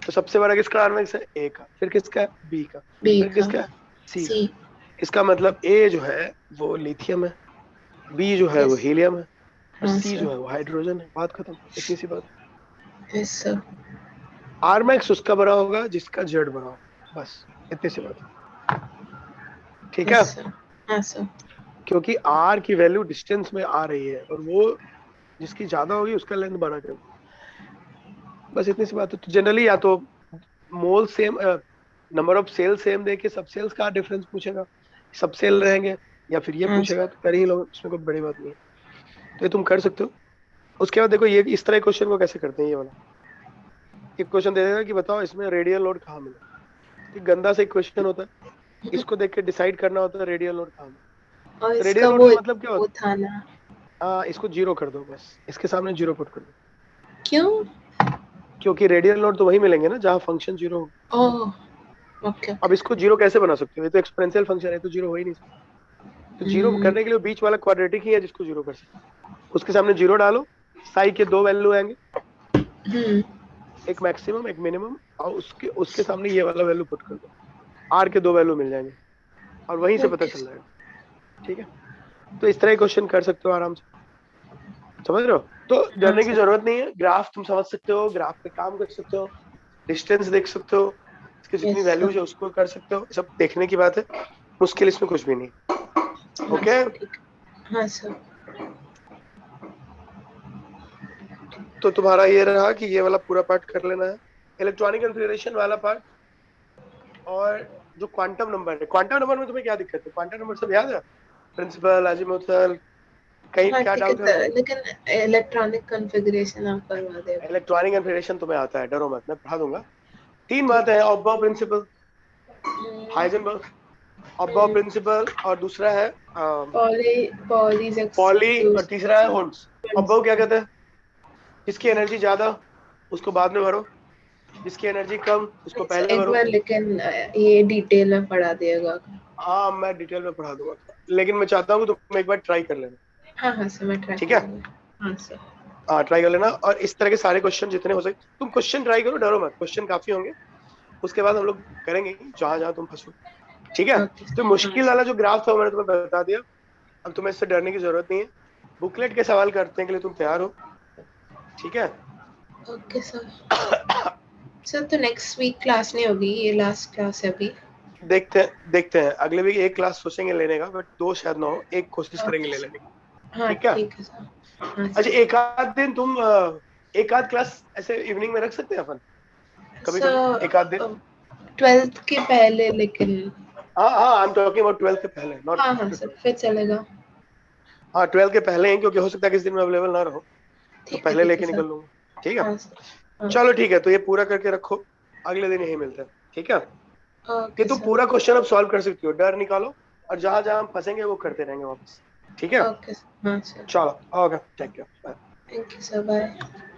तो सबसे बड़ा किसका आर मैक्स है, ए का, फिर किसका है, बी का, फिर किसका है, सी का। इसका मतलब ए जो है वो लिथियम है, बी जो है वो हीलियम है, और सी जो है वो हाइड्रोजन है। बात खत्म, इतनी सी बात। आर मैक्स उसका बड़ा होगा जिसका जेड बड़ा होगा, बस इतनी सी बात, ठीक है। क्योंकि आर की वैल्यू डिस्टेंस में आ रही है और वो जिसकी ज्यादा होगी उसका लेंथ बड़ा कर, बस इतनी सी बात है। तो जनरली या तो mole same, number of cell same देके सब सेल्स का डिफरेंस पूछेगा, सब सेल रहेंगे, या फिर ये पूछेगा तो कर ही लो, इसमें कोई बड़ी बात नहीं है। तो ये तुम कर सकते हो। उसके बाद देखो ये इस तरह क्वेश्चन को कैसे करते हैं, ये वाला एक क्वेश्चन दे देगा कि बताओ इसमें रेडियल लोड कहाँ मिला। एक गंदा सा क्वेश्चन होता है, इसको देख के डिसाइड करना होता है रेडियल लोड कहाँ मिला। रेडियल लोड का मतलब क्या होता है, इसको जीरो कर दो, बस इसके सामने जीरो पुट कर दो। क्यों? क्योंकि रेडियल लोड तो वही मिलेंगे ना जहाँ फंक्शन जीरो हो। ओके। अब इसको जीरो कैसे बना सकते हो, ये तो एक्सपोनेंशियल फंक्शन है, तो जीरो हो ही नहीं सकता। तो जीरो करने के लिए बीच वाला क्वाड्रेटिक ही है जिसको जीरो कर सकते, उसके सामने जीरो डालो, साई के दो वैल्यू आएंगे, एक मैक्सिमम एक मिनिमम, और उसके सामने ये वाला वैल्यू पुट कर दो, आर के दो वैल्यू मिल जाएंगे और वहीं से पता चल जाएगा, ठीक है। तो इस तरह क्वेश्चन कर सकते हो आराम से, समझ रहे हो। तो डरने की जरूरत नहीं है, ग्राफ तुम समझ सकते हो, ग्राफ पे काम कर सकते हो, डिस्टेंस देख सकते हो, इसकी जितनी वैल्यूज है उसको कर सकते हो, सब देखने की बात है, मुश्किल इसमें कुछ भी नहीं। ओके। हाँ सर। तो तुम्हारा ये रहा कि ये वाला पूरा पार्ट कर लेना है, इलेक्ट्रॉनिक कॉन्फ़िगरेशन वाला पार्ट। और जो क्वांटम नंबर है, क्वांटम नंबर में तुम्हें क्या दिक्कत है? क्वांटम नंबर सब याद है, प्रिंसिपल, अजीमुथल, कहीं हाँ क्या ठीक डाउट है है, उसमें? लेकिन इलेक्ट्रॉनिक कॉन्फ़िगरेशन आप करवा दे। इलेक्ट्रॉनिक कॉन्फ़िगरेशन तुम्हें आता है, डरो मत, मैं पढ़ा दूंगा। तीन ठीक बातें हैं, ऑब्बा प्रिंसिपल, है। हाइजेनबर्ग, ऑब्बा प्रिंसिपल, और दूसरा है पॉलीज पॉली, और एक्सक्लूसिव। तीसरा है होल्ड्स। ऑब्बा क्या कहते हैं? जिसकी एनर्जी ज्यादा उसको बाद में भरो, जिसकी एनर्जी कम उसको पहले एक भरो। बार लेकिन ये डिटेल में पढ़ा दिएगा। हाँ मैं डिटेल में पढ़ा दूंगा, लेकिन मैं चाहता हूँ कि तुम एक बार ट्राई कर लेना। हाँ हाँ सर, मैं ट्राई ठीक है, करूँगी। हाँ सर। हाँ ट्राई कर लेना, और इस तरह के सारे क्वेश्चन जितने हो सके तुम क्वेश्चन ट्राई करो, डरो मत, क्वेश्चन काफी होंगे। उसके बाद हम लोग करेंगे जहां जहां तुम फंसो। ठीक है, ओके तो सर। हाँ मुश्किल वाला जो ग्राफ था वो मैंने तुम्हें बता दिया, अब तुम्हें इससे डरने की जरूरत नहीं है। बुकलेट के सवाल करते हैं के लिए तुम तैयार हो? ठीक है। Okay sir. सर तो नेक्स्ट वीक क्लास नहीं होगी, ये लास्ट क्लास है अभी। देखते हैं अगले वीक एक क्लास सोचेंगे लेने का, बट दो शायद ना हो, एक कोशिश करेंगे ओके ले लेने की। सर। हाँ ठीक है। ठीक है सर। हाँ अच्छा, सर। एक आध दिन तुम एक आध क्लास ऐसे इवनिंग में रख सकते हैं अपन, कभी कभी एक आध दिन। सर 12th के पहले लेकिन। हाँ हाँ, आई एम टॉकिंग अबाउट 12 के पहले, नॉट हाँ हाँ आफ्टर सर 12। फिर चलेगा। हाँ 12 के पहले ही, क्योंकि हो सकता है किस दिन में अवेलेबल ना रहो, तो पहले ठीक है लेके सर। निकल लूंगा। ठीक है, हाँ सर। हाँ चलो ठीक है, तो ये पूरा करके रखो, अगले दिन यही मिलते हैं। ठीक है, कि ओके तुम सर। पूरा क्वेश्चन अब सॉल्व कर सकती हो, डर निकालो, और जहां जहां हम फंसेंगे वो करते रहेंगे वापस। ठीक है, ओके सर। हाँ सर। चलो, okay, take care, bye. Thank you sir, bye.